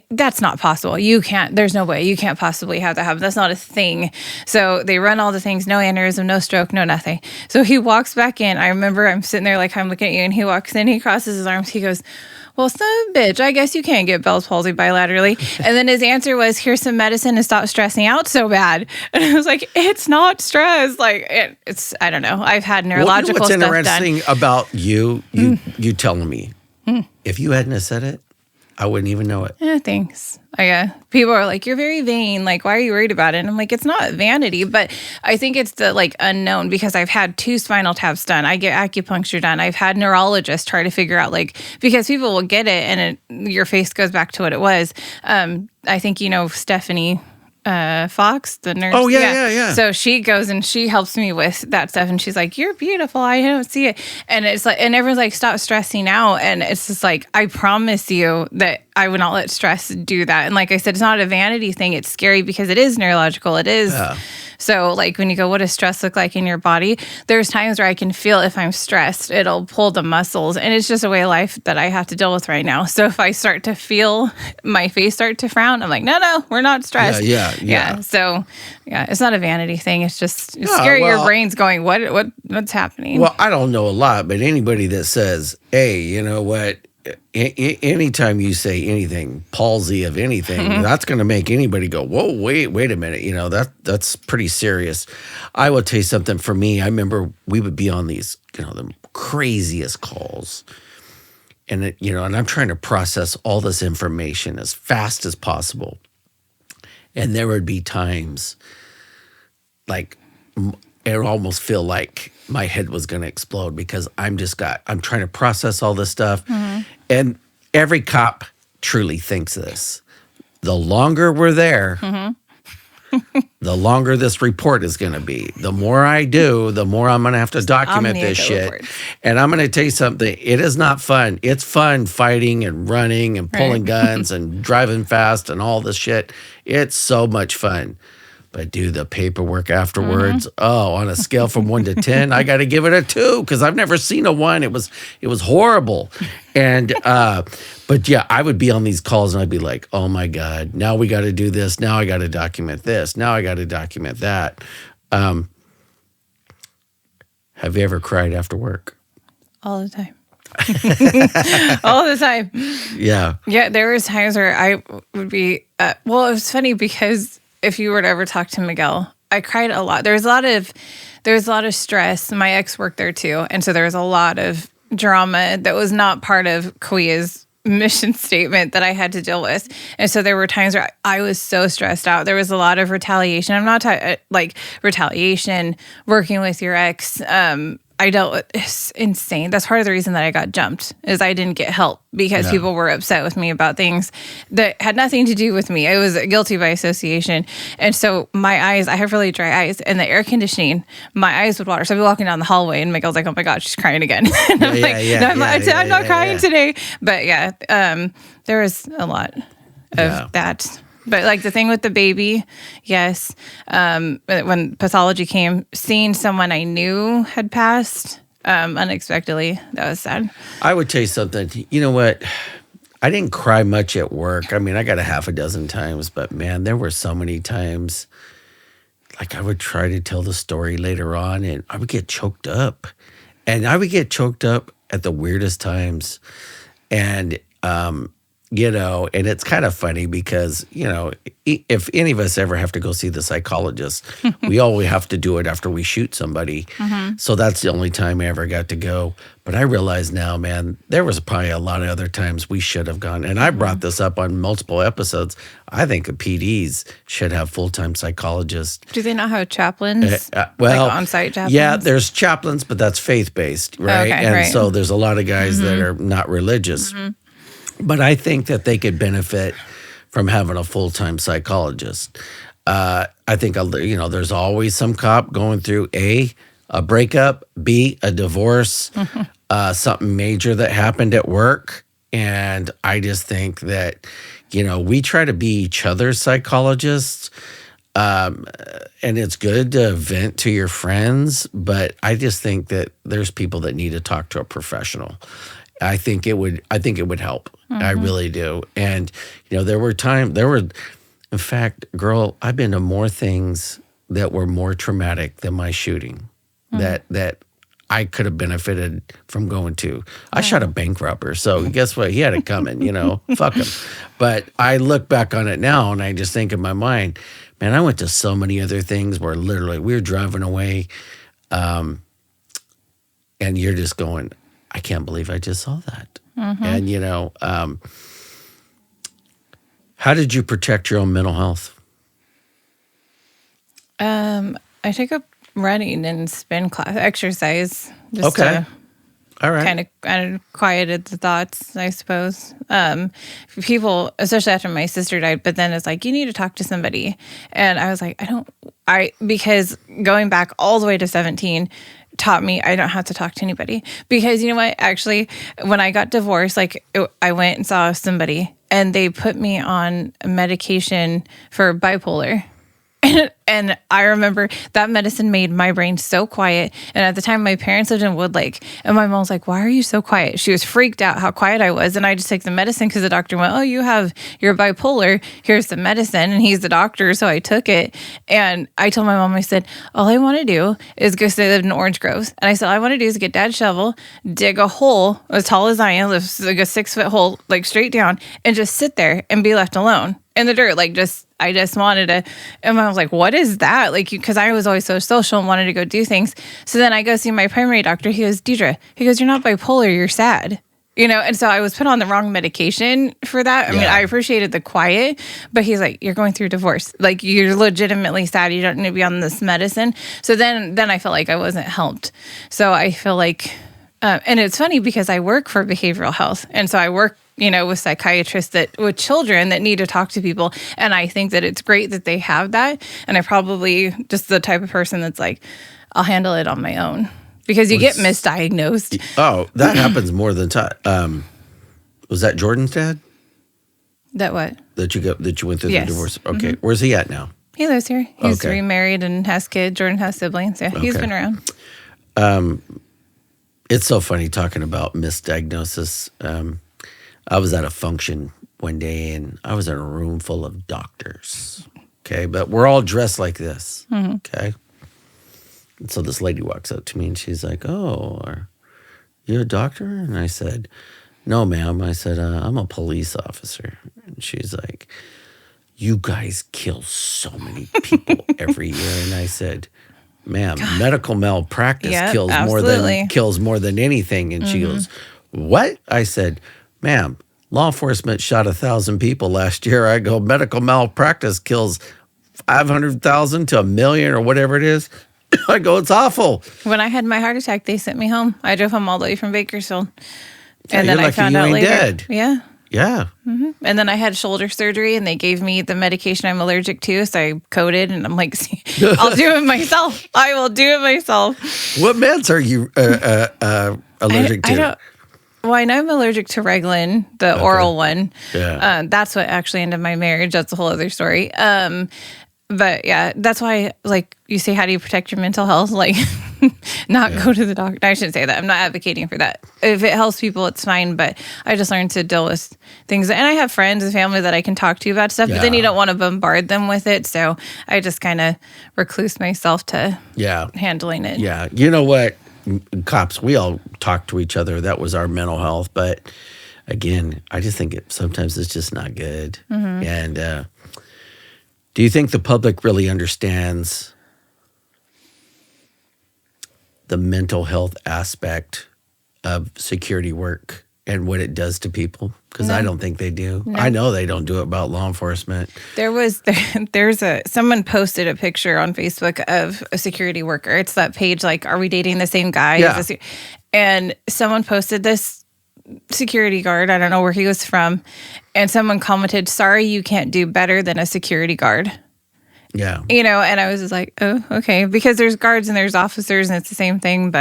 That's not possible. There's no way. You can't possibly have that happen. That's not a thing. So they run all the things, no aneurysm, no stroke, no nothing. So he walks back in. I remember I'm sitting there like I'm looking at you, and he walks in, he crosses his arms. He goes, well, son of a bitch, I guess you can't get Bell's palsy bilaterally. And then his answer was, here's some medicine and stop stressing out so bad. And I was like, it's not stress. Like, it's, I don't know. I've had neurological stuff done. What's interesting about you telling me, if you hadn't have said it, I wouldn't even know it. Yeah, thanks. People are like, you're very vain. Like, why are you worried about it? And I'm like, it's not vanity, but I think it's the like unknown, because I've had 2 spinal taps done. I get acupuncture done. I've had neurologists try to figure out, like, because people will get it and your face goes back to what it was. I think, Stephanie Fox, the nurse. Oh, yeah. So she goes and she helps me with that stuff. And she's like, you're beautiful. I don't see it. And it's like, and everyone's like, stop stressing out. And it's just like, I promise you that I would not let stress do that. And like I said, it's not a vanity thing. It's scary because it is neurological. It is. Yeah. So like when you go, what does stress look like in your body? There's times where I can feel if I'm stressed, it'll pull the muscles. And it's just a way of life that I have to deal with right now. So if I start to feel my face start to frown, I'm like, no, we're not stressed. Yeah. So yeah, it's not a vanity thing. It's just scary. Your brain's going, what's happening? Well, I don't know a lot, but anybody that says, hey, you know what? Anytime you say anything, palsy of anything, that's going to make anybody go, whoa, wait a minute. That's pretty serious. I will tell you something. For me, I remember we would be on these, the craziest calls. And, and I'm trying to process all this information as fast as possible. And there would be times like it would almost feel like my head was going to explode because I'm trying to process all this stuff. And every cop truly thinks this. The longer we're there, the longer this report is going to be. The more I do, the more I'm going to have to document this shit. Report. And I'm going to tell you something. It is not fun. It's fun fighting and running and pulling guns and driving fast and all this shit. It's so much fun. But do the paperwork afterwards. Oh, on a scale from 1 to 10, I got to give it a 2 because I've never seen a 1. It was horrible. And but yeah, I would be on these calls and I'd be like, oh my God, now we got to do this. Now I got to document this. Now I got to document that. Have you ever cried after work? All the time. All the time. Yeah. Yeah, there was times where I would be. Well, it was funny because if you were to ever talk to Miguel, I cried a lot. There was a lot of stress. My ex worked there too, and so there was a lot of drama that was not part of Kauai's mission statement that I had to deal with. And so there were times where I was so stressed out. There was a lot of retaliation. I'm not like retaliation, working with your ex. I dealt with, it's insane. That's part of the reason that I got jumped is I didn't get help because people were upset with me about things that had nothing to do with me. I was guilty by association. And so my eyes, I have really dry eyes, and the air conditioning, my eyes would water. So I'd be walking down the hallway and Miguel's like, oh my God, she's crying again. And I'm not crying today. But there was a lot of that. But like the thing with the baby, yes. When pathology came, seeing someone I knew had passed unexpectedly, that was sad. I would tell you something. You know what? I didn't cry much at work. I mean, I got a half a dozen times, but man, there were so many times. Like I would try to tell the story later on, and I would get choked up, and I would get choked up at the weirdest times, and and it's kind of funny because, if any of us ever have to go see the psychologist, we always have to do it after we shoot somebody. Mm-hmm. So that's the only time I ever got to go. But I realize now, man, there was probably a lot of other times we should have gone. And I brought this up on multiple episodes. I think the PDs should have full-time psychologists. Do they not have chaplains? Like on-site chaplains? Yeah, there's chaplains, but that's faith-based, right? Okay, and right. so there's a lot of guys that are not religious. Mm-hmm. But I think that they could benefit from having a full-time psychologist. I think, there's always some cop going through A, a breakup, B, a divorce, something major that happened at work. And I just think that, we try to be each other's psychologists. And it's good to vent to your friends, but I just think that there's people that need to talk to a professional. I think it would help. Mm-hmm. I really do. And, in fact, girl, I've been to more things that were more traumatic than my shooting that I could have benefited from going to. I shot a bank robber. So guess what? He had it coming, fuck him. But I look back on it now and I just think in my mind, man, I went to so many other things where literally we were driving away and you're just going, I can't believe I just saw that. Mm-hmm. And, how did you protect your own mental health? I took up running and spin class, exercise. Just okay. All right. Kind of quieted the thoughts, I suppose. People, especially after my sister died, but then it's like, you need to talk to somebody. And I was like, because going back all the way to 17, taught me I don't have to talk to anybody. Because you know what? Actually, when I got divorced, I went and saw somebody and they put me on medication for bipolar. And I remember that medicine made my brain so quiet. And at the time, my parents lived in Woodlake. And my mom was like, why are you so quiet? She was freaked out how quiet I was. And I just took the medicine because the doctor went, you're bipolar. Here's the medicine. And he's the doctor. So I took it. And I told my mom, I said, all I want to do is go, they lived in Orange Groves. And I said, all I want to do is get Dad's shovel, dig a hole as tall as I am, like a 6-foot hole, like straight down, and just sit there and be left alone in the dirt. I just wanted to, and I was like, what is that? Because I was always so social and wanted to go do things. So then I go see my primary doctor. He goes, Deidra, you're not bipolar, you're sad. And so I was put on the wrong medication for that. I mean, I appreciated the quiet, but he's like, you're going through divorce. You're legitimately sad. You don't need to be on this medicine. So then I felt like I wasn't helped. So I feel like, and it's funny because I work for behavioral health. And so I work with psychiatrists with children that need to talk to people. And I think that it's great that they have that. And I probably just the type of person that's like, I'll handle it on my own because you get misdiagnosed. Oh, that happens more than time. Was that Jordan's dad? That what? That you went through yes. the divorce? Okay. Mm-hmm. Where's he at now? He lives here. He's remarried and has kids. Jordan has siblings. Yeah, he's been around. It's so funny talking about misdiagnosis. I was at a function one day and I was in a room full of doctors. Okay. But we're all dressed like this. Mm-hmm. Okay. And so this lady walks up to me and she's like, oh, are you a doctor? And I said, no, ma'am. I said, I'm a police officer. And she's like, you guys kill so many people every year. And I said, ma'am, medical malpractice kills more than anything. And she goes, what? I said, ma'am, law enforcement shot 1,000 people last year. I go, medical malpractice kills 500,000 to 1 million or whatever it is. I go, it's awful. When I had my heart attack, they sent me home. I drove home all the way from Bakersfield. And then I found out later. Dead. Yeah. Yeah. Mm-hmm. And then I had shoulder surgery and they gave me the medication I'm allergic to. So I coded and I'm like, I'll do it myself. I will do it myself. What meds are you allergic to? Well, I know I'm allergic to Reglan, the oral one. Yeah. That's what actually ended my marriage. That's a whole other story. But yeah, that's why, like you say, how do you protect your mental health? Like, not go to the doctor. I shouldn't say that. I'm not advocating for that. If it helps people, it's fine. But I just learned to deal with things. And I have friends and family that I can talk to about stuff, but then you don't want to bombard them with it. So I just kind of recluse myself to handling it. Yeah. You know what? Cops, we all talk to each other. That was our mental health. But again, I just think sometimes it's just not good. Mm-hmm. And do you think the public really understands the mental health aspect of security work and what it does to people? Because I don't think they do. No. I know they don't do it about law enforcement. Someone posted a picture on Facebook of a security worker. It's that page, like, are we dating the same guy? Yeah. And someone posted this security guard. I don't know where he was from. And someone commented, sorry, you can't do better than a security guard. Yeah. You know, and I was just like, oh, okay. Because there's guards and there's officers and it's the same thing.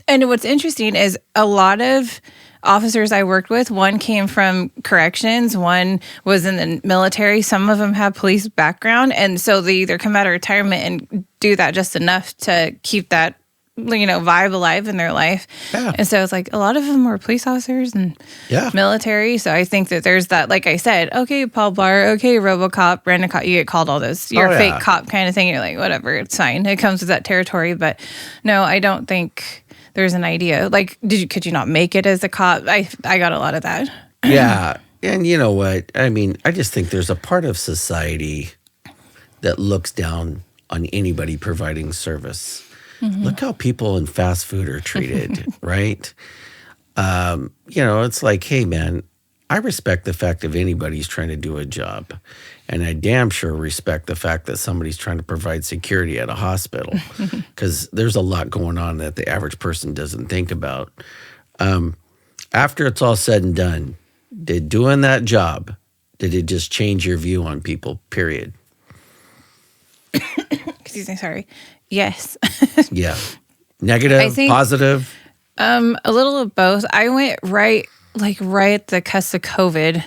And what's interesting is a lot of officers I worked with, one came from corrections, one was in the military. Some of them have police background. And so they either come out of retirement and do that just enough to keep that, vibe alive in their life. Yeah. And so it's like a lot of them were police officers and military. So I think that there's that, like I said, okay, Paul Blart, okay, RoboCop, Brandon Cop, you get called all those, you're a fake cop kind of thing. You're like, whatever, it's fine. It comes with that territory. But no, I don't think there's an idea. Like, could you not make it as a cop? I got a lot of that. Yeah. And you know what? I mean, I just think there's a part of society that looks down on anybody providing service. Mm-hmm. Look how people in fast food are treated, right? It's like, hey, man, I respect the fact if anybody's trying to do a job. And I damn sure respect the fact that somebody's trying to provide security at a hospital because there's a lot going on that the average person doesn't think about. After it's all said and done, did doing that job, did it just change your view on people, period? Excuse me, sorry. Yes. Yeah. Negative, positive? A little of both. I went right at the cusp of COVID.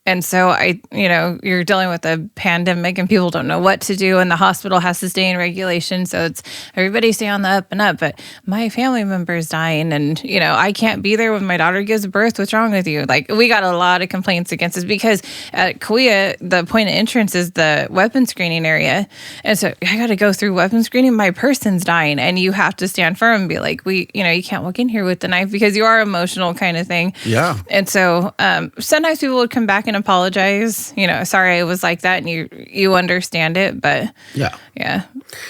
And so you're dealing with a pandemic and people don't know what to do and the hospital has to stay in regulation. So it's everybody stay on the up and up. But my family member is dying and, I can't be there when my daughter gives birth. What's wrong with you? Like, we got a lot of complaints against us because at Kauai, the point of entrance is the weapon screening area. And so I got to go through weapon screening. My person's dying and you have to stand firm and be like, you can't walk in here with the knife because you are emotional kind of thing. Yeah. And so sometimes people would come back and apologize, sorry I was like that, and you understand it, but yeah,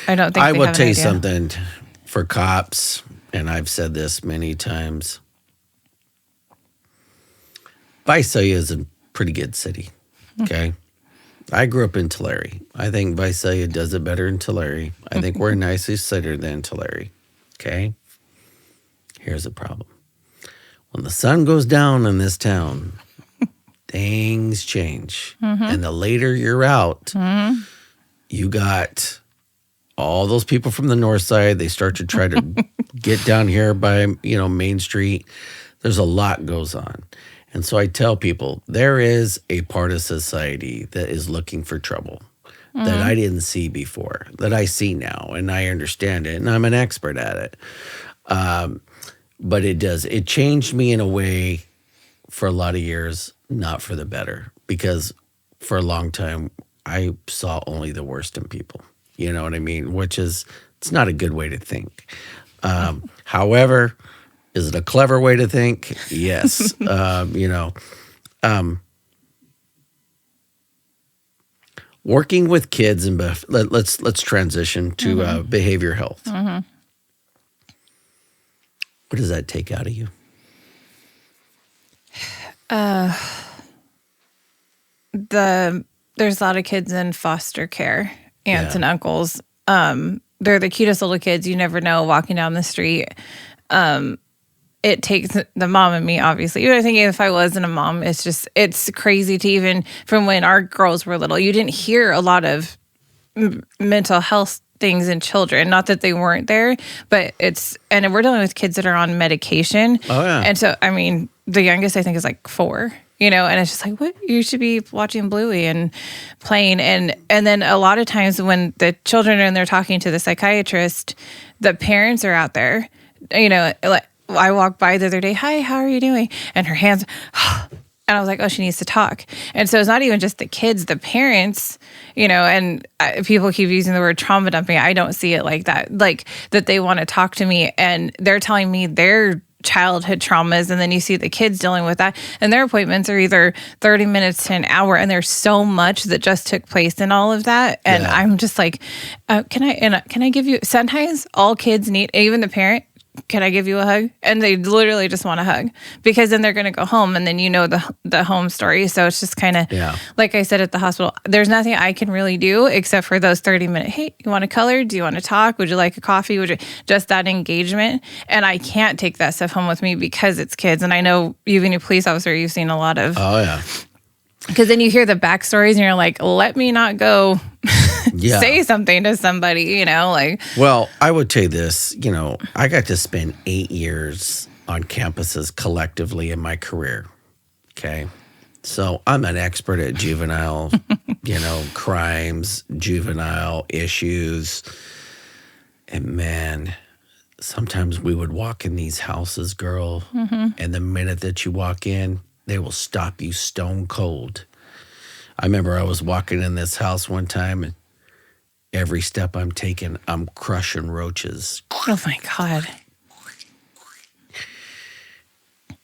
I don't think I will tell you something for cops, and I've said this many times. Visalia is a pretty good city. Okay, I grew up in Tulare. I think Visalia does it better than Tulare. I think we're nicely cited than Tulare. Okay, here's the problem: when the sun goes down in this town, things change. Mm-hmm. And the later you're out, you got all those people from the north side. They start to try to get down here by, Main Street. There's a lot goes on. And so I tell people, there is a part of society that is looking for trouble that I didn't see before, that I see now, and I understand it, and I'm an expert at it. But it changed me in a way for a lot of years, not for the better, because for a long time, I saw only the worst in people. You know what I mean? It's not a good way to think. However, is it a clever way to think? Yes. Working with kids and let's transition to behavior health. Mm-hmm. What does that take out of you? There's a lot of kids in foster care, aunts and uncles. They're the cutest little kids. You never know walking down the street. It takes the mom and me, obviously. I think if I wasn't a mom, it's crazy to even from when our girls were little, you didn't hear a lot of mental health things in children. Not that they weren't there, but and we're dealing with kids that are on medication. Oh, yeah. And so, I mean, the youngest I think is like 4, and it's just like, what? You should be watching Bluey and playing. And then a lot of times when the children are in there talking to the psychiatrist, the parents are out there, like I walked by the other day, hi, how are you doing? And her hands, and I was like, oh, she needs to talk. And so it's not even just the kids, the parents, and people keep using the word trauma dumping. I don't see it like that, like that they want to talk to me and they're telling me their childhood traumas. And then you see the kids dealing with that and their appointments are either 30 minutes to an hour. And there's so much that just took place in all of that. And I'm just like, can I give you, sometimes all kids need, even the parent, can I give you a hug? And they literally just want a hug because then they're going to go home and then the home story. So it's just kind of, like I said at the hospital, there's nothing I can really do except for those 30-minute, hey, you want to color? Do you want to talk? Would you like a coffee? Just that engagement? And I can't take that stuff home with me because it's kids. And I know even a police officer, you've seen a lot of. Oh, yeah. Because then you hear the backstories and you're like, let me not go say something to somebody, like. Well, I would tell you this, I got to spend 8 years on campuses collectively in my career. Okay. So I'm an expert at juvenile, crimes, juvenile issues. And man, sometimes we would walk in these houses, girl, and the minute that you walk in, they will stop you stone cold. I remember I was walking in this house one time, and every step I'm taking, I'm crushing roaches. Oh, my God.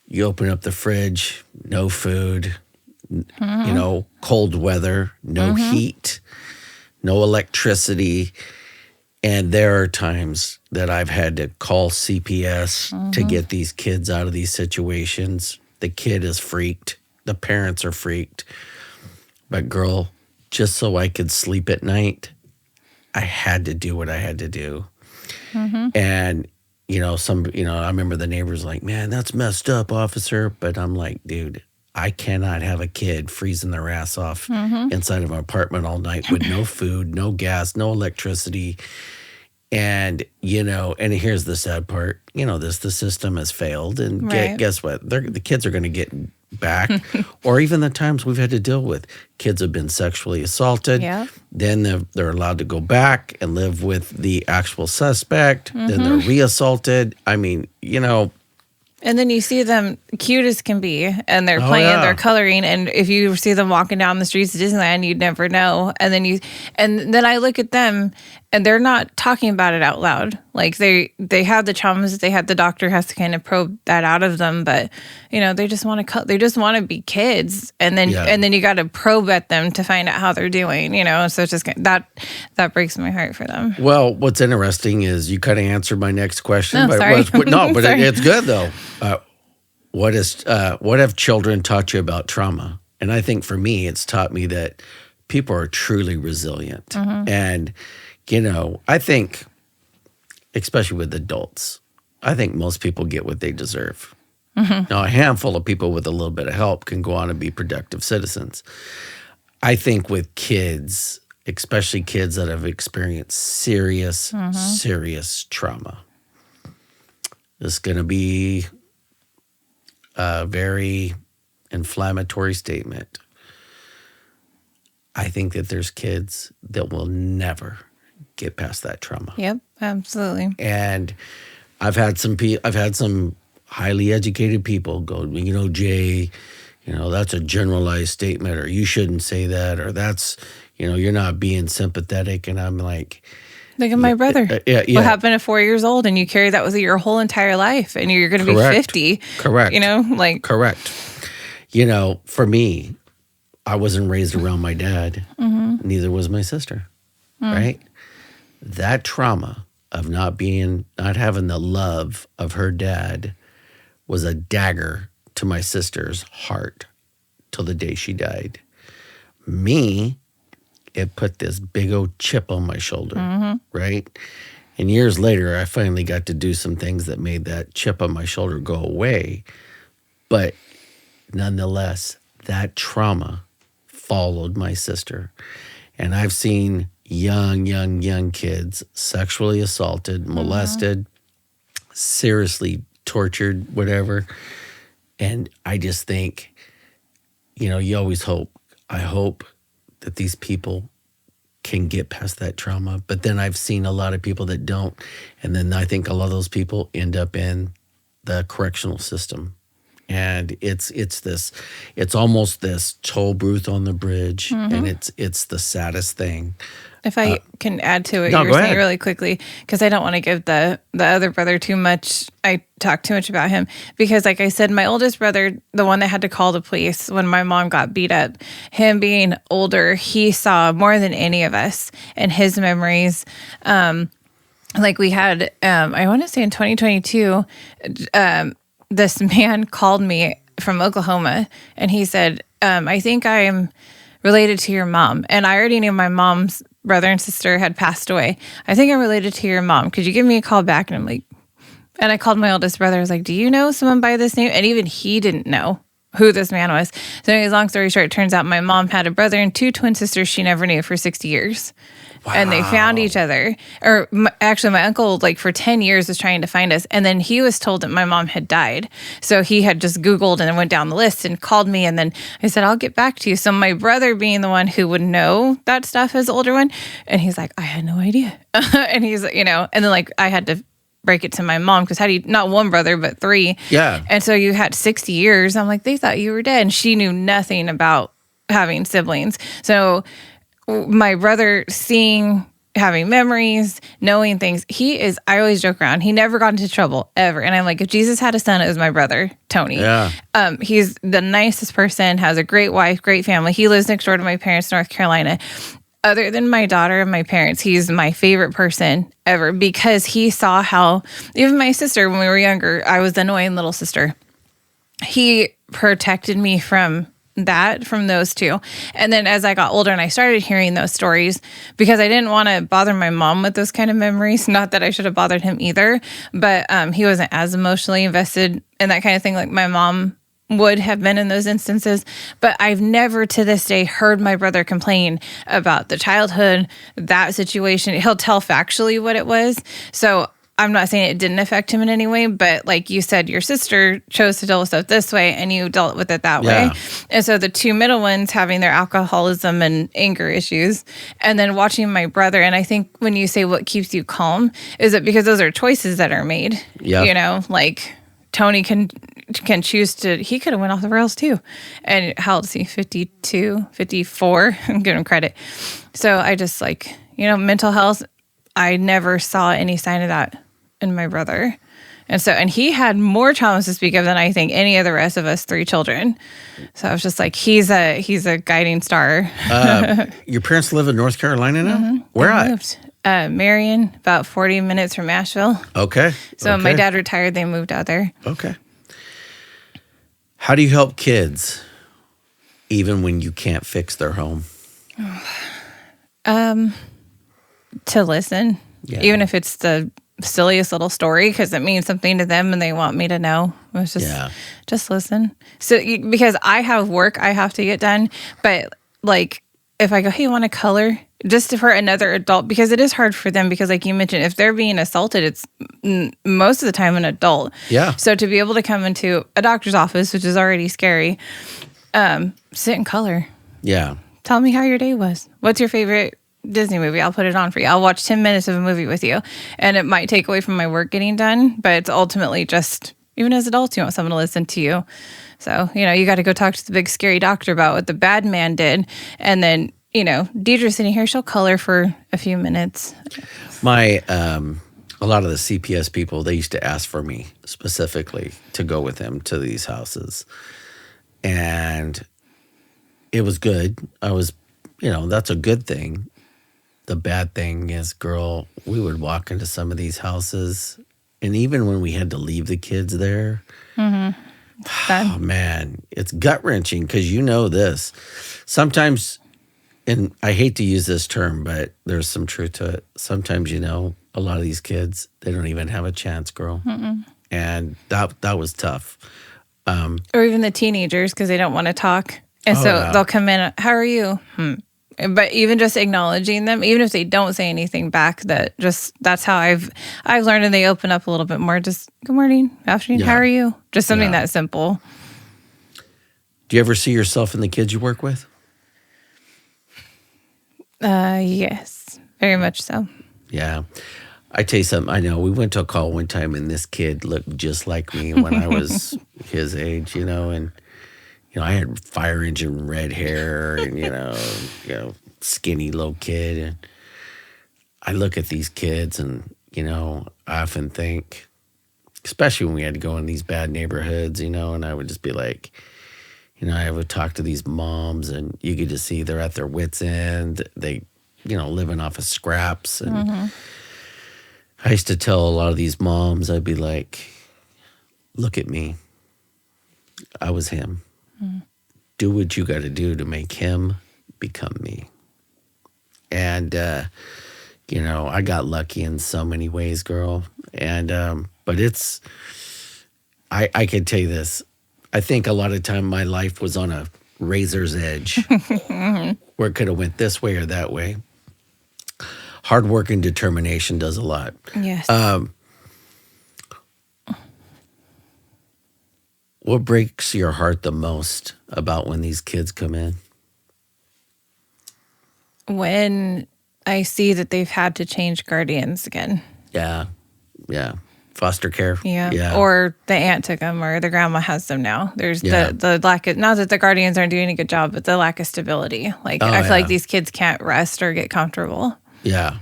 You open up the fridge, no food, cold weather, no heat, no electricity. And there are times that I've had to call CPS to get these kids out of these situations. The kid is freaked. The parents are freaked. But girl, just so I could sleep at night, I had to do what I had to do. And, I remember the neighbors like, man, that's messed up, officer. But I'm like, dude, I cannot have a kid freezing their ass off inside of an apartment all night with no food, no gas, no electricity. And, and here's the sad part, the system has failed. And guess what? The kids are going to get back. Or even the times we've had to deal with kids have been sexually assaulted. Yeah. Then they're allowed to go back and live with the actual suspect. Then they're reassaulted. I mean, And then you see them cute as can be, and they're playing, they're coloring, and if you see them walking down the streets of Disneyland, you'd never know. And then I look at them, and they're not talking about it out loud. Like they have the traumas that they had. The doctor has to kind of probe that out of them, but they just want to be kids, and then you got to probe at them to find out how they're doing. So it's just that breaks my heart for them. Well, what's interesting is you kind of answered my next question. No, sorry. But it's good though. What have children taught you about trauma? And I think for me, it's taught me that people are truly resilient. And, I think, especially with adults, I think most people get what they deserve. Now, a handful of people with a little bit of help can go on and be productive citizens. I think with kids, especially kids that have experienced serious trauma, it's going to be a very inflammatory statement. I think that there's kids that will never get past that trauma. Yep, absolutely. And I've had some highly educated people go, Jay, that's a generalized statement, or you shouldn't say that, or that's, you're not being sympathetic. And I'm like, look at my brother. What happened at 4 years old, and you carry that with you your whole entire life, and you're going to be 50. Correct. Correct. For me, I wasn't raised around my dad. Neither was my sister. Right? That trauma of not having the love of her dad was a dagger to my sister's heart till the day she died. Me, it put this big old chip on my shoulder, right? And years later, I finally got to do some things that made that chip on my shoulder go away. But nonetheless, that trauma followed my sister. And I've seen young kids sexually assaulted, molested, seriously tortured, whatever. And I just think, you always hope. I hope that these people can get past that trauma. But then I've seen a lot of people that don't. And then I think a lot of those people end up in the correctional system. And it's almost this toll booth on the bridge. And it's the saddest thing. If I can add to what No, you were go saying ahead. really quickly, because I don't want to give the other brother too much. I talk too much about him because, like I said, my oldest brother, the one that had to call the police when my mom got beat up, him being older, he saw more than any of us and his memories. Like we had, I want to say in 2022, this man called me from Oklahoma and he said, I think I am related to your mom. And I already knew my mom's brother and sister had passed away. I think I'm related to your mom. Could you give me a call back? And I'm like, and I called my oldest brother. I was like, do you know someone by this name? And even he didn't know who this man was. So anyways, long story short, it turns out my mom had a brother and two twin sisters she never knew for 60 years. Wow. And they found each other. Or actually, my uncle, like for 10 years, was trying to find us. And then he was told that my mom had died. So he had just Googled and went down the list and called me. And then I said, I'll get back to you. So my brother being the one who would know that stuff as the older one. And he's like, I had no idea. And he's, and then like I had to break it to my mom because had he not one brother but three. Yeah. And so you had 60 years. I'm like, they thought you were dead. And she knew nothing about having siblings. So my brother having memories, knowing things, I always joke around, he never got into trouble ever. And I'm like, if Jesus had a son, it was my brother, Tony. Yeah. He's the nicest person, has a great wife, great family. He lives next door to my parents, North Carolina. Other than my daughter and my parents, he's my favorite person ever because he saw how, even my sister, when we were younger, I was the annoying little sister. He protected me from those two. And then as I got older and I started hearing those stories, because I didn't want to bother my mom with those kind of memories, not that I should have bothered him either, but he wasn't as emotionally invested in that kind of thing like my mom would have been in those instances. But I've never to this day heard my brother complain about the childhood, that situation. He'll tell factually what it was. So I'm not saying it didn't affect him in any way, but like you said, your sister chose to deal with stuff this way and you dealt with it that way. And so the two middle ones having their alcoholism and anger issues, and then watching my brother. And I think when you say what keeps you calm, is it because those are choices that are made? Yeah. Like Tony can choose to, he could have went off the rails too. And how old is he? 52, 54. I'm giving him credit. So I just like, mental health, I never saw any sign of that in my brother. And he had more traumas to speak of than I think any of the rest of us three children. So I was just like, he's a guiding star. Your parents live in North Carolina now? Mm-hmm. Where They at? moved. Marion, about 40 minutes from Asheville. Okay. So when my dad retired, they moved out there. Okay. How do you help kids even when you can't fix their home? To listen, even if it's the silliest little story, because it means something to them and they want me to know. It's just listen. So because I have work I have to get done, but like if I go, hey, you want to color? Just for another adult, because it is hard for them, because like you mentioned, if they're being assaulted, it's most of the time an adult. Yeah. So to be able to come into a doctor's office, which is already scary, sit and color. Yeah. Tell me how your day was. What's your favorite Disney movie? I'll put it on for you. I'll watch 10 minutes of a movie with you. And it might take away from my work getting done, but it's ultimately just, even as adults, you want someone to listen to you. So, you got to go talk to the big scary doctor about what the bad man did. And then, Deidra sitting here, she'll color for a few minutes. My, a lot of the CPS people, they used to ask for me specifically to go with them to these houses. And it was good. I was, that's a good thing. The bad thing is, girl, we would walk into some of these houses, and even when we had to leave the kids there, oh man, it's gut-wrenching because this. Sometimes, and I hate to use this term, but there's some truth to it. Sometimes, a lot of these kids, they don't even have a chance, girl. And that was tough. Or even the teenagers, because they don't want to talk. And they'll come in, how are you? But even just acknowledging them, even if they don't say anything back, that's how I've learned, and they open up a little bit more. Just good morning, afternoon, how are you? Just something that simple. Do you ever see yourself in the kids you work with? Yes, very much so. Yeah. I tell you something, I know we went to a call one time and this kid looked just like me when I was his age, and I had fire engine red hair and, skinny little kid. And I look at these kids and, I often think, especially when we had to go in these bad neighborhoods, and I would just be like, I would talk to these moms and you could just see they're at their wits' end. They, living off of scraps. And I used to tell a lot of these moms, I'd be like, look at me. I was him. Do what you got to do to make him become me. And, I got lucky in so many ways, girl. And, but I can tell you this. I think a lot of time my life was on a razor's edge where it could have went this way or that way. Hard work and determination does a lot. Yes. What breaks your heart the most about when these kids come in? When I see that they've had to change guardians again. Yeah. Foster care. Yeah. Or the aunt took them or the grandma has them now. There's the lack of, not that the guardians aren't doing a good job, but the lack of stability. Like, I feel like these kids can't rest or get comfortable. Yeah.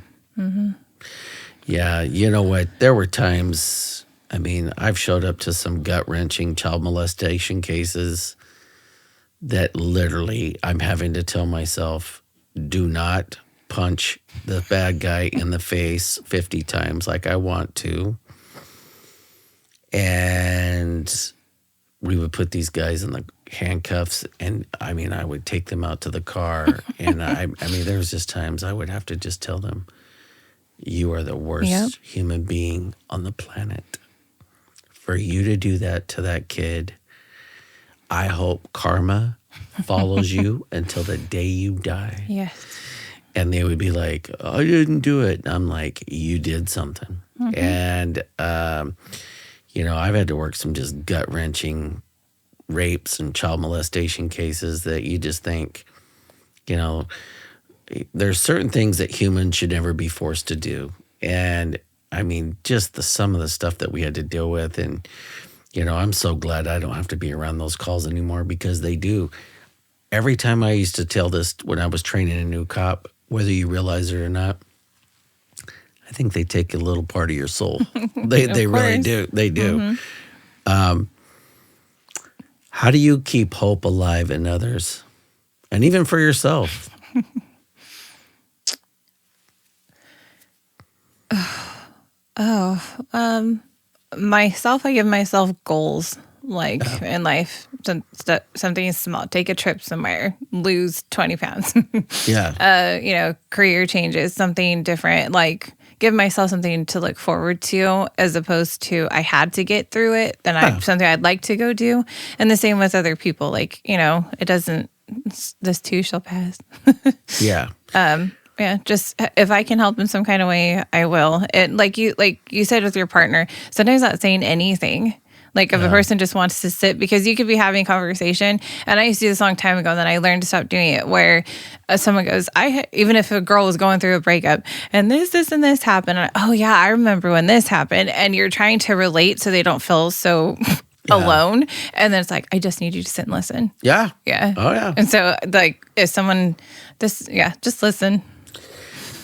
Yeah. You know what? There were times, I've showed up to some gut-wrenching child molestation cases that literally I'm having to tell myself, do not punch the bad guy in the face 50 times like I want to. And we would put these guys in the handcuffs and I would take them out to the car. And there was just times I would have to just tell them, you are the worst human being on the planet. For you to do that to that kid, I hope karma follows you until the day you die. Yes. And they would be like, I didn't do it. And I'm like, you did something. And, I've had to work some just gut-wrenching rapes and child molestation cases that you just think, there's certain things that humans should never be forced to do. And, just some of the stuff that we had to deal with. And, I'm so glad I don't have to be around those calls anymore because they do. Every time I used to tell this when I was training a new cop, whether you realize it or not, I think they take a little part of your soul. They really do. They do. How do you keep hope alive in others? And even for yourself? Myself, I give myself goals in life. Something small. Take a trip somewhere. Lose 20 pounds. Career changes. Something different. Give myself something to look forward to as opposed to I had to get through it. Then something I'd like to go do. And the same with other people. It doesn't. This too shall pass. Yeah. Just if I can help in some kind of way, I will. It like you said with your partner, sometimes not saying anything. If a person just wants to sit, because you could be having a conversation, and I used to do this a long time ago, and then I learned to stop doing it, where someone goes, even if a girl was going through a breakup, and this, and this happened, and I remember when this happened, and you're trying to relate so they don't feel so alone, and then it's like, I just need you to sit and listen. Yeah. Yeah. Oh, yeah. And so, if someone, just listen.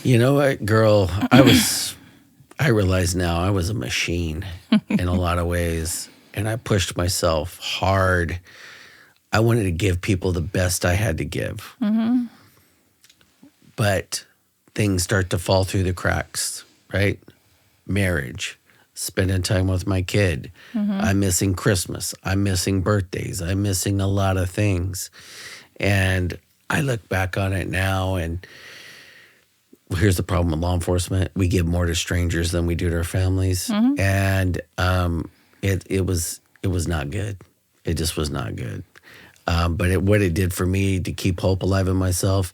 You know what, girl? I realize now I was a machine in a lot of ways, and I pushed myself hard. I wanted to give people the best I had to give. But things start to fall through the cracks, right? Marriage, spending time with my kid. I'm missing Christmas. I'm missing birthdays. I'm missing a lot of things. And I look back on it now, and here's the problem with law enforcement. We give more to strangers than we do to our families. And it was not good. It just was not good. But what it did for me to keep hope alive in myself,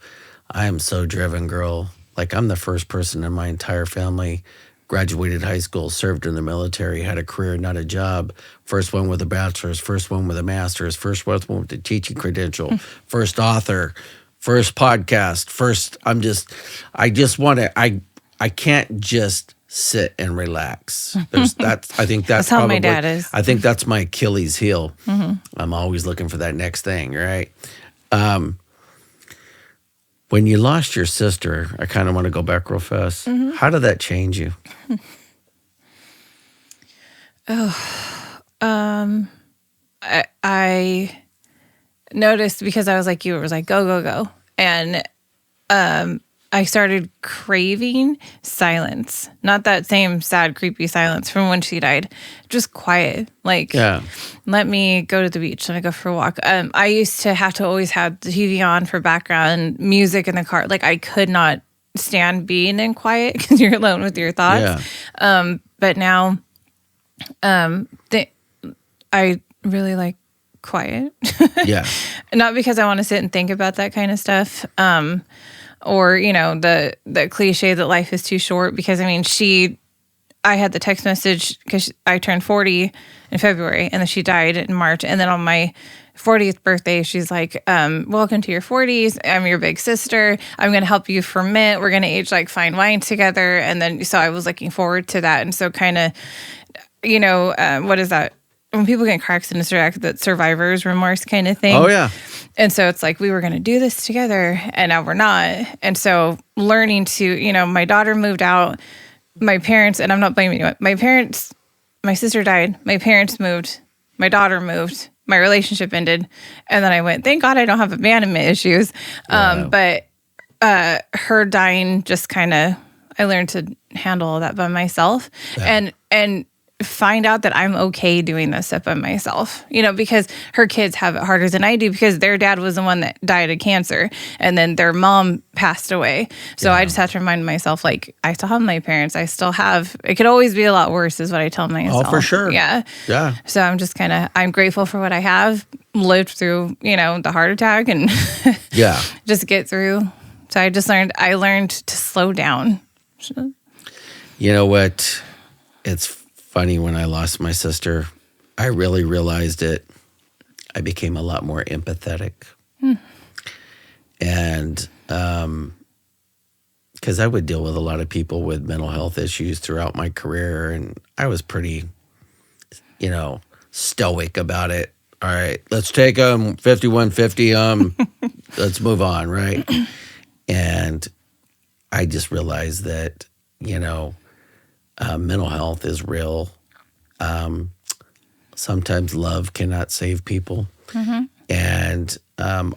I am so driven, girl. Like, I'm the first person in my entire family, graduated high school, served in the military, had a career, not a job. First one with a bachelor's, first one with a master's, first one with a teaching credential, first author, first podcast, I just want to, I can't just sit and relax. I think that's how probably, my dad is. I think that's my Achilles heel. I'm always looking for that next thing, right? When you lost your sister, I kind of want to go back real fast. How did that change you? I noticed, because I was like you, it was like, go, go, go. And I started craving silence. Not that same sad, creepy silence from when she died. Just quiet. Like, let me go to the beach. Let me go for a walk. I used to have to always have the TV on for background music in the car. Like, I could not stand being in quiet because you're alone with your thoughts. But now I really like quiet. Not because I want to sit and think about that kind of stuff. Or, you know, the cliche that life is too short, because I mean, I had the text message because I turned 40 in February, and then she died in March. And then on my 40th birthday, she's like, welcome to your 40s. I'm your big sister. I'm going to help you ferment. We're going to age like fine wine together. And then, so I was looking forward to that. And so kind of, you know, what is that? When people get in car accidents, that survivor's remorse kind of thing. Oh, yeah. And so it's like, we were going to do this together, and now we're not. And so learning to, you know, my daughter moved out, my parents, and I'm not blaming anyone. My sister died, my parents moved, my daughter moved, my relationship ended. And then I went, thank God I don't have abandonment issues. But her dying just kind of, I learned to handle all that by myself. And find out that I'm okay doing this stuff by myself, you know, because her kids have it harder than I do, because their dad was the one that died of cancer, and then their mom passed away. So I just have to remind myself, like, I still have my parents. I still have, it could always be a lot worse, is what I tell myself. Oh, for sure. Yeah. So I'm just I'm grateful for what I have lived through, you know, the heart attack, and just get through. So I learned to slow down. You know what? It's funny, when I lost my sister, I really realized it. I became a lot more empathetic. And because I would deal with a lot of people with mental health issues throughout my career, and I was pretty, you know, stoic about it. All right, let's take 5150, let's move on, right? And I just realized that, you know, mental health is real. Sometimes love cannot save people. And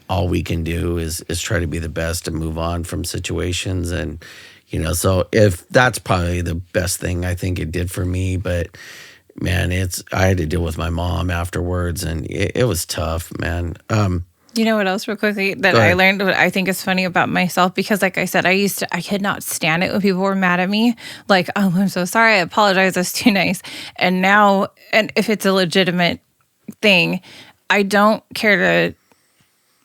all we can do is try to be the best and move on from situations. And, you know, so if that's probably the best thing I think it did for me. But, man, I had to deal with my mom afterwards, and it was tough, man. You know what else, real quickly, that I learned, what I think is funny about myself, because like I said, I could not stand it when people were mad at me. Like, oh, I'm so sorry, I apologize, that's too nice. And now, and if it's a legitimate thing, I don't care to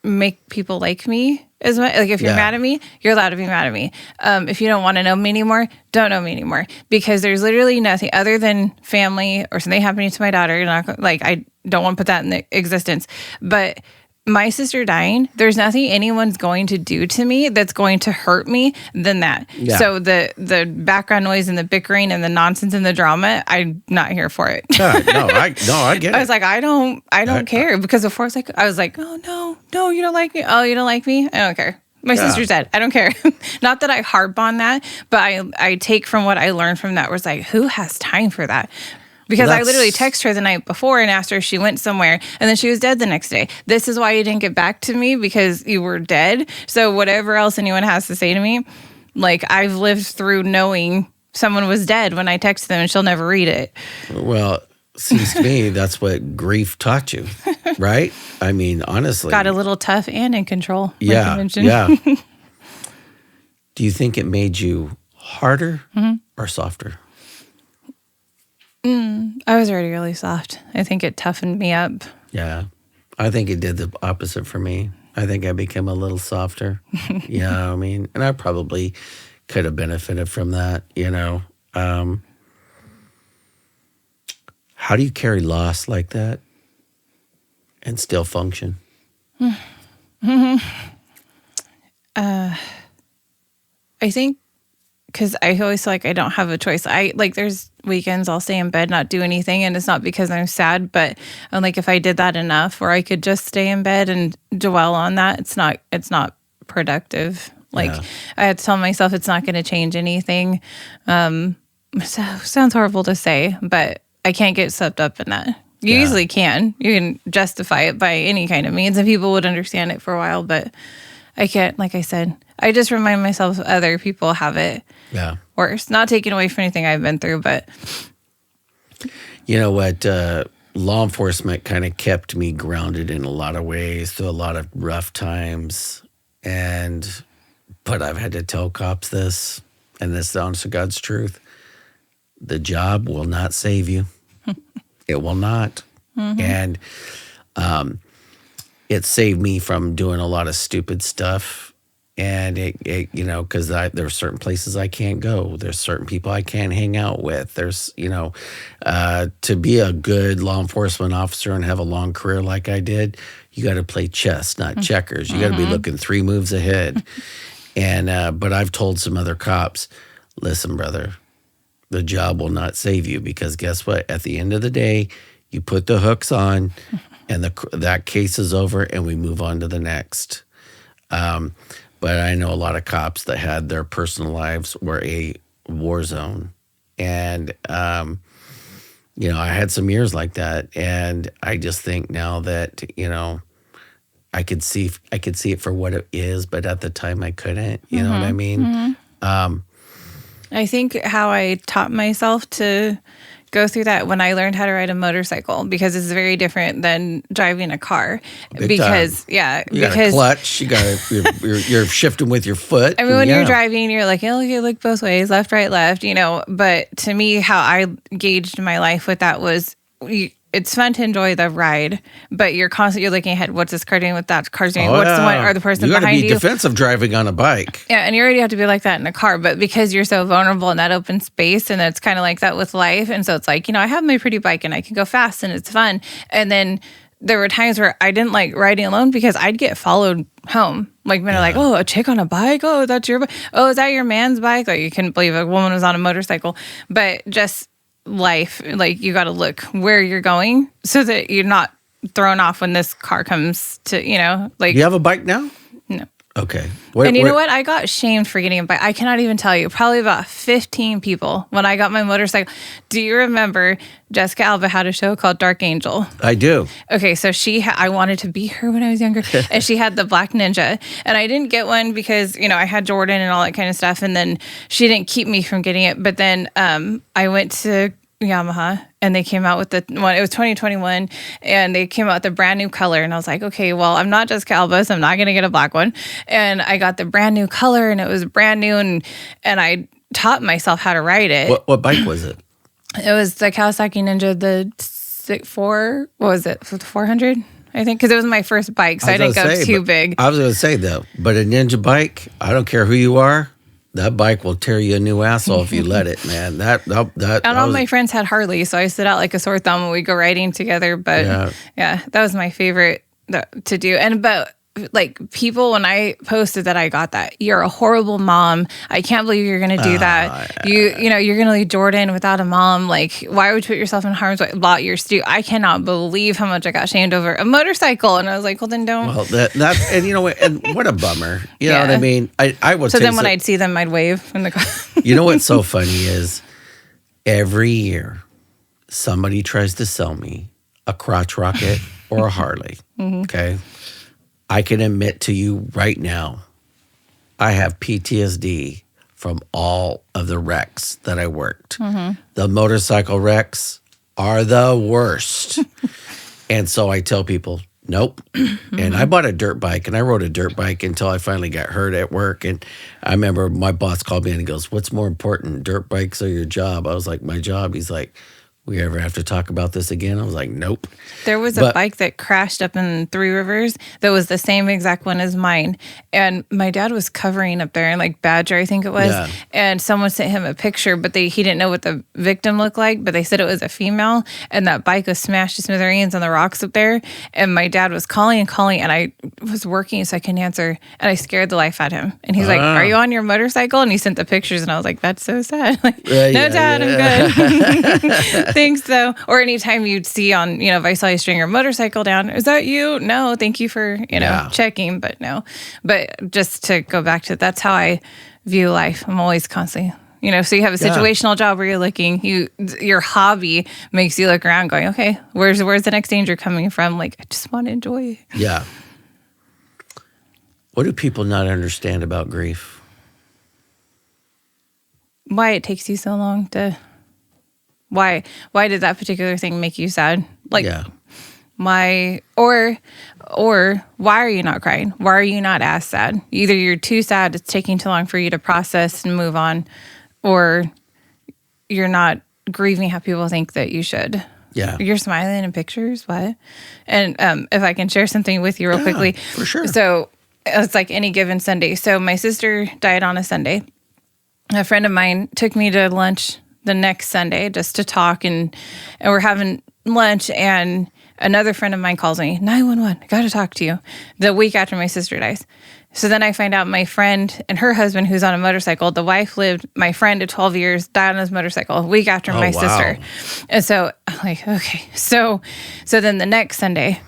make people like me as much. Like, if you're mad at me, you're allowed to be mad at me. If you don't want to know me anymore, don't know me anymore. Because there's literally nothing other than family or something happening to my daughter. I don't want to put that in existence. But my sister dying, there's nothing anyone's going to do to me that's going to hurt me than that. So the background noise and the bickering and the nonsense and the drama, I'm not here for it. I get it. I was like, I don't care, because before I was like, oh no, you don't like me. Oh, you don't like me? I don't care. My sister's dead. I don't care. Not that I harp on that, but I take from what I learned from that, where it's like, who has time for that? Because I literally texted her the night before and asked her if she went somewhere, and then she was dead the next day. This is why you didn't get back to me, because you were dead. So whatever else anyone has to say to me, like, I've lived through knowing someone was dead when I texted them, and she'll never read it. Well, seems to me that's what grief taught you, right? I mean, honestly. Got a little tough and in control, like you mentioned. Do you think it made you harder or softer? I was already really soft. I think it toughened me up. Yeah. I think it did the opposite for me. I think I became a little softer. Yeah, I mean, and I probably could have benefited from that, you know. How do you carry loss like that and still function? I think because I always feel like I don't have a choice. There's weekends I'll stay in bed, not do anything, and it's not because I'm sad, but I'm like, if I did that enough, or I could just stay in bed and dwell on that, it's not productive. Like Yeah. I had to tell myself it's not going to change anything. So, sounds horrible to say, but I can't get swept up in that. You Yeah. easily can. You can justify it by any kind of means, and people would understand it for a while, but I can't. Like I said, I just remind myself other people have it Yeah. worse. Not taking away from anything I've been through, but You know what? Law enforcement kind of kept me grounded in a lot of ways through a lot of rough times. But I've had to tell cops this, and this is the honest to God's truth. The job will not save you. It will not. And it saved me from doing a lot of stupid stuff. And it you know, because there's certain places I can't go. There's certain people I can't hang out with. There's, you know, to be a good law enforcement officer and have a long career like I did, you got to play chess, not checkers. You got to be looking 3 moves ahead. And but I've told some other cops, listen, brother, the job will not save you, because guess what? At the end of the day, you put the hooks on, and that case is over, and we move on to the next. But I know a lot of cops that had their personal lives were a war zone. And, you know, I had some years like that. And I just think now that, you know, I could see it for what it is, but at the time I couldn't. You know what I mean? I think how I taught myself to go through that when I learned how to ride a motorcycle, because it's very different than driving a car. Big because time. yeah, You got a because clutch. You're shifting with your foot. I mean, when Yeah. you're driving, you're like, oh, you look both ways, left, right, left, you know. But to me, how I gauged my life with that was, it's fun to enjoy the ride, but you're constantly looking ahead. What's this car doing? What that car's doing? What's the one or the person you gotta behind be you? defensive driving on a bike. Yeah, and you already have to be like that in a car, but because you're so vulnerable in that open space, and it's kind of like that with life. And so it's like, you know, I have my pretty bike and I can go fast and it's fun. And then there were times where I didn't like riding alone because I'd get followed home. Like men are like, oh, a chick on a bike? Oh, that's your bike? Oh, is that your man's bike? Like you couldn't believe a woman was on a motorcycle. But just life, like you got to look where you're going so that you're not thrown off when this car comes to, you know, like. You have a bike now? No. Okay. And you know what? I got shamed for getting a bike. I cannot even tell you. Probably about 15 people when I got my motorcycle. Do you remember Jessica Alba had a show called Dark Angel? I do. Okay, so I wanted to be her when I was younger, and she had the Black Ninja, and I didn't get one because, you know, I had Jordan and all that kind of stuff, and then she didn't keep me from getting it. But then I went to Yamaha, and they came out with the one. It was 2021, and they came out with the brand new color, and I was like, okay, well, I'm not Jessica Alba, so I'm not gonna get a black one. And I got the brand new color, and it was brand new, and I taught myself how to ride it. What bike was it? It was the Kawasaki Ninja, the 400, I think, because it was my first bike, so I didn't go too big. I was going to say, though, but a Ninja bike, I don't care who you are, that bike will tear you a new asshole if you let it, man. And all my friends had Harley, so I stood out like a sore thumb when we go riding together. But yeah, that was my favorite to do. But like people, when I posted that I got that, you're a horrible mom. I can't believe you're going to do that. You know, you're going to leave Jordan without a mom. Like, why would you put yourself in harm's way? I cannot believe how much I got shamed over a motorcycle. And I was like, well, then don't. Well, that's and you know what? And what a bummer. You know what I mean? I would. So then when I'd see them, I'd wave in the car. You know what's so funny is every year somebody tries to sell me a crotch rocket or a Harley. Okay. I can admit to you right now, I have PTSD from all of the wrecks that I worked. The motorcycle wrecks are the worst. And so I tell people, nope. And I bought a dirt bike, and I rode a dirt bike until I finally got hurt at work. And I remember my boss called me and he goes, what's more important, dirt bikes or your job? I was like, my job. He's like, We ever have to talk about this again? I was like, nope. There was a bike that crashed up in Three Rivers that was the same exact one as mine. And my dad was covering up there in like Badger, I think it was. Yeah. And someone sent him a picture, but he didn't know what the victim looked like, but they said it was a female. And that bike was smashed to smithereens on the rocks up there. And my dad was calling, and I was working so I couldn't answer. And I scared the life out of him. And he's like, are you on your motorcycle? And he sent the pictures. And I was like, that's so sad. Like, no, Dad, I'm good. Thanks, though. Or anytime you'd see on, if I saw you string your motorcycle down, is that you? No, thank you for, checking, but no. But just to go back to, that's how I view life. I'm always constantly, so you have a situational job where you're looking, your hobby makes you look around going, okay, where's the next danger coming from? Like, I just want to enjoy. Yeah. What do people not understand about grief? Why it takes you so long to... Why did that particular thing make you sad? Like, why, or why are you not crying? Why are you not as sad? Either you're too sad, it's taking too long for you to process and move on, or you're not grieving how people think that you should. Yeah. You're smiling in pictures, what? And if I can share something with you real quickly. For sure. So it's like any given Sunday. So my sister died on a Sunday. A friend of mine took me to lunch the next Sunday just to talk, and we're having lunch, and another friend of mine calls me, 911, I got to talk to you, the week after my sister dies. So then I find out my friend and her husband, who's on a motorcycle, the wife lived, my friend of 12 years, died on his motorcycle a week after my sister. And so I'm like, okay. So then the next Sunday,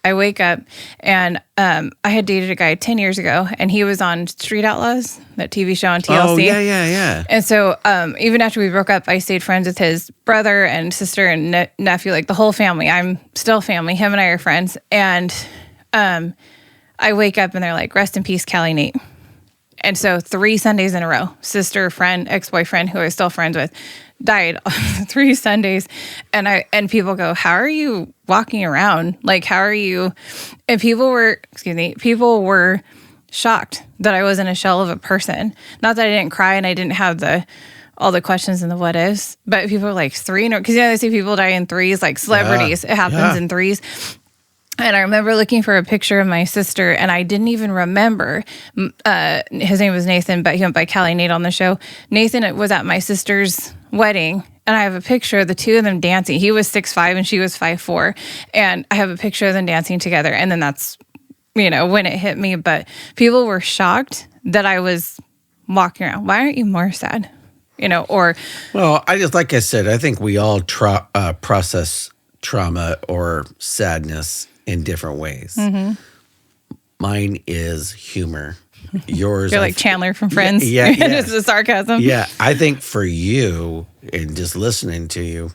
I wake up, and I had dated a guy 10 years ago, and he was on Street Outlaws, that TV show on TLC. Oh, yeah. And so even after we broke up, I stayed friends with his brother and sister and nephew, like the whole family. I'm still family. Him and I are friends. And I wake up, and they're like, rest in peace, Callie Nate. And so 3 Sundays in a row, sister, friend, ex-boyfriend, who I was still friends with, died 3 Sundays. And people go, how are you walking around? Like, how are you? And people were shocked that I wasn't a shell of a person. Not that I didn't cry and I didn't have all the questions and the what ifs, but people were like, 3, because they see people die in 3s, like celebrities. It happens in 3s. And I remember looking for a picture of my sister, and I didn't even remember. His name was Nathan, but he went by Callie Nate on the show. Nathan was at my sister's wedding, and I have a picture of the two of them dancing. He was 6'5" and she was 5'4", and I have a picture of them dancing together. And then that's, when it hit me. But people were shocked that I was walking around. Why aren't you more sad? Well, like I said, I think we all process trauma or sadness in different ways. Mm-hmm. Mine is humor. Yours, you're like Chandler from Friends. Yeah. It's the sarcasm. Yeah, I think for you, and just listening to you,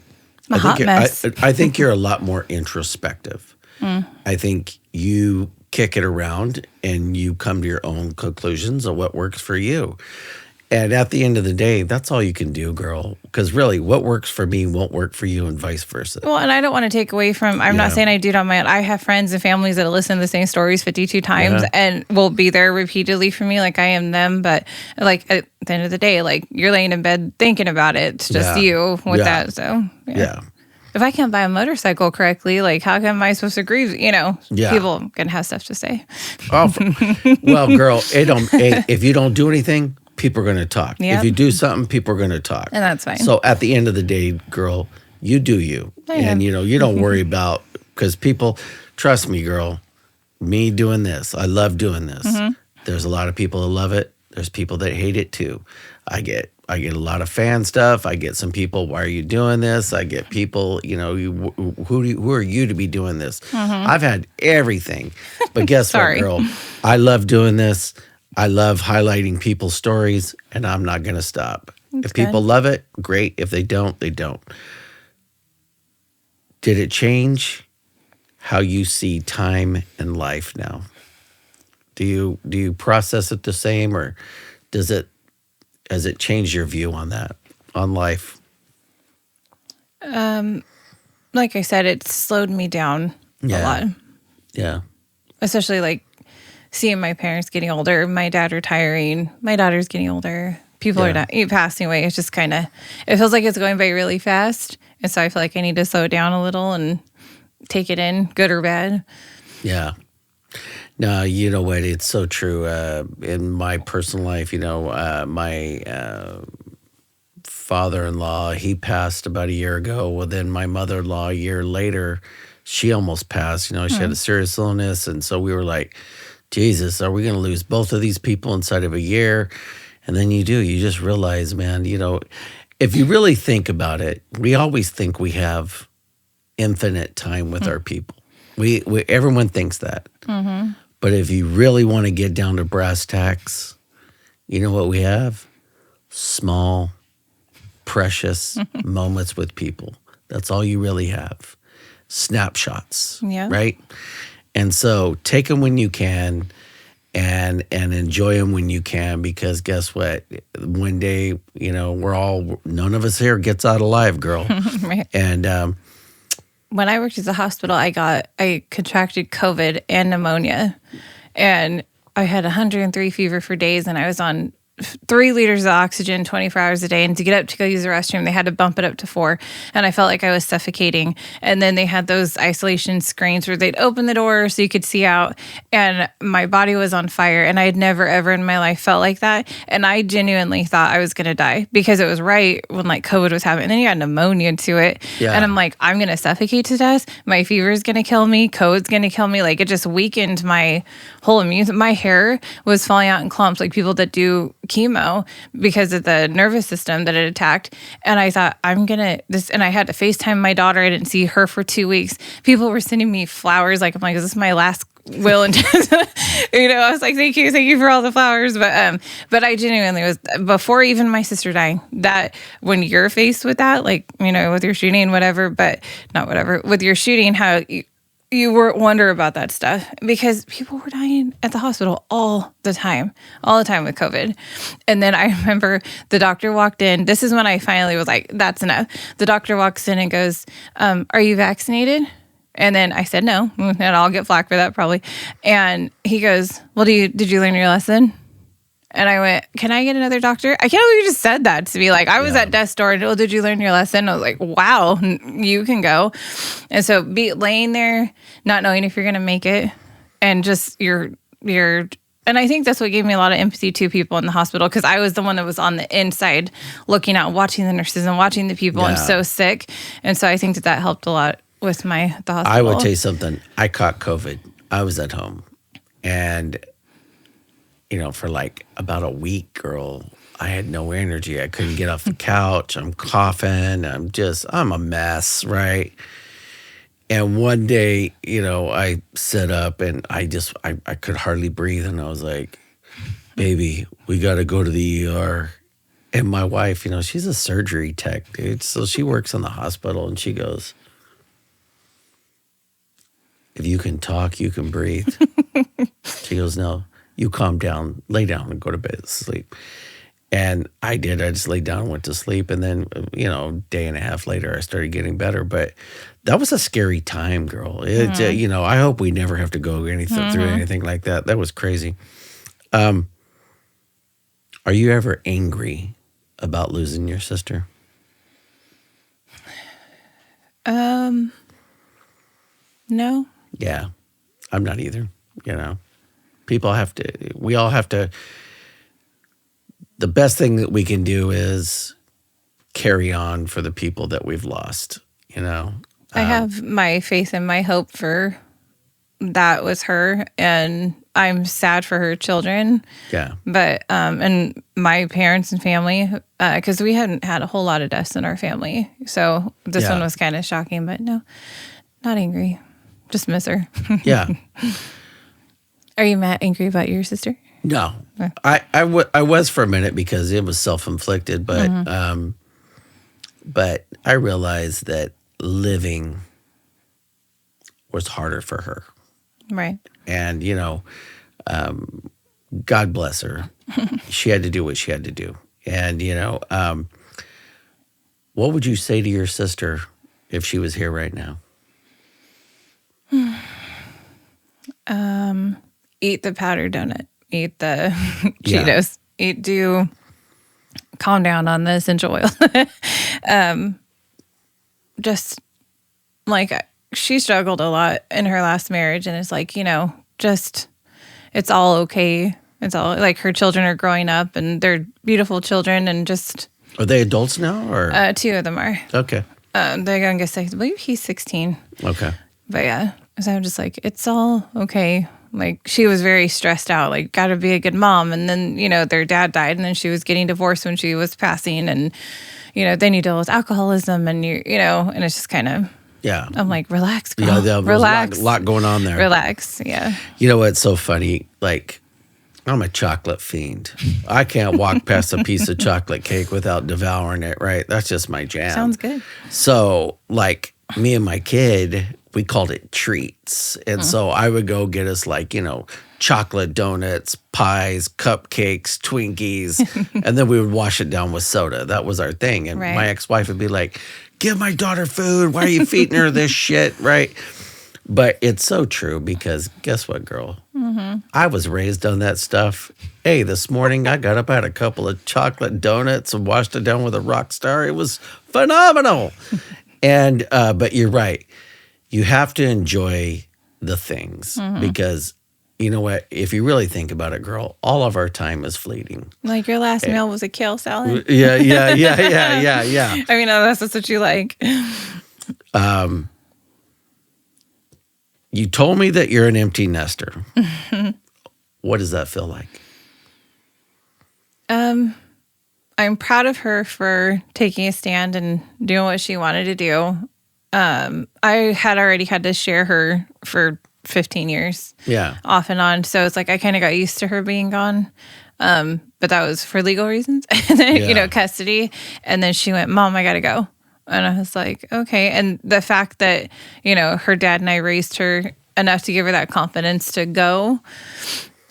I'm a hot mess. I think you're a lot more introspective. I think you kick it around and you come to your own conclusions of what works for you. And at the end of the day, that's all you can do, girl. Because really, what works for me won't work for you, and vice versa. Well, and I don't want to take away from, I'm not saying I do it on my own. I have friends and families that listen to the same stories 52 times and will be there repeatedly for me like I am them. But like at the end of the day, like you're laying in bed thinking about it. It's just you with that. So, if I can't buy a motorcycle correctly, like how am I supposed to grieve? People can have stuff to say. Oh, well, girl, if you don't do anything, people are going to talk. Yep. If you do something, people are going to talk. And that's fine. So at the end of the day, girl, you do you. And, you don't worry about, because people, trust me, girl, me doing this, I love doing this. Mm-hmm. There's a lot of people that love it. There's people that hate it too. I get a lot of fan stuff. I get some people, why are you doing this? I get people, who are you to be doing this? Mm-hmm. I've had everything. But guess what, girl? I love doing this. I love highlighting people's stories, and I'm not going to stop. If people love it, great. If they don't, they don't. Did it change how you see time and life now? Do you process it the same, or has it changed your view on that, on life? Like I said, it slowed me down a lot. Yeah. Especially like seeing my parents getting older, my dad retiring, my daughter's getting older, people are not passing away. It's just kind of, it feels like it's going by really fast. And so I feel like I need to slow down a little and take it in, good or bad. Yeah. No, you know what? It's so true. In my personal life, my father-in-law, he passed about a year ago. Well, then my mother-in-law, a year later, she almost passed. She had a serious illness. And so we were like, Jesus, are we going to lose both of these people inside of a year? And then you just realize, man, if you really think about it, we always think we have infinite time with our people. We everyone thinks that. Mm-hmm. But if you really want to get down to brass tacks, you know what we have? Small, precious moments with people. That's all you really have. Snapshots, right? And so take them when you can and enjoy them when you can, because guess what? One day, none of us here gets out alive, girl. Right. And when I worked at the hospital, I contracted COVID and pneumonia, and I had 103 fever for days, and I was on 3 liters of oxygen 24 hours a day. And to get up to go use the restroom, they had to bump it up to 4. And I felt like I was suffocating. And then they had those isolation screens where they'd open the door so you could see out. And my body was on fire. And I had never, ever in my life felt like that. And I genuinely thought I was going to die, because it was right when COVID was happening. And then you got pneumonia to it. Yeah. And I'm like, I'm going to suffocate to death. My fever is going to kill me. COVID's going to kill me. Like, it just weakened my whole my hair was falling out in clumps, like people that do chemo, because of the nervous system that it attacked. And I thought, and I had to FaceTime my daughter. I didn't see her for 2 weeks. People were sending me flowers. Like, I'm like, is this my last will and I was like, thank you for all the flowers. But I genuinely was, before even my sister dying, that when you're faced with that, with your shooting, with your shooting, how you wonder about that stuff, because people were dying at the hospital all the time with COVID. And then I remember the doctor walked in. This is when I finally was like, that's enough. The doctor walks in and goes, are you vaccinated? And then I said no, and I'll get flack for that probably. And he goes, well, did you learn your lesson? And I went, can I get another doctor? I can't believe you just said that to me. Like, I was at death's door, and, well, did you learn your lesson? I was like, wow, you can go. And so laying there, not knowing if you're going to make it, and just and I think that's what gave me a lot of empathy to people in the hospital, because I was the one that was on the inside looking out, watching the nurses and watching the people and so sick. And so I think that helped a lot with the hospital. I will tell you something. I caught COVID. I was at home, and for about a week, girl, I had no energy. I couldn't get off the couch. I'm coughing. I'm a mess, right? And one day, I sat up and I could hardly breathe. And I was like, baby, we got to go to the ER. And my wife, she's a surgery tech, dude. So she works in the hospital, and she goes, if you can talk, you can breathe. She goes, no. You calm down, lay down, and go to bed, sleep. And I did. I just laid down and went to sleep. And then, a day and a half later, I started getting better. But that was a scary time, girl. I hope we never have to go through anything like that. That was crazy. Are you ever angry about losing your sister? No. Yeah, I'm not either, we all have to, the best thing that we can do is carry on for the people that we've lost, I have my faith and my hope for that with her, and I'm sad for her children. Yeah. But, and my parents and family, because we hadn't had a whole lot of deaths in our family. So this one was kind of shocking, but no, not angry. Just miss her. Yeah. Are you angry about your sister? No. I was for a minute, because it was self-inflicted, but but I realized that living was harder for her. Right. And, God bless her. She had to do what she had to do. And, what would you say to your sister if she was here right now? Eat the powdered donut. Eat the Cheetos. calm down on the essential oil. Just like she struggled a lot in her last marriage, and it's like, just it's all okay. It's all like her children are growing up and they're beautiful children, and just Are they adults now, or 2 of them are. okay? The youngest, I believe he's 16. Okay. But yeah, so I'm just like, it's all okay. Like she was very stressed out, like got to be a good mom. And then, their dad died, and then she was getting divorced when she was passing, and, then you deal with alcoholism, and and it's just kind of, Yeah. I'm like, relax, girl. Yeah, there was relax. a lot going on there. Relax. Yeah. You know what's so funny? Like, I'm a chocolate fiend. I can't walk past a piece of chocolate cake without devouring it, right? That's just my jam. Sounds good. So, like, me and my kid, we called it treats. And so I would go get us, like, chocolate donuts, pies, cupcakes, Twinkies, and then we would wash it down with soda. That was our thing. And my ex-wife would be like, give my daughter food. Why are you feeding her this shit, right? But it's so true, because guess what, girl? I was raised on that stuff. Hey, this morning I got up, I had a couple of chocolate donuts and washed it down with a rock star. It was phenomenal. And but you're right. You have to enjoy the things, because you know what? If you really think about it, girl, all of our time is fleeting. Like your last meal was a kale salad. Yeah. I mean, that's just what you like. You told me that you're an empty nester. What does that feel like? I'm proud of her for taking a stand and doing what she wanted to do. I had already had to share her for 15 years. Yeah. Off and on. So it's like I kind of got used to her being gone. But that was for legal reasons. And then, custody. And then she went, Mom, I got to go. And I was like, okay. And the fact that, her dad and I raised her enough to give her that confidence to go.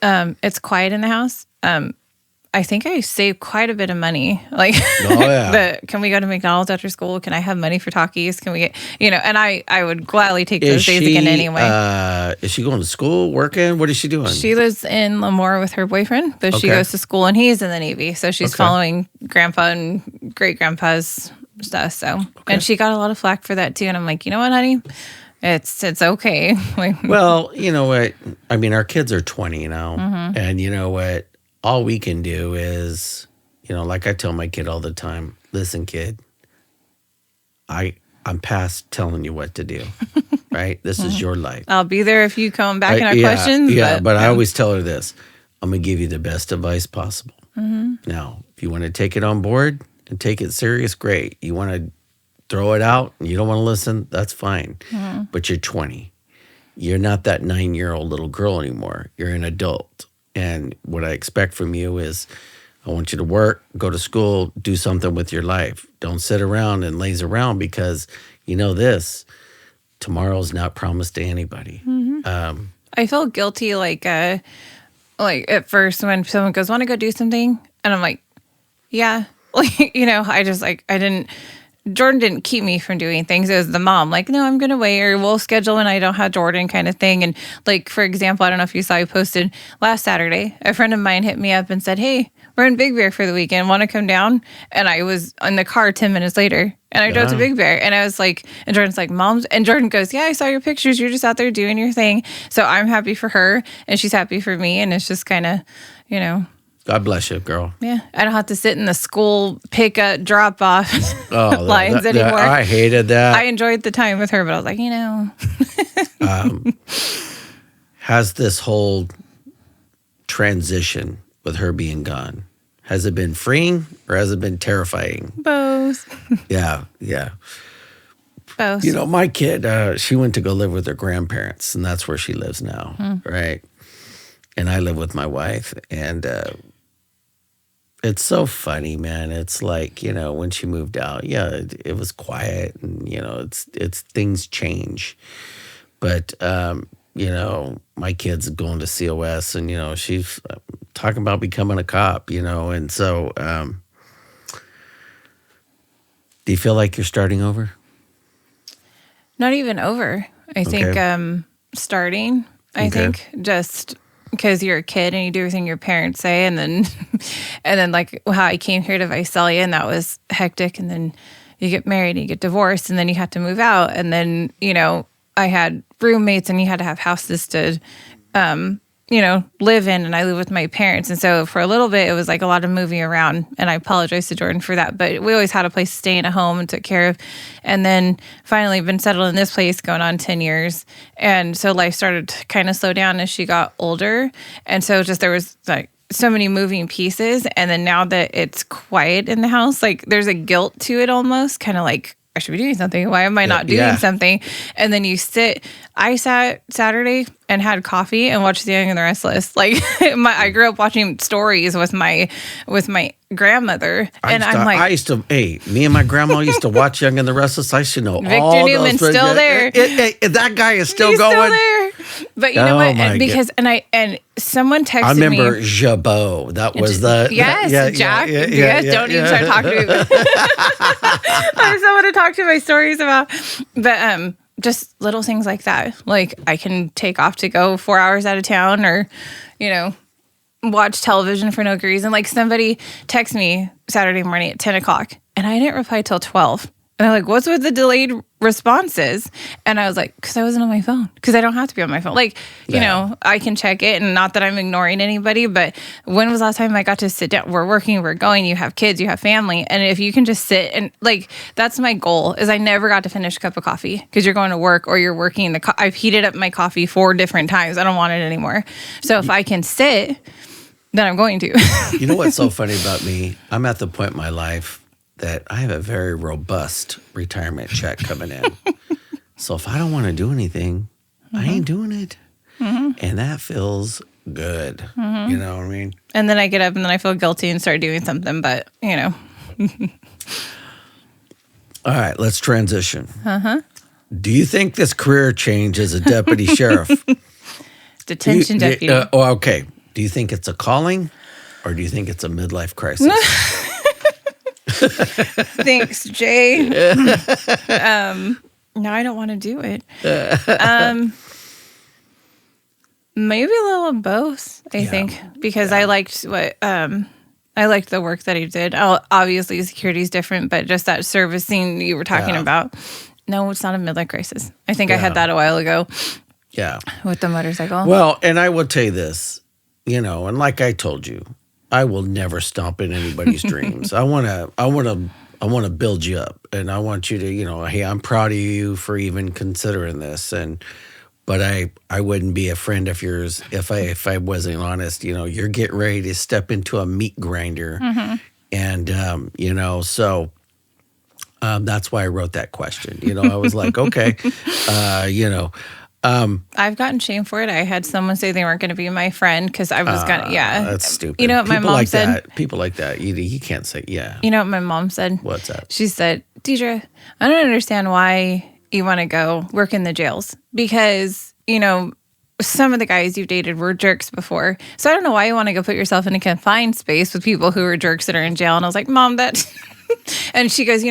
It's quiet in the house. I think I saved quite a bit of money. Like, can we go to McDonald's after school? Can I have money for Takis? Can we get, and I would gladly take those days again anyway. Is she going to school, working? What is she doing? She lives in Lemoore with her boyfriend, but she goes to school, and he's in the Navy. So she's following grandpa and great grandpa's stuff. So, and she got a lot of flack for that too. And I'm like, you know what, honey? It's okay. Well, you know what? I mean, our kids are 20 now. And you know what? All we can do is, like I tell my kid all the time, listen, kid, I'm past telling you what to do, right? This is your life. I'll be there if you come back and have questions. Yeah, but I always tell her this. I'm going to give you the best advice possible. Now, if you want to take it on board and take it serious, great. You want to throw it out and you don't want to listen, that's fine. But you're 20. You're not that 9-year-old little girl anymore. You're an adult. And what I expect from you is I want you to work, go to school, do something with your life. Don't sit around and laze around, because tomorrow's not promised to anybody. I felt guilty like at first when someone goes, want to go do something? And I'm like, yeah. Jordan didn't keep me from doing things. It was the mom, like, no, I'm going to wait, or we'll schedule when I don't have Jordan, kind of thing. And like, for example, I don't know if you saw, I posted last Saturday, a friend of mine hit me up and said, hey, we're in Big Bear for the weekend. Want to come down? And I was in the car 10 minutes later, and I drove to Big Bear. And I was like, and Jordan's like, Mom's, and Jordan goes, yeah, I saw your pictures. You're just out there doing your thing. So I'm happy for her, and she's happy for me. And it's just kind of, God bless you, girl. Yeah, I don't have to sit in the school pick up, drop off lines anymore. I hated that. I enjoyed the time with her, but I was like, Has this whole transition with her being gone, has it been freeing or has it been terrifying? Both. Yeah. Both. My kid, she went to go live with her grandparents, and that's where she lives now, right? And I live with my wife, and it's so funny, man. It's like, when she moved out, it was quiet, and, it's things change. But, my kid's going to COS, and, she's talking about becoming a cop, and so do you feel like you're starting over? Not even over. I think starting. I think just because you're a kid and you do everything your parents say, and then and then like how I came here to Visalia, and that was hectic, and then you get married and you get divorced, and then you have to move out, and then I had roommates, and you had to have houses to live in, and I live with my parents. And so for a little bit, it was like a lot of moving around, and I apologize to Jordan for that, but we always had a place to stay in a home and took care of. And then finally been settled in this place going on 10 years. And so life started to kind of slow down as she got older. And so just there was like so many moving pieces. And then now that it's quiet in the house, like there's a guilt to it almost, kind of like, I should be doing something. Why am I not doing something? And then I sat Saturday and had coffee and watched The Young and the Restless. Like I grew up watching stories with my grandmother. Me and my grandma used to watch Young and the Restless. I should know Victor all Newman's those. still there. That guy is still He's going. Still there. But you know what? my Because and someone texted me. I remember Jabot. That was the Jack. Don't even start talking to me. I have someone to talk to my stories about. But just little things like that. Like I can take off to go 4 hours out of town, or watch television for no good reason. Like somebody texted me Saturday morning at 10 o'clock, and I didn't reply till 12. And I'm like, what's with the delayed responses? And I was like, because I wasn't on my phone. Because I don't have to be on my phone. Like, I can check it. And not that I'm ignoring anybody, but when was the last time I got to sit down? We're working, we're going, you have kids, you have family. And if you can just sit and like, that's my goal, is I never got to finish a cup of coffee because you're going to work or you're working. I've heated up my coffee 4 different times. I don't want it anymore. So if I can sit, then I'm going to. You know what's so funny about me? I'm at the point in my life that I have a very robust retirement check coming in. So if I don't want to do anything, I ain't doing it. And that feels good. You know what I mean? And then I get up and then I feel guilty and start doing something, but All right, let's transition. Do you think this career change as a deputy sheriff? Detention deputy. Okay. Do you think it's a calling, or do you think it's a midlife crisis? Thanks, Jay. No, I don't want to do it. Maybe a little of both, I think, because I liked the work that he did. Obviously, security is different, but just that servicing you were talking about. No, it's not a midlife crisis. I think I had that a while ago. Yeah. With the motorcycle. Well, and I will tell you this, and like I told you, I will never stomp in anybody's dreams. I want to build you up, and I want you to, hey, I'm proud of you for even considering this. But I wouldn't be a friend of yours if I wasn't honest. You're getting ready to step into a meat grinder, and so that's why I wrote that question. I was like, okay, I've gotten shame for it. I had someone say they weren't going to be my friend because I was going to, That's stupid. You know what my mom said? People like that, you can't say, You know what my mom said? What's that? She said, Deidra, I don't understand why you want to go work in the jails because, some of the guys you've dated were jerks before. So I don't know why you want to go put yourself in a confined space with people who are jerks that are in jail. And I was like, Mom, and she goes,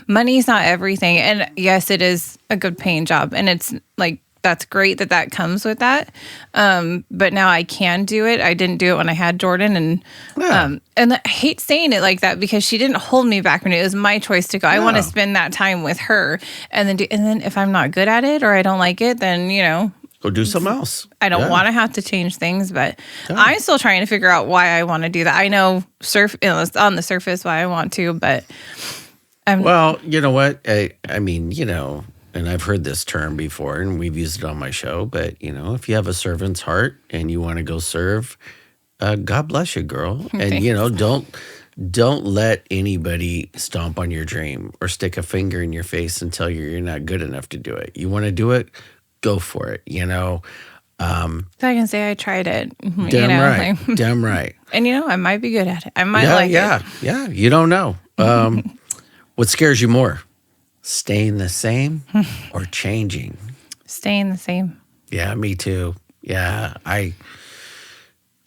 money's not everything. And yes, it is a good paying job. And it's like, that's great that comes with that. But now I can do it. I didn't do it when I had Jordan. And I hate saying it like that because she didn't hold me back when it was my choice to go. I want to spend that time with her. And then if I'm not good at it or I don't like it, then, go do something else. I don't want to have to change things, but I'm still trying to figure out why I want to do that. I know it's on the surface why I want to, but well, you know what? I mean, and I've heard this term before, and we've used it on my show, but, if you have a servant's heart and you want to go serve, God bless you, girl. And, don't let anybody stomp on your dream or stick a finger in your face and tell you you're not good enough to do it. You want to do it? Go for it, So I can say I tried it. Damn right. Damn right. And, I might be good at it. I might like it. Yeah, you don't know. What scares you more? Staying the same or changing? Staying the same. Yeah, me too. Yeah,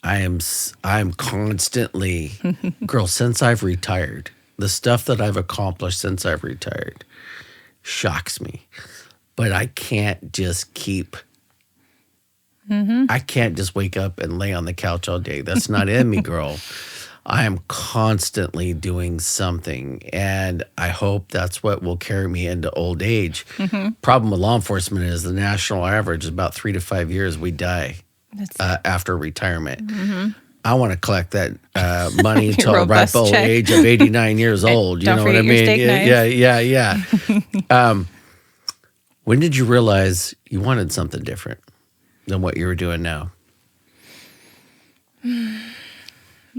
I'm constantly, girl, since I've retired, the stuff that I've accomplished since I've retired shocks me. But I can't just keep I can't just wake up and lay on the couch all day. That's not in me, girl. I am constantly doing something, and I hope that's what will carry me into old age. Problem with law enforcement is the national average is about 3 to 5 years we die after retirement. I want to collect that money until a ripe old age of 89 years old. You know what I mean? Yeah. When did you realize you wanted something different than what you were doing now?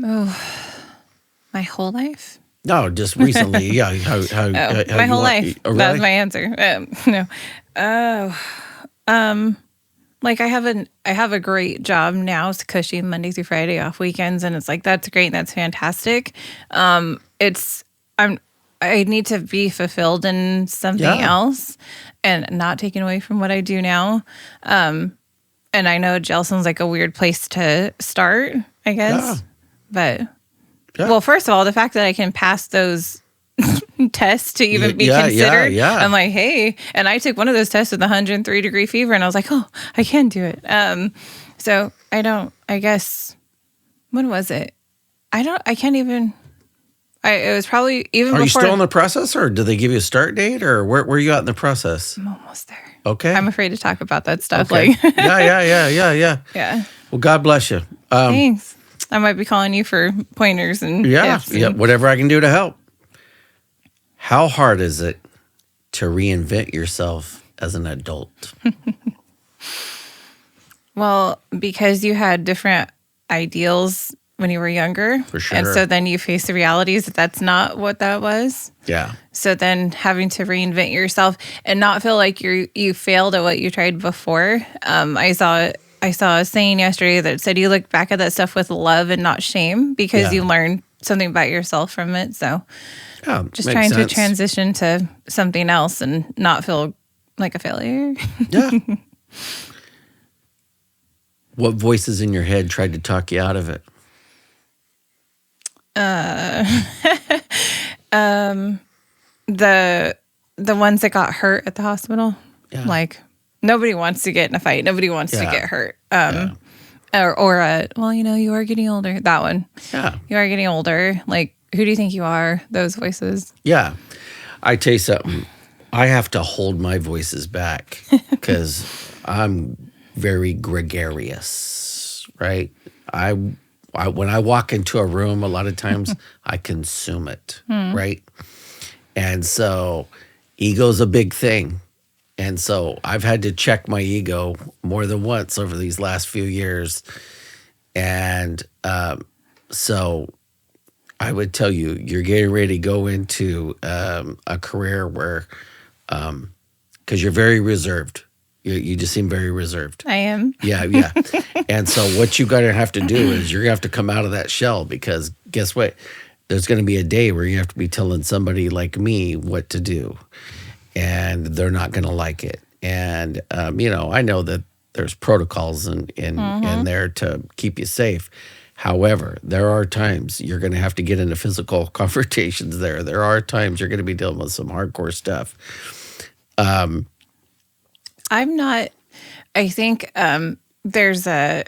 Oh, my whole life? No, just recently. Yeah. My whole life. Oh, really? That was my answer. No. Like I have a great job now. It's cushy Monday through Friday, off weekends, and it's like that's great and that's fantastic. I need to be fulfilled in something else and not taken away from what I do now. And I know jail sounds like a weird place to start, I guess. But well, first of all, the fact that I can pass those tests to even be considered. I'm like, hey, and I took one of those tests with 103-degree fever, and I was like, oh, I can do it. So I guess, when was it? I can't even. It was probably even. Are you still in the process, or did they give you a start date, or where are you at in the process? I'm almost there. Okay. I'm afraid to talk about that stuff. Okay. Like, yeah. Well, God bless you. Thanks. I might be calling you for pointers and whatever I can do to help. How hard is it to reinvent yourself as an adult? Well, because you had different ideals when you were younger. For sure. And so then you face the realities that that's not what that was. Yeah. So then having to reinvent yourself and not feel like you failed at what you tried before. I saw a saying yesterday that said you look back at that stuff with love and not shame because you learned something about yourself from it. So just trying to transition to something else and not feel like a failure. Yeah. What voices in your head tried to talk you out of it? The ones that got hurt at the hospital. Yeah. Like nobody wants to get in a fight. Nobody wants to get hurt. Well, you are getting older. That one. Yeah. You are getting older. Like, who do you think you are? Those voices. Yeah. I tell you something. I have to hold my voices back because I'm very gregarious, right? I when I walk into a room, a lot of times I consume it, right? And so ego's a big thing. And so I've had to check my ego more than once over these last few years. And so I would tell you, you're getting ready to go into a career where, because you're very reserved. You just seem very reserved. I am. Yeah. And so what you got to have to do is you're going to have to come out of that shell because guess what? There's going to be a day where you have to be telling somebody like me what to do. And they're not going to like it. And, I know that there's protocols in there to keep you safe. However, there are times you're going to have to get into physical confrontations there. There are times you're going to be dealing with some hardcore stuff. I'm not, I think there's I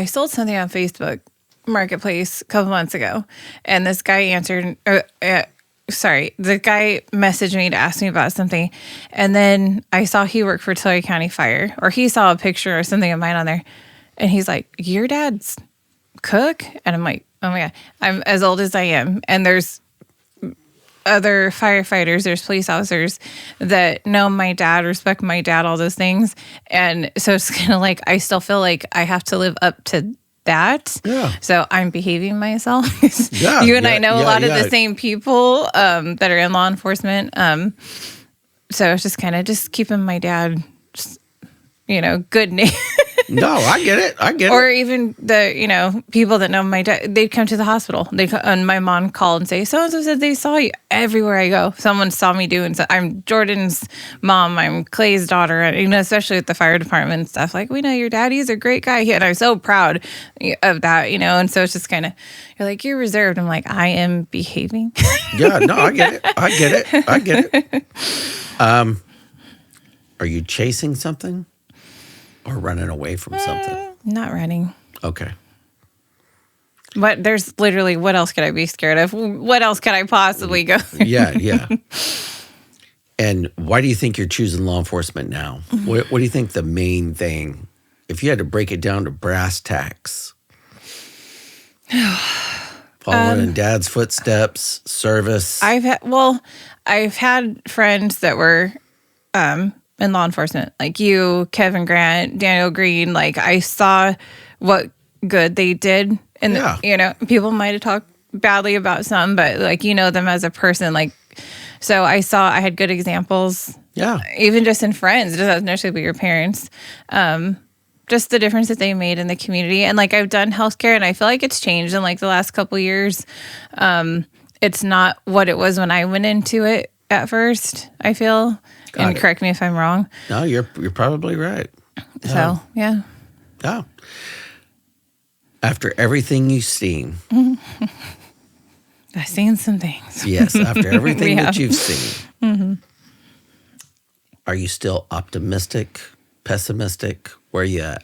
sold something on Facebook Marketplace a couple months ago, and this guy answered, the guy messaged me to ask me about something, and then I saw he worked for Tulare County Fire, or he saw a picture or something of mine on there, and he's like, your dad's cook? And I'm like, oh my God, I'm as old as I am, and there's other firefighters, there's police officers that know my dad, respect my dad, all those things. And so it's kind of like, I still feel like I have to live up to that. Yeah. So I'm behaving myself. You and I know a lot of the same people that are in law enforcement. So it's just kind of just keeping my dad, good name. No, I get it. Or even the, people that know my dad, they'd come to the hospital. And my mom called and say, so-and-so said they saw you everywhere I go. Someone saw me doing so. I'm Jordan's mom. I'm Clay's daughter. And, especially at the fire department and stuff. Like, we know your dad. He's a great guy. And I'm so proud of that, And so it's just kind of, you're like, you're reserved. I'm like, I am behaving. Yeah, no, I get it. Are you chasing something? or running away from something? Not running. Okay. But there's literally, what else could I be scared of? What else could I possibly go through? Yeah. And why do you think you're choosing law enforcement now? What do you think the main thing, if you had to break it down to brass tacks? Following in Dad's footsteps, service. I've had friends that were in law enforcement, like you, Kevin Grant, Daniel Green. Like, I saw what good they did. And, people might have talked badly about some, but like, them as a person, like, so I had good examples. Yeah. Even just in friends, it doesn't necessarily be your parents. Just the difference that they made in the community. And like, I've done healthcare and I feel like it's changed in like the last couple of years. It's not what it was when I went into it at first, I feel. And correct me if I'm wrong. No, you're probably right. So, yeah. Yeah. After everything you've seen. I've seen some things. Yes, after everything that you've seen. Are you still optimistic, pessimistic? Where are you at?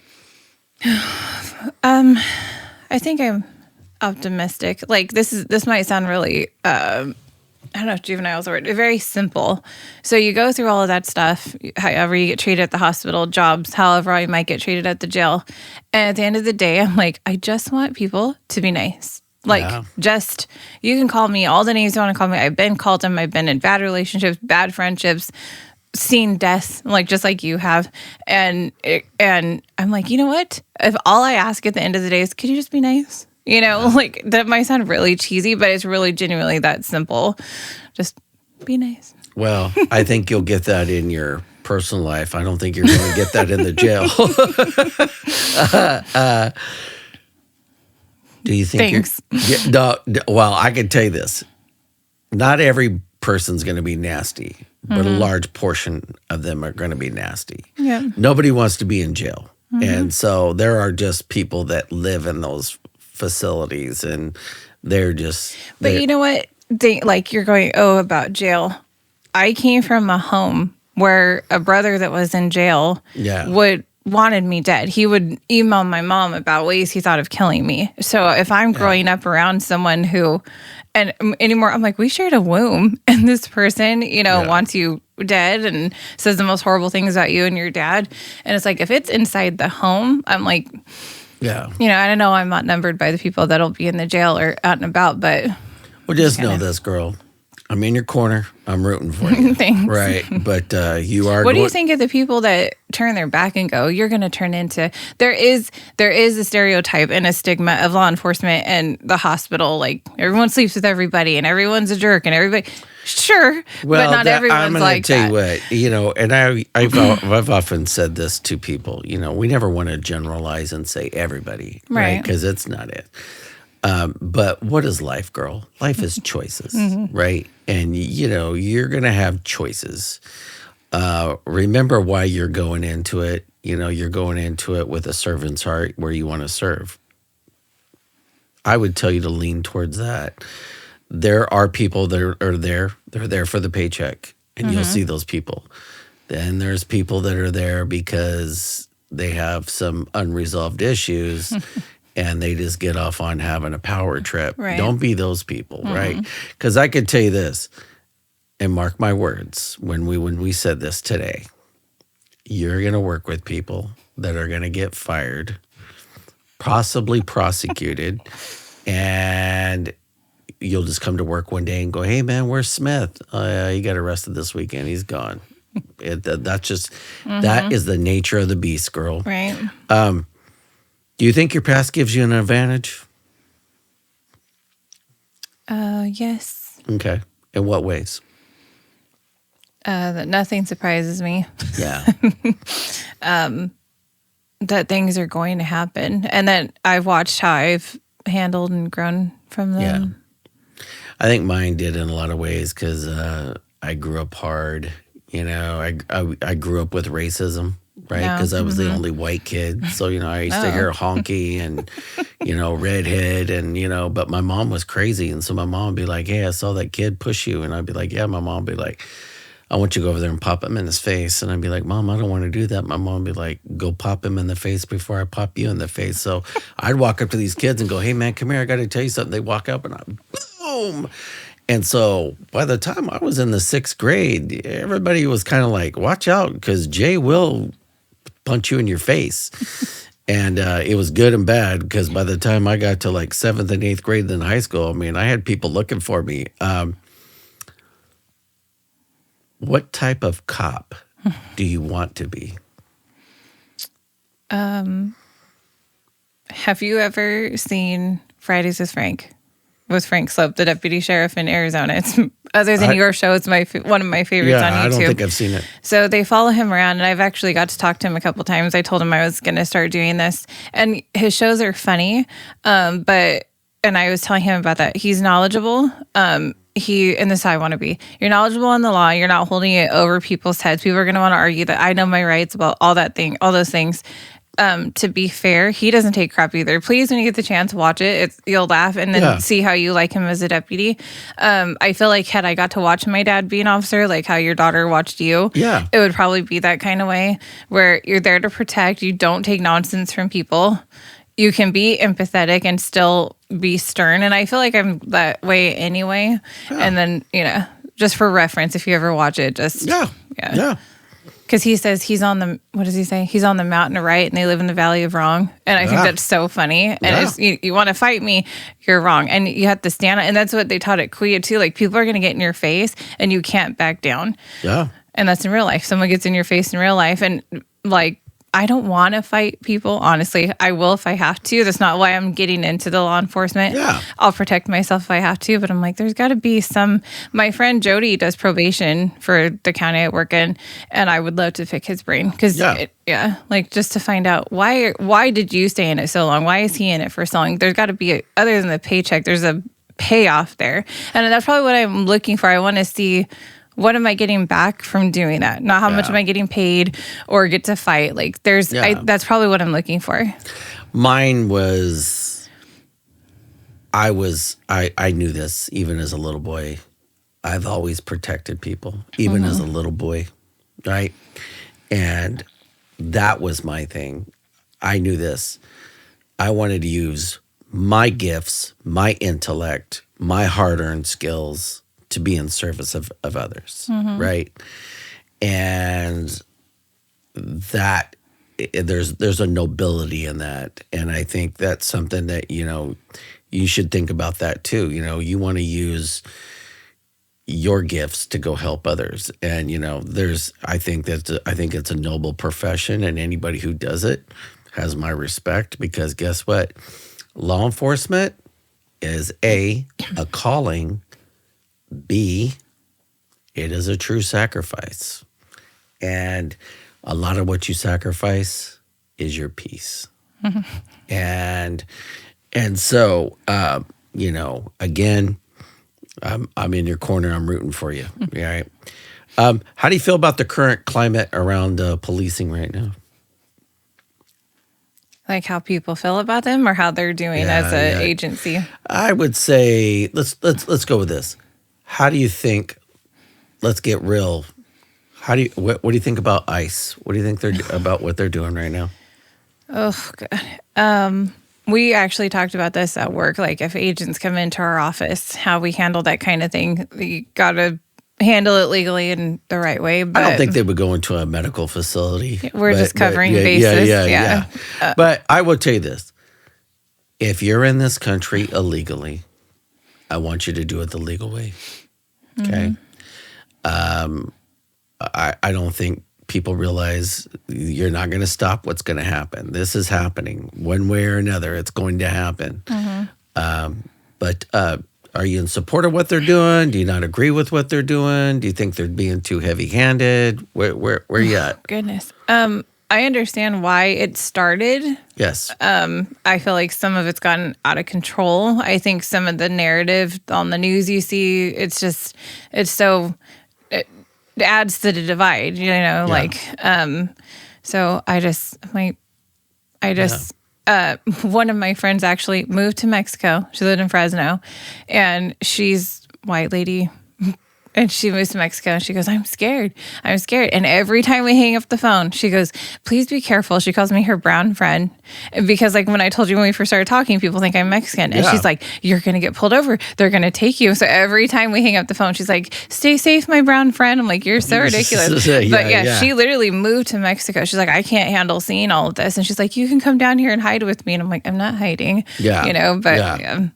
I think I'm optimistic. Like, this might sound really, I don't know if juvenile is the word, very simple. So you go through all of that stuff, however you get treated at the hospital, jobs, however you might get treated at the jail. And at the end of the day, I'm like, I just want people to be nice. Like, you can call me all the names you want to call me. I've been called them. I've been in bad relationships, bad friendships, seen death, like just like you have. And I'm like, you know what? If all I ask at the end of the day is, could you just be nice? Like, that might sound really cheesy, but it's really genuinely that simple. Just be nice. Well, I think you'll get that in your personal life. I don't think you're going to get that in the jail. Do you think Thanks. Well, I can tell you this. Not every person's going to be nasty, but a large portion of them are going to be nasty. Yeah. Nobody wants to be in jail. And so there are just people that live in those facilities and they're just... But you know what? You're going, about jail. I came from a home where a brother that was in jail wanted me dead. He would email my mom about ways he thought of killing me. So if I'm growing up around someone who, and anymore, I'm like, we shared a womb, and this person, wants you dead and says the most horrible things about you and your dad. And it's like, if it's inside the home, I'm like, I don't know, I'm outnumbered by the people that'll be in the jail or out and about, but... Well, just know this, girl. I'm in your corner. I'm rooting for you. Thanks. Right. But you are... What do you think of the people that turn their back and go, you're going to turn into... There is a stereotype and a stigma of law enforcement and the hospital. Like, everyone sleeps with everybody and everyone's a jerk and everybody... Sure, well, but not everyone's like that. I'm going to tell you what, and I've often said this to people, we never want to generalize and say everybody, right? Because it's not it. But what is life, girl? Life is choices, right? And, you're going to have choices. Remember why you're going into it. You're going into it with a servant's heart where you want to serve. I would tell you to lean towards that. There are people that are there. They're there for the paycheck, and you'll see those people. Then there's people that are there because they have some unresolved issues, and they just get off on having a power trip. Right. Don't be those people, right? Because I could tell you this, and mark my words, when we said this today, you're going to work with people that are going to get fired, possibly prosecuted, and you'll just come to work one day and go, hey, man, where's Smith? He got arrested this weekend. He's gone. That's just, that is the nature of the beast, girl. Right. Do you think your past gives you an advantage? Yes. Okay. In what ways? That nothing surprises me. Yeah. That things are going to happen. And that I've watched how I've handled and grown from them. Yeah. I think mine did in a lot of ways because I grew up hard. I grew up with racism, right? Because I was the only white kid. So, I used to hear honky and, redhead and, but my mom was crazy. And so my mom would be like, hey, I saw that kid push you. And I'd be like, yeah. My mom would be like, I want you to go over there and pop him in his face. And I'd be like, Mom, I don't want to do that. My mom would be like, go pop him in the face before I pop you in the face. So I'd walk up to these kids and go, hey, man, come here. I got to tell you something. They walk up and I, boom. And so by the time I was in the 6th grade, everybody was kind of like, watch out, because Jay will punch you in your face. And it was good and bad, because by the time I got to like 7th and 8th grade in high school, I mean, I had people looking for me. What type of cop do you want to be? Have you ever seen Fridays with Frank? With Frank Slope, the deputy sheriff in Arizona. It's, other than your show, it's one of my favorites on YouTube. I don't think I've seen it. So they follow him around, and I've actually got to talk to him a couple times. I told him I was going to start doing this, and his shows are funny. And I was telling him about that. He's knowledgeable. And this is how I want to be. You're knowledgeable on the law. You're not holding it over people's heads. People are going to want to argue that I know my rights about all those things. To be fair, he doesn't take crap either. Please, when you get the chance, watch it. You'll laugh and then see how you like him as a deputy. I feel like had I got to watch my dad be an officer, like how your daughter watched you, it would probably be that kind of way where you're there to protect. You don't take nonsense from people. You can be empathetic and still be stern. And I feel like I'm that way anyway. Yeah. And then, just for reference, if you ever watch it, just... Yeah. Because he says he's on the, what does he say? He's on the mountain of right and they live in the valley of wrong. And I think that's so funny. And it's, you want to fight me, you're wrong. And you have to stand, and that's what they taught at Kuya too. Like, people are going to get in your face and you can't back down. Yeah. And that's in real life. Someone gets in your face in real life. And like, I don't want to fight people, honestly. I will if I have to. That's not why I'm getting into the law enforcement. Yeah. I'll protect myself if I have to, but I'm like, there's got to be some... My friend Jody does probation for the county I work in, and I would love to pick his brain. Because, like, just to find out, why did you stay in it so long? Why is he in it for so long? There's got to be, other than the paycheck, there's a payoff there. And that's probably what I'm looking for. I want to see... What am I getting back from doing that? Not how much am I getting paid or get to fight. Like, that's probably what I'm looking for. Mine was, I knew this even as a little boy. I've always protected people, even as a little boy, right? And that was my thing. I knew this. I wanted to use my gifts, my intellect, my hard-earned skills to be in service of others, right? And that, there's a nobility in that. And I think that's something that, you should think about that too. You want to use your gifts to go help others. And, I think it's a noble profession, and anybody who does it has my respect, because guess what? Law enforcement is a calling. B, it is a true sacrifice. And a lot of what you sacrifice is your peace. And so, again, I'm in your corner. I'm rooting for you. Right? How do you feel about the current climate around policing right now? Like how people feel about them, or how they're doing as an agency? I would say let's go with this. How do you think? Let's get real. What do you think about ICE? What do you think about what they're doing right now? Oh God. We actually talked about this at work. Like, if agents come into our office, how we handle that kind of thing. You got to handle it legally and the right way. But I don't think they would go into a medical facility. We're just covering bases. Yeah. But I will tell you this: if you're in this country illegally, I want you to do it the legal way. Okay. I don't think people realize you're not going to stop what's going to happen. This is happening one way or another. It's going to happen. But are you in support of what they're doing? Do you not agree with what they're doing? Do you think they're being too heavy-handed? Where you at? Goodness. I understand why it started. Yes. I feel like some of it's gotten out of control. I think some of the narrative on the news you see, it adds to the divide, so one of my friends actually moved to Mexico. She lived in Fresno, and she's white lady And she moves to Mexico and she goes, I'm scared. I'm scared. And every time we hang up the phone, she goes, please be careful. She calls me her brown friend. Because like when I told you when we first started talking, people think I'm Mexican. And she's like, you're going to get pulled over. They're going to take you. So every time we hang up the phone, she's like, stay safe, my brown friend. I'm like, you're so ridiculous. But she literally moved to Mexico. She's like, I can't handle seeing all of this. And she's like, you can come down here and hide with me. And I'm like, I'm not hiding. Yeah. You know, but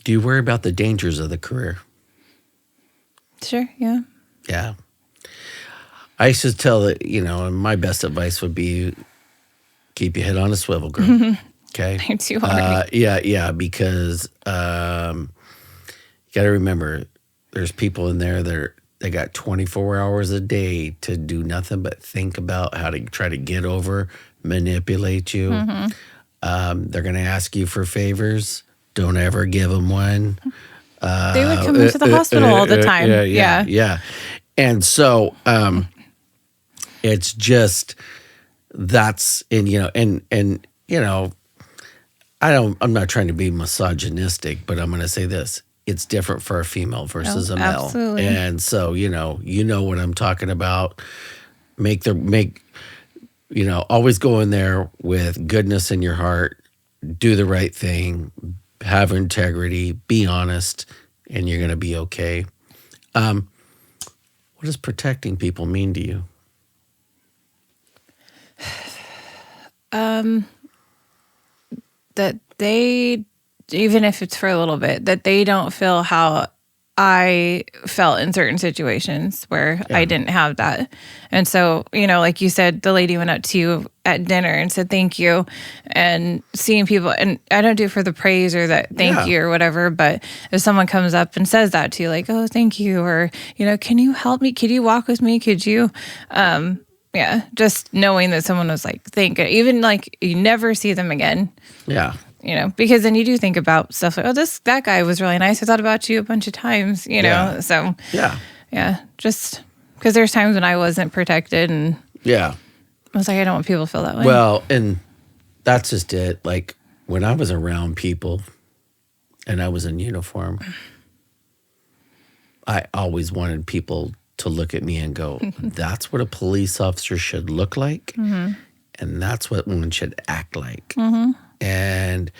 do you worry about the dangers of the career? Sure, yeah. Yeah. I used to tell that, and my best advice would be keep your head on a swivel, girl. Okay? I'm too hard. Yeah, because you got to remember, there's people in there they got 24 hours a day to do nothing but think about how to try to get over, manipulate you. They're going to ask you for favors. Don't ever give them one. They would come into the hospital all the time. Yeah. And so it's just I'm not trying to be misogynistic, but I'm going to say this. It's different for a female versus a male. Absolutely. And so, you know what I'm talking about. Always go in there with goodness in your heart, do the right thing, have integrity, be honest, and you're going to be okay. What does protecting people mean to you? That they, even if it's for a little bit, that they don't feel how I felt in certain situations where I didn't have that. And so, like you said, the lady went up to you at dinner and said thank you, and seeing people, and I don't do it for the praise or that thank you or whatever, but if someone comes up and says that to you, like, oh, thank you, or, can you help me? Could you walk with me? Could you, just knowing that someone was like, thank you, even like you never see them again. Yeah. Because then you do think about stuff like, oh, that guy was really nice. I thought about you a bunch of times, So, just because there's times when I wasn't protected, and I was like, I don't want people to feel that way. Well, and that's just it. Like when I was around people and I was in uniform, I always wanted people to look at me and go, that's what a police officer should look like. And that's what one should act like. And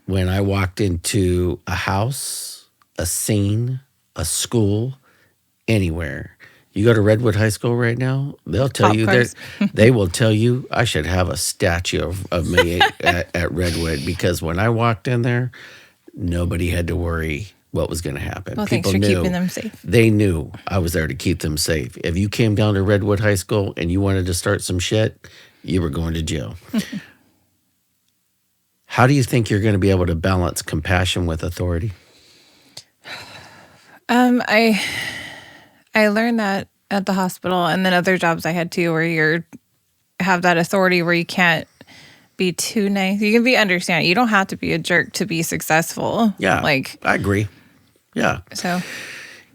when I walked into a house, a scene, a school, anywhere, you go to Redwood High School right now, they'll tell they will tell you I should have a statue of me at Redwood, because when I walked in there, nobody had to worry what was going to happen. Well, thanks for keeping them safe. They knew I was there to keep them safe. If you came down to Redwood High School and you wanted to start some shit, you were going to jail. How do you think you're going to be able to balance compassion with authority? I learned that at the hospital, and then other jobs I had too, where you have that authority where you can't be too nice. You can be understanding. You don't have to be a jerk to be successful. Yeah, I agree. Yeah. So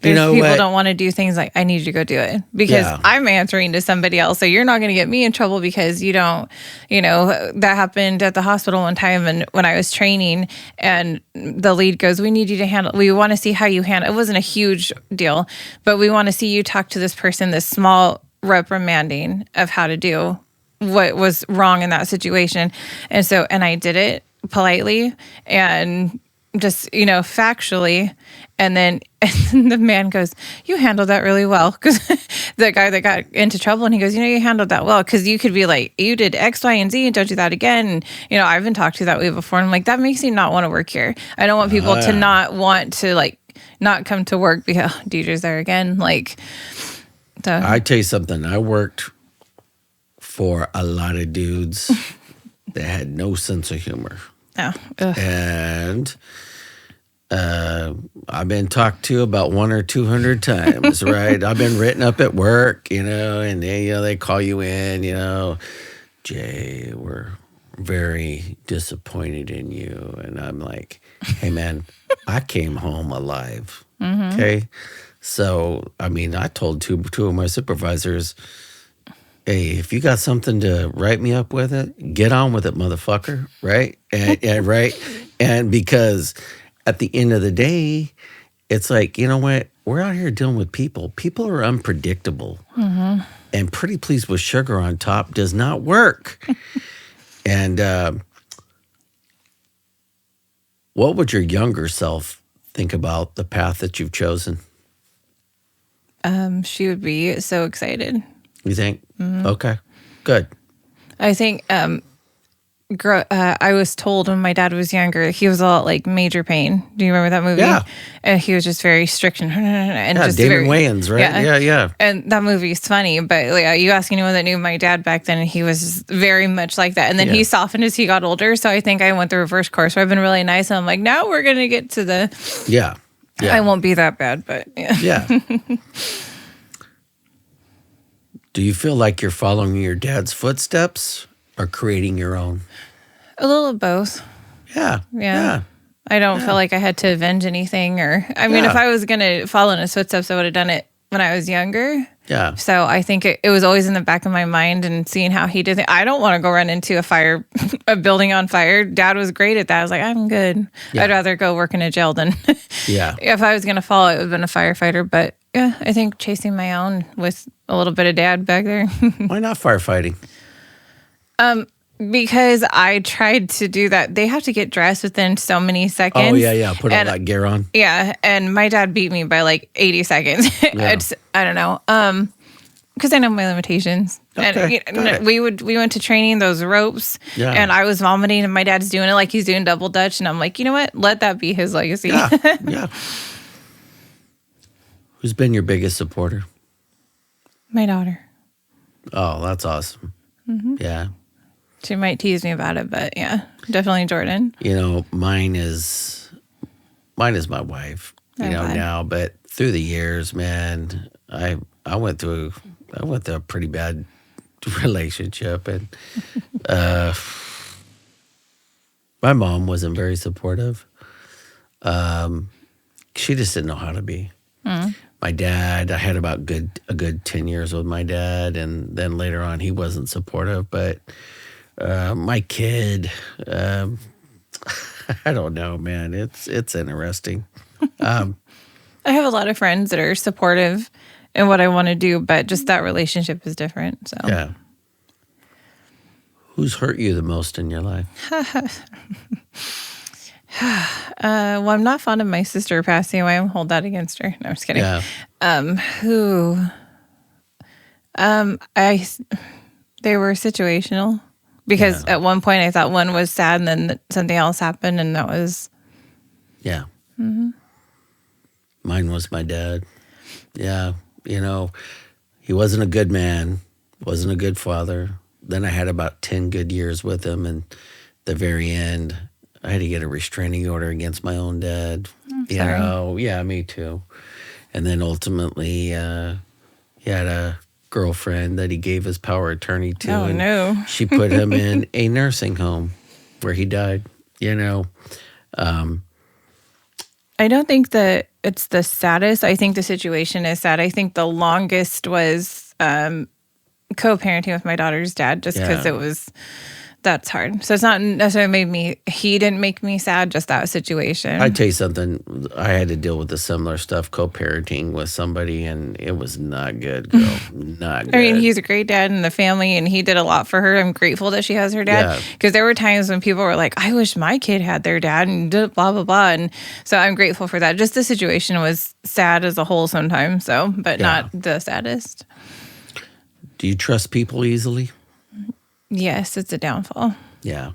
people don't want to do things like, I need you to go do it because I'm answering to somebody else. So you're not going to get me in trouble because you don't, that happened at the hospital one time. And when I was training, and the lead goes, we need you to handle, we want to see how you handle, it wasn't a huge deal, but we want to see you talk to this person, this small reprimanding of how to do what was wrong in that situation. And I did it politely and just, factually. And then the man goes, you handled that really well. Because the guy that got into trouble, and he goes, you handled that well. Because you could be like, you did X, Y, and Z, and don't do that again. And, I've been talked to that way before. And I'm like, that makes me not want to work here. I don't want people to not want to, not come to work because Deidra's there again. I tell you something. I worked for a lot of dudes that had no sense of humor. Oh, and I've been talked to about 100 or 200 times, right? I've been written up at work, and they call you in, Jay, we're very disappointed in you. And I'm like, hey, man, I came home alive, okay? So, I told two of my supervisors, hey, if you got something to write me up with it, get on with it, motherfucker, right? And right? And because at the end of the day, it's like, you know what? We're out here dealing with people. People are unpredictable. And pretty please with sugar on top does not work. And what would your younger self think about the path that you've chosen? She would be so excited. You think? Okay, good. I think I was told when my dad was younger, he was all like Major Pain. Do you remember that movie? Yeah. And he was just very strict and Yeah, just Damon very, Wayans, right? Yeah. And that movie is funny, but like, you ask anyone that knew my dad back then, he was very much like that. And then he softened as he got older. So I think I went the reverse course. So I've been really nice. And I'm like, now we're going to get to the... Yeah. I won't be that bad, but yeah. Yeah. Do you feel like you're following your dad's footsteps or creating your own? A little of both. Yeah. I don't feel like I had to avenge anything I mean, if I was going to follow in his footsteps, I would have done it when I was younger. Yeah. So I think it was always in the back of my mind and seeing how he did it. I don't want to go run into a building on fire. Dad was great at that. I was like, I'm good. Yeah. I'd rather go work in a jail than if I was going to follow, it would have been a firefighter. But yeah, I think chasing my own with a little bit of dad back there. Why not firefighting? Because I tried to do that. They have to get dressed within so many seconds. Oh, yeah. Put all that gear on. Yeah, and my dad beat me by like 80 seconds. Yeah. I don't know. Because I know my limitations. Okay, And we went to training, those ropes, and I was vomiting, and my dad's doing it like he's doing double dutch, and I'm like, you know what? Let that be his legacy. Yeah. Who's been your biggest supporter? My daughter. Oh, that's awesome. Yeah. She might tease me about it, but yeah, definitely Jordan. You know, mine is my wife. You know, now, but through the years, man, I went through a pretty bad relationship, and my mom wasn't very supportive. She just didn't know how to be. My dad, I had about a good 10 years with my dad, and then later on, he wasn't supportive. But my kid, I don't know, man. It's interesting. I have a lot of friends that are supportive in what I want to do, but just that relationship is different. So Yeah. Who's hurt you the most in your life? Well, I'm not fond of my sister passing away. I'm hold that against her. No, I'm just kidding. Yeah. They were situational because at one point I thought one was sad and then something else happened, and that was. Yeah. Mine was my dad. Yeah. You know, he wasn't a good man, wasn't a good father. Then I had about 10 good years with him, and the very end, I had to get a restraining order against my own dad. You know, yeah, me too. And then ultimately, he had a girlfriend that he gave his power of attorney to. Oh, and no. she put him in a nursing home where he died, you know. I don't think that it's the saddest. I think the situation is sad. I think the longest was co-parenting with my daughter's dad, just because that's hard. So it's not necessarily he didn't make me sad, just that situation. I'd tell you something. I had to deal with the similar stuff, co-parenting with somebody, and it was not good, girl. Not good. I mean, he's a great dad in the family, and he did a lot for her. I'm grateful that she has her dad, because there were times when people were like, I wish my kid had their dad, and blah, blah, blah. And so I'm grateful for that. Just the situation was sad as a whole sometimes, but not the saddest. Do you trust people easily? Yes, it's a downfall. Yeah.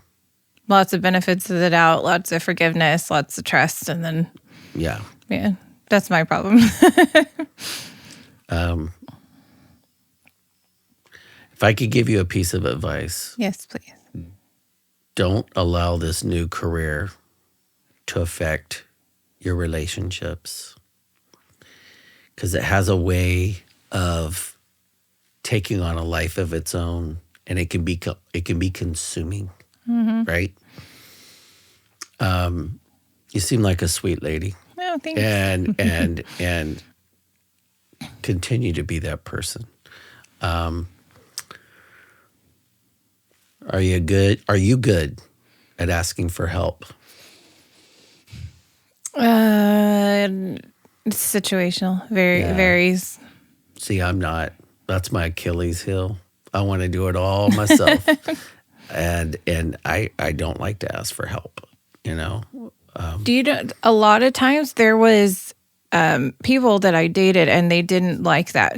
Lots of benefits of the doubt, lots of forgiveness, lots of trust, and then Yeah, that's my problem. If I could give you a piece of advice, Yes, please. don't allow this new career to affect your relationships, because it has a way of taking on a life of its own, and it can be consuming, right? You seem like a sweet lady. Oh, thanks. And continue to be that person. Are you good at asking for help? It's situational. Very Yeah. varies. See, I'm not. That's my Achilles heel. I want to do it all myself. and I don't like to ask for help, you know. A lot of times there was people that I dated and they didn't like that.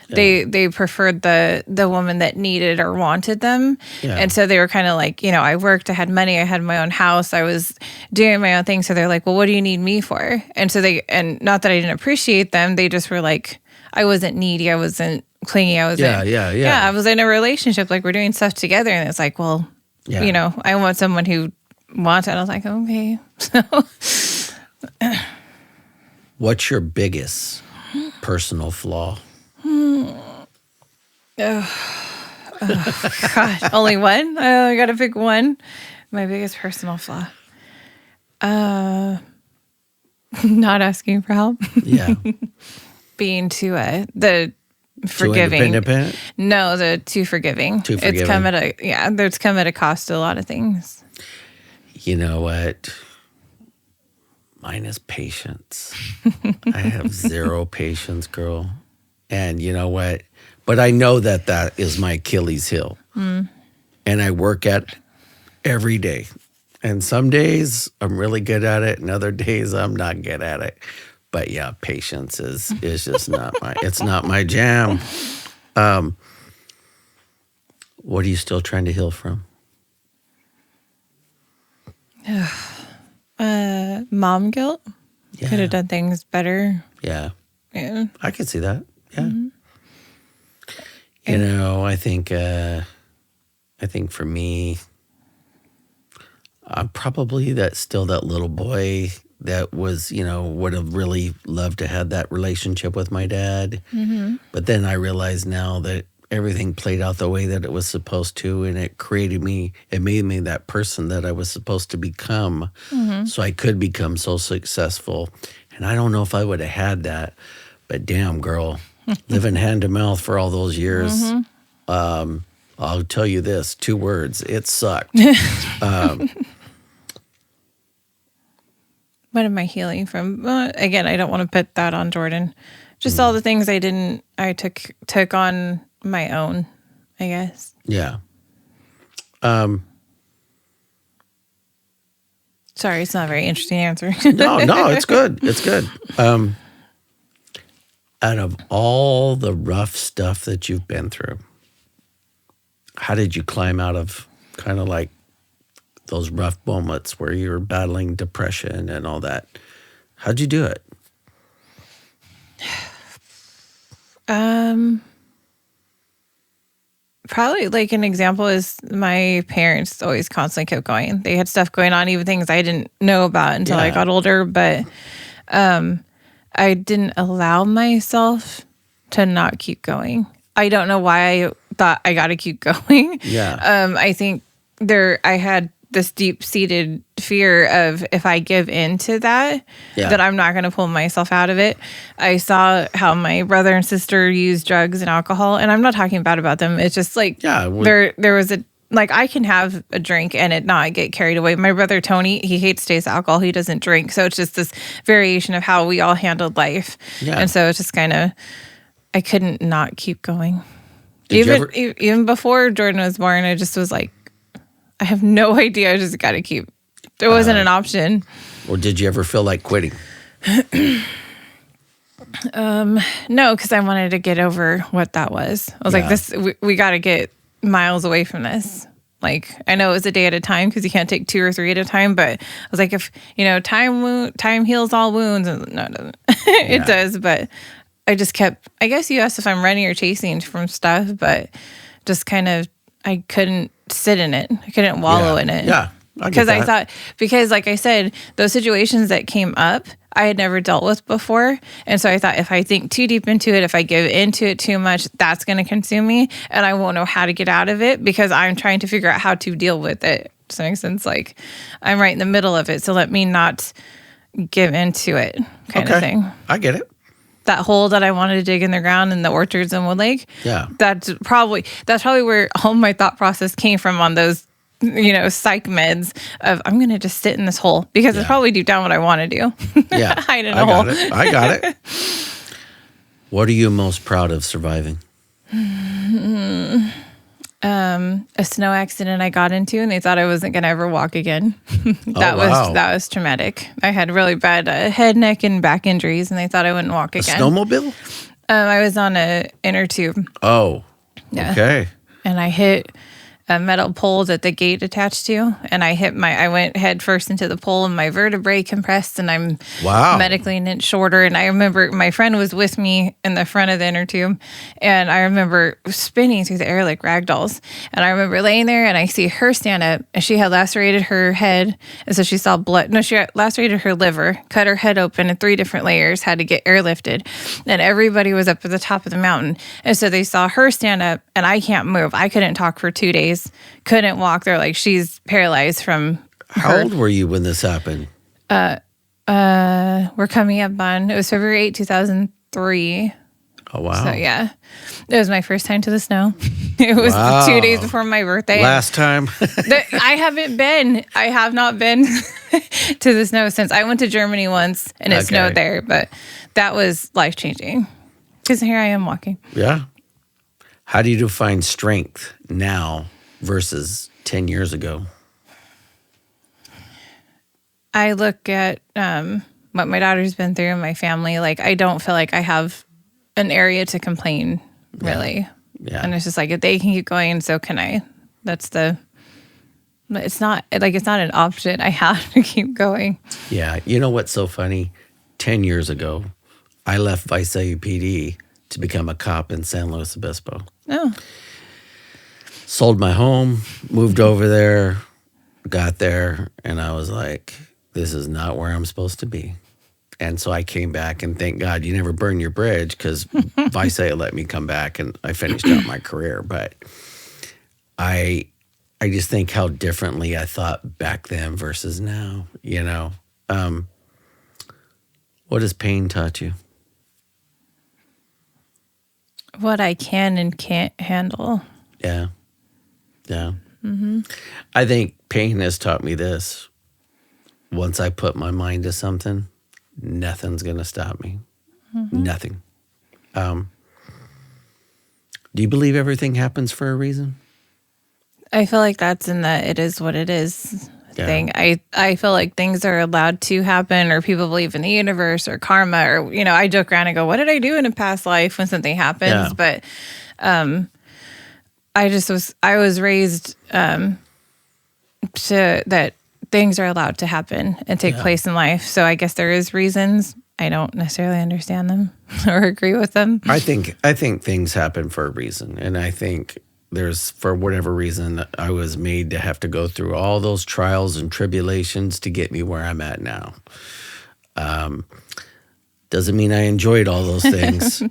They preferred the woman that needed or wanted them. Yeah. And so they were kind of like, I worked, I had money, I had my own house, I was doing my own thing. So they're like, well, what do you need me for? And so and not that I didn't appreciate them, they just were like, I wasn't needy, I wasn't clingy, I wasn't. Yeah, I was in a relationship, like we're doing stuff together. And it's like, well, I want someone who wants it. I was like, okay. So what's your biggest personal flaw? Gosh, only one? I got to pick one. My biggest personal flaw. Not asking for help. Yeah. Being the forgiving. Too independent? No, the too forgiving. Too forgiving. It's come at a cost to a lot of things. You know what? Mine is patience. I have zero patience, girl. And you know what? But I know that is my Achilles heel. And I work at it every day. And some days I'm really good at it, and other days I'm not good at it. But yeah, patience is just it's not my jam. What are you still trying to heal from? Mom guilt. Yeah. Could have done things better. Yeah. Yeah. I can see that. Yeah. Mm-hmm. You know, I think for me, I'm probably that little boy that was, would have really loved to have that relationship with my dad. Mm-hmm. But then I realize now that everything played out the way that it was supposed to, and it made me that person that I was supposed to become. Mm-hmm. So I could become so successful. And I don't know if I would have had that, but damn, girl, living hand to mouth for all those years. Mm-hmm. I'll tell you this, 2 words, it sucked. What am I healing from? Again, I don't want to put that on Jordan. Just all the things I took on my own, I guess. Yeah. Sorry, it's not a very interesting answer. No, it's good. It's good. Out of all the rough stuff that you've been through, how did you climb out of kind of like those rough moments where you were battling depression and all that? How'd you do it? Probably like an example is my parents always constantly kept going. They had stuff going on, even things I didn't know about until I got older. But I didn't allow myself to not keep going. I don't know why I thought I got to keep going. Yeah. I think I had this deep-seated fear of if I give in to that, that I'm not going to pull myself out of it. I saw how my brother and sister used drugs and alcohol, and I'm not talking bad about them. It's just like there was I can have a drink and it not get carried away. My brother Tony, he hates taste alcohol. He doesn't drink. So it's just this variation of how we all handled life. Yeah. And so it's just kind of, I couldn't not keep going. Even before Jordan was born, I just was like, I have no idea. I just got to keep. There wasn't an option. Or did you ever feel like quitting? No, because I wanted to get over what that was. I was like, this. We got to get miles away from this. Like, I know it was a day at a time because you can't take 2 or 3 at a time. But I was like, if time heals all wounds. No, it doesn't. It does. But I just kept. I guess you asked if I'm running or chasing from stuff, but just kind of. I couldn't sit in it. I couldn't wallow in it. Yeah. Because I thought, like I said, those situations that came up, I had never dealt with before. And so I thought if I think too deep into it, if I give into it too much, that's going to consume me. And I won't know how to get out of it because I'm trying to figure out how to deal with it. Does that make sense? Like I'm right in the middle of it. So let me not give into it kind of thing. I get it. That hole that I wanted to dig in the ground in the orchards in Wood Lake. Yeah. That's probably where all my thought process came from on those psych meds of I'm going to just sit in this hole because it's probably deep down what I want to do. Yeah. Hide in a hole. I got it. What are you most proud of surviving? A snow accident I got into, and they thought I wasn't going to ever walk again. That was traumatic. I had really bad head, neck, and back injuries, and they thought I wouldn't walk again. A snowmobile? I was on a inner tube. Oh, yeah. Okay. And I hit a metal pole that the gate attached to, and I went head first into the pole, and my vertebrae compressed, and I'm medically an inch shorter. And I remember my friend was with me in the front of the inner tube, and I remember spinning through the air like ragdolls. And I remember laying there, and I see her stand up, and she had lacerated her head, and so she saw blood. No, she had lacerated her liver, cut her head open in 3 different layers, had to get airlifted, and everybody was up at the top of the mountain, and so they saw her stand up, and I can't move. I couldn't talk for 2 days. Couldn't walk. They're like, she's paralyzed from How old were you when this happened? We're coming up on, it was February 8, 2003. Oh, wow. So, yeah. It was my first time to the snow. It was 2 days before my birthday. Last time? I have not been to the snow since. I went to Germany once, and it snowed there, but that was life-changing. Because here I am walking. Yeah. How do you define strength now versus 10 years ago? I look at what my daughter's been through and my family. Like, I don't feel like I have an area to complain, really. Yeah. And it's just like, if they can keep going, so can I. It's not an option. I have to keep going. Yeah. You know what's so funny? 10 years ago, I left Visalia PD to become a cop in San Luis Obispo. Oh. Sold my home, moved over there, got there, and I was like, this is not where I'm supposed to be. And so I came back, and thank God you never burn your bridge, because Visalia let me come back, and I finished out my career. But I just think how differently I thought back then versus now, What has pain taught you? What I can and can't handle. Yeah. Yeah. Mm-hmm. I think pain has taught me this. Once I put my mind to something, nothing's going to stop me. Mm-hmm. Nothing. Do you believe everything happens for a reason? I feel like that's in the it is what it is thing. I feel like things are allowed to happen, or people believe in the universe or karma, or, I joke around and go, what did I do in a past life when something happens? Yeah. But I was raised that things are allowed to happen and take place in life. So I guess there is reasons. I don't necessarily understand them or agree with them. I think things happen for a reason. And I think there's, for whatever reason, I was made to have to go through all those trials and tribulations to get me where I'm at now. Doesn't mean I enjoyed all those things.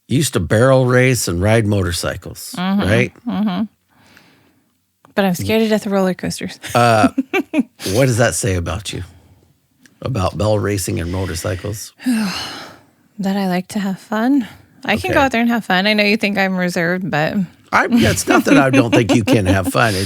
Used to barrel race and ride motorcycles, right? Mm-hmm. But I'm scared to death of roller coasters. What does that say about you? About barrel racing and motorcycles? That I like to have fun. I can go out there and have fun. I know you think I'm reserved, but it's not that I don't think you can have fun. I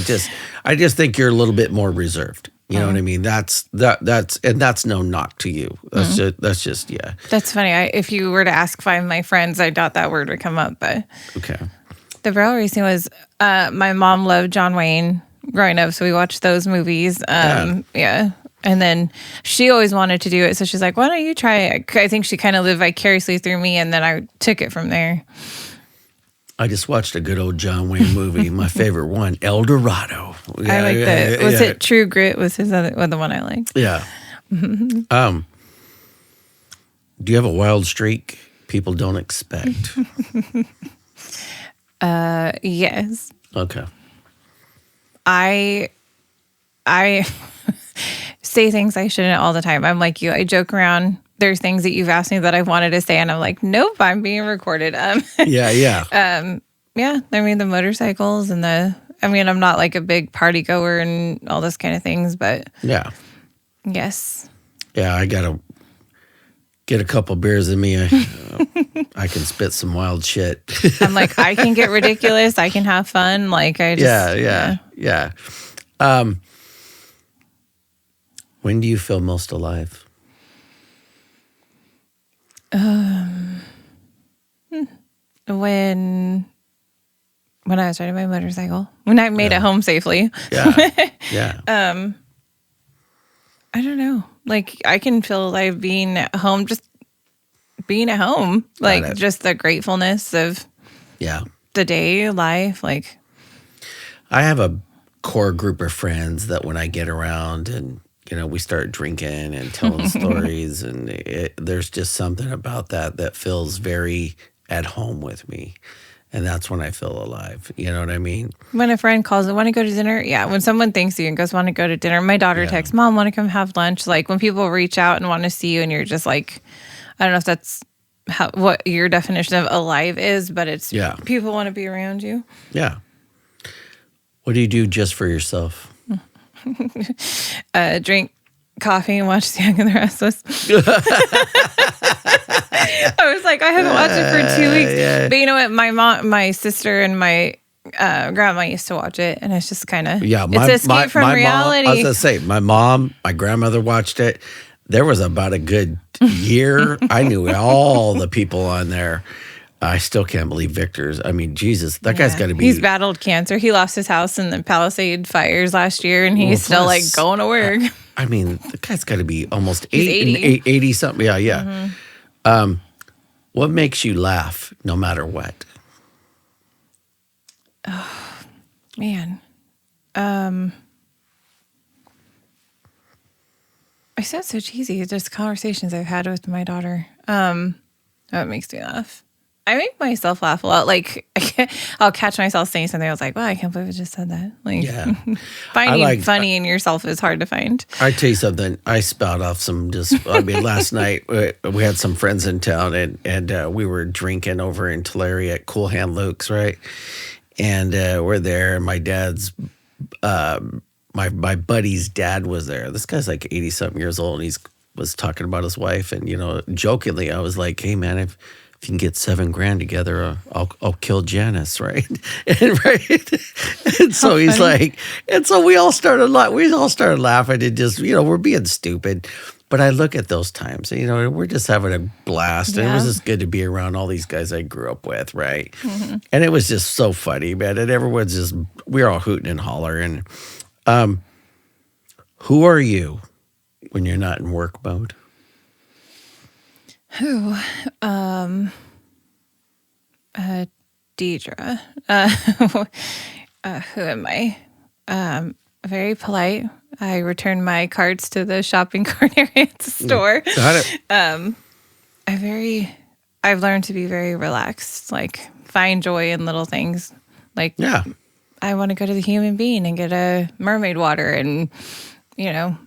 just think you're a little bit more reserved. You know what I mean? That's no knock to you. That's just yeah. That's funny. If you were to ask 5 of my friends, I doubt that word would come up. But okay. The barrel racing was my mom loved John Wayne growing up, so we watched those movies. Yeah. And then she always wanted to do it, so she's like, why don't you try it? I think she kind of lived vicariously through me, and then I took it from there. I just watched a good old John Wayne movie, my favorite one, El Dorado. Yeah, I like that. Was it True Grit? Was his the one I liked? Yeah. Do you have a wild streak people don't expect? Yes. Okay. I say things I shouldn't all the time. I'm like you. I joke around. There's things that you've asked me that I wanted to say, and I'm like, nope, I'm being recorded. Yeah. I mean, the motorcycles and I'm not like a big party goer and all this kind of things, but yeah. Yes. Yeah, I gotta Get a couple beers in me, I can spit some wild shit. I'm like, I can get ridiculous. I can have fun. Like, I just. Yeah. When do you feel most alive? When I was riding my motorcycle, when I made it home safely. Yeah. I don't know. Like, I can feel like being at home, just being at home, like just the gratefulness of the day life. Like, I have a core group of friends that when I get around and, we start drinking and telling stories, and there's just something about that feels very at home with me. And that's when I feel alive. You know what I mean? When a friend calls and want to go to dinner. Yeah. When someone thanks you and goes, want to go to dinner. My daughter texts, Mom, want to come have lunch? Like, when people reach out and want to see you and you're just like, I don't know if that's what your definition of alive is, but it's people want to be around you. Yeah. What do you do just for yourself? Drink coffee and watch The Young and the Restless. I was like, I haven't watched it for 2 weeks. But you know what? My mom, my sister, and my grandma used to watch it, and it's just kind of it's escape from reality. Mom, I was gonna say, my mom, my grandmother watched it. There was about a good year. I knew all the people on there. I still can't believe Victor's. I mean, Jesus, that guy's got to be. He's battled cancer. He lost his house in the Palisade fires last year, and he's still like going to work. I mean, the guy's got to be almost 80 something. Yeah. Mm-hmm. What makes you laugh no matter what? Oh, man. I said so cheesy. Just conversations I've had with my daughter. That makes me laugh. I make myself laugh a lot. Like, I'll catch myself saying something. I was like, wow, I can't believe I just said that. Like, finding funny in yourself is hard to find. I tell you something. I spout off some last night we had some friends in town and we were drinking over in Tulare at Cool Hand Luke's, right? And we're there, and my dad's, my buddy's dad was there. This guy's like 80-something years old, and he was talking about his wife. And, jokingly, I was like, hey, man, if you can get $7,000 together, I'll kill Janice, right? And so he's like, and so we all started laughing and just, we're being stupid. But I look at those times, and, we're just having a blast. And it was just good to be around all these guys I grew up with, right? Mm-hmm. And it was just so funny, man. And everyone's just, we're all hooting and hollering. Who are you when you're not in work mode? Who? Deidra. Who am I? Very polite. I return my cards to the shopping cart area at the store. Got it. I've learned to be very relaxed, like find joy in little things. Like, I want to go to the Human Being and get a mermaid water and, I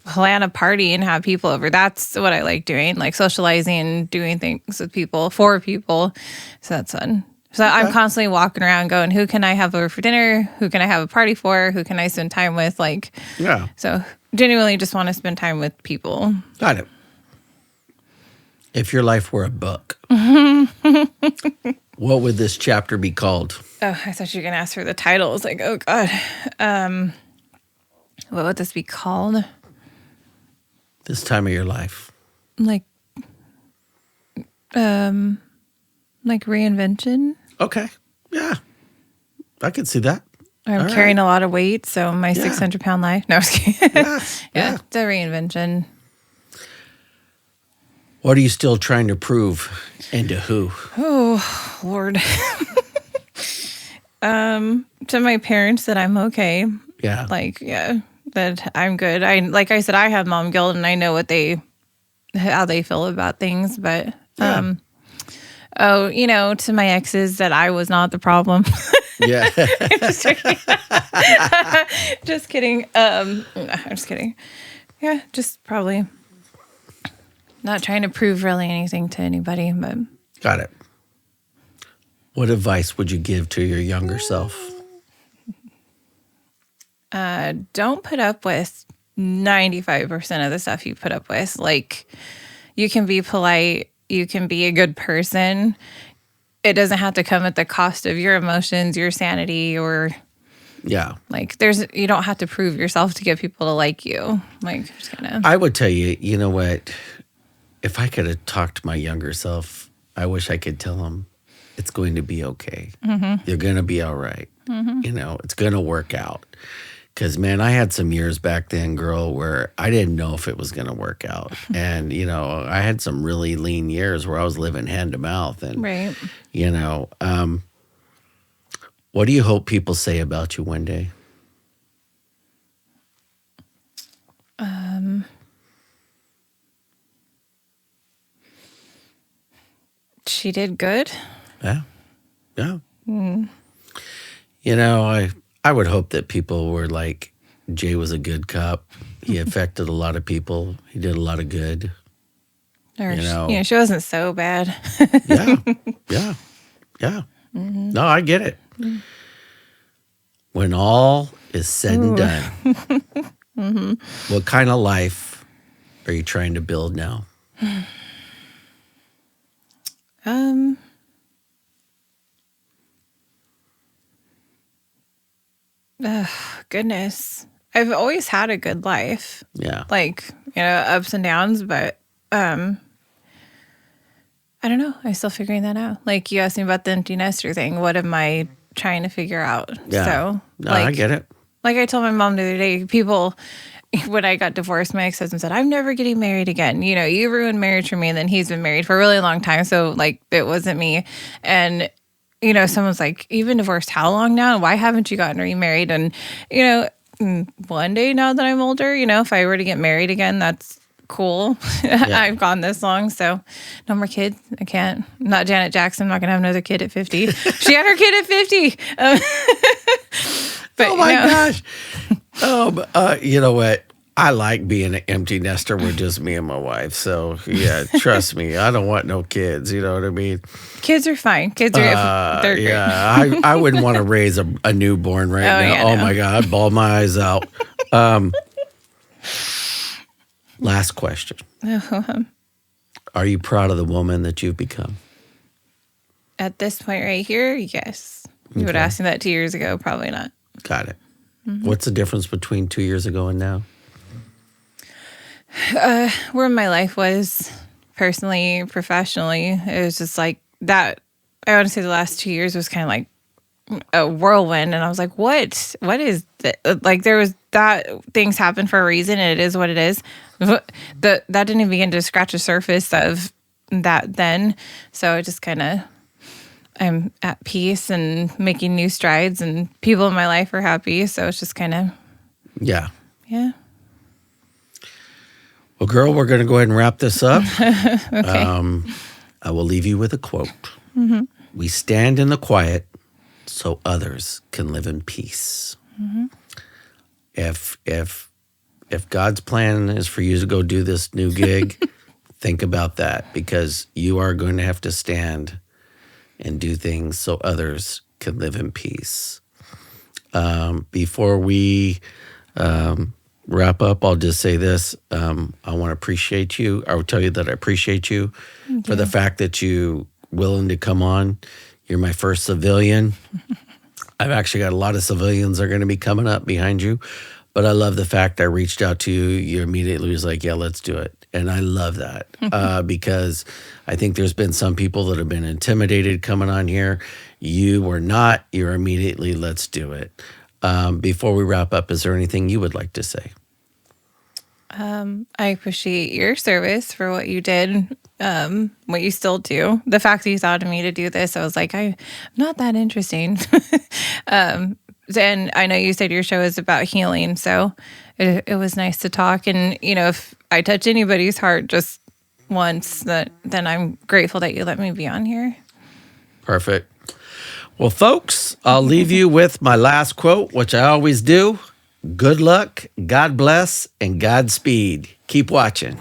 plan a party and have people over. That's what I like doing, like socializing, doing things with people, for people. So that's fun. So I'm constantly walking around going, who can I have over for dinner? Who can I have a party for? Who can I spend time with? So genuinely just want to spend time with people. Got it. If your life were a book, what would this chapter be called? Oh, I thought you were going to ask for the title. I was like, oh God. What would this be called? This time of your life. Like Reinvention. Okay. Yeah. I could see that. I'm carrying a lot of weight, so my 600-pound life. No, I was kidding. Yeah, the Reinvention. What are you still trying to prove, and to who? Oh, Lord. To my parents that I'm okay. Yeah. That I'm good. Like I said, I have mom guilt, and I know how they feel about things. But to my exes, that I was not the problem. Yeah. Just kidding. I'm just kidding. Yeah, just probably not trying to prove really anything to anybody. But got it. What advice would you give to your younger self? Don't put up with 95% of the stuff you put up with. Like, you can be polite, you can be a good person. It doesn't have to come at the cost of your emotions, your sanity, or Yeah. like you don't have to prove yourself to get people to like you. Like, just kind of. I would tell you, you know what? If I could have talked to my younger self, I wish I could tell him it's going to be okay. You're going to be all right. You know, it's going to work out. Because, man, I had some years back then, girl, where I didn't know if it was going to work out. And, you know, I had some really lean years where I was living hand to mouth. And, Right. you know, what do you hope people say about you one day? She did good. Yeah. Yeah. You know, I would hope that people were like, Jay was a good cop. He affected a lot of people. He did a lot of good. Or, You know. she wasn't so bad. Yeah. Yeah. Yeah. No, I get it. When all is said and done, what kind of life are you trying to build now? Goodness. I've always had a good life. Yeah. Like, ups and downs, but I don't know. I'm still figuring that out. Like, you asked me about the empty nester thing. What am I trying to figure out? Yeah. So, No, I get it. Like I told my mom the other day, people, when I got divorced, my ex-husband said, I'm never getting married again. You know, you ruined marriage for me. And then he's been married for a really long time. So, like, it wasn't me. And, someone's like, you've been divorced how long now? And why haven't you gotten remarried? And, one day now that I'm older, if I were to get married again, that's cool. Yeah. I've gone this long, so no more kids. I can't. I'm not Janet Jackson. I'm not going to have another kid at 50. She had her kid at 50. But, oh, my gosh. You know what? I like being an empty nester with just me and my wife. So, yeah, trust me. I don't want no kids. You know what I mean? Kids are fine. Kids are they're great. Yeah, I wouldn't want to raise a newborn right now. Yeah, oh, no. my God. I'd bawl my eyes out. Last question. Are you proud of the woman that you've become? At this point right here, yes. You would ask me that 2 years ago. Probably not. Got it. What's the difference between 2 years ago and now? Where my life was personally, professionally, it was just like that. I want to say the last 2 years was kind of like a whirlwind. And I was like, what is that? Like there was that things happen for a reason and it is what it is. That didn't even begin to scratch the surface of that then. So it just kind of, I'm at peace and making new strides and people in my life are happy. So it's just kind of, Yeah. yeah. Well, girl, we're going to go ahead and wrap this up. Okay. I will leave you with a quote. We stand in the quiet so others can live in peace. If God's plan is for you to go do this new gig, think about that because you are going to have to stand and do things so others can live in peace. Before we wrap up, I'll just say this. I want to appreciate you. I will tell you that I appreciate you for the fact that you willing to come on. You're my first civilian. I've actually got a lot of civilians that are going to be coming up behind you. But I love the fact I reached out to you. You immediately was like, yeah, let's do it. And I love that because I think there's been some people that have been intimidated coming on here. You were not. You're immediately, let's do it. Before we wrap up, is there anything you would like to say? I appreciate your service for what you did, what you still do. The fact that you thought of me to do this, I was like, I'm not that interesting. And I know you said your show is about healing, so it was nice to talk. And, if I touch anybody's heart just once, then I'm grateful that you let me be on here. Perfect. Well, folks, I'll leave you with my last quote, which I always do. Good luck, God bless, and Godspeed. Keep watching.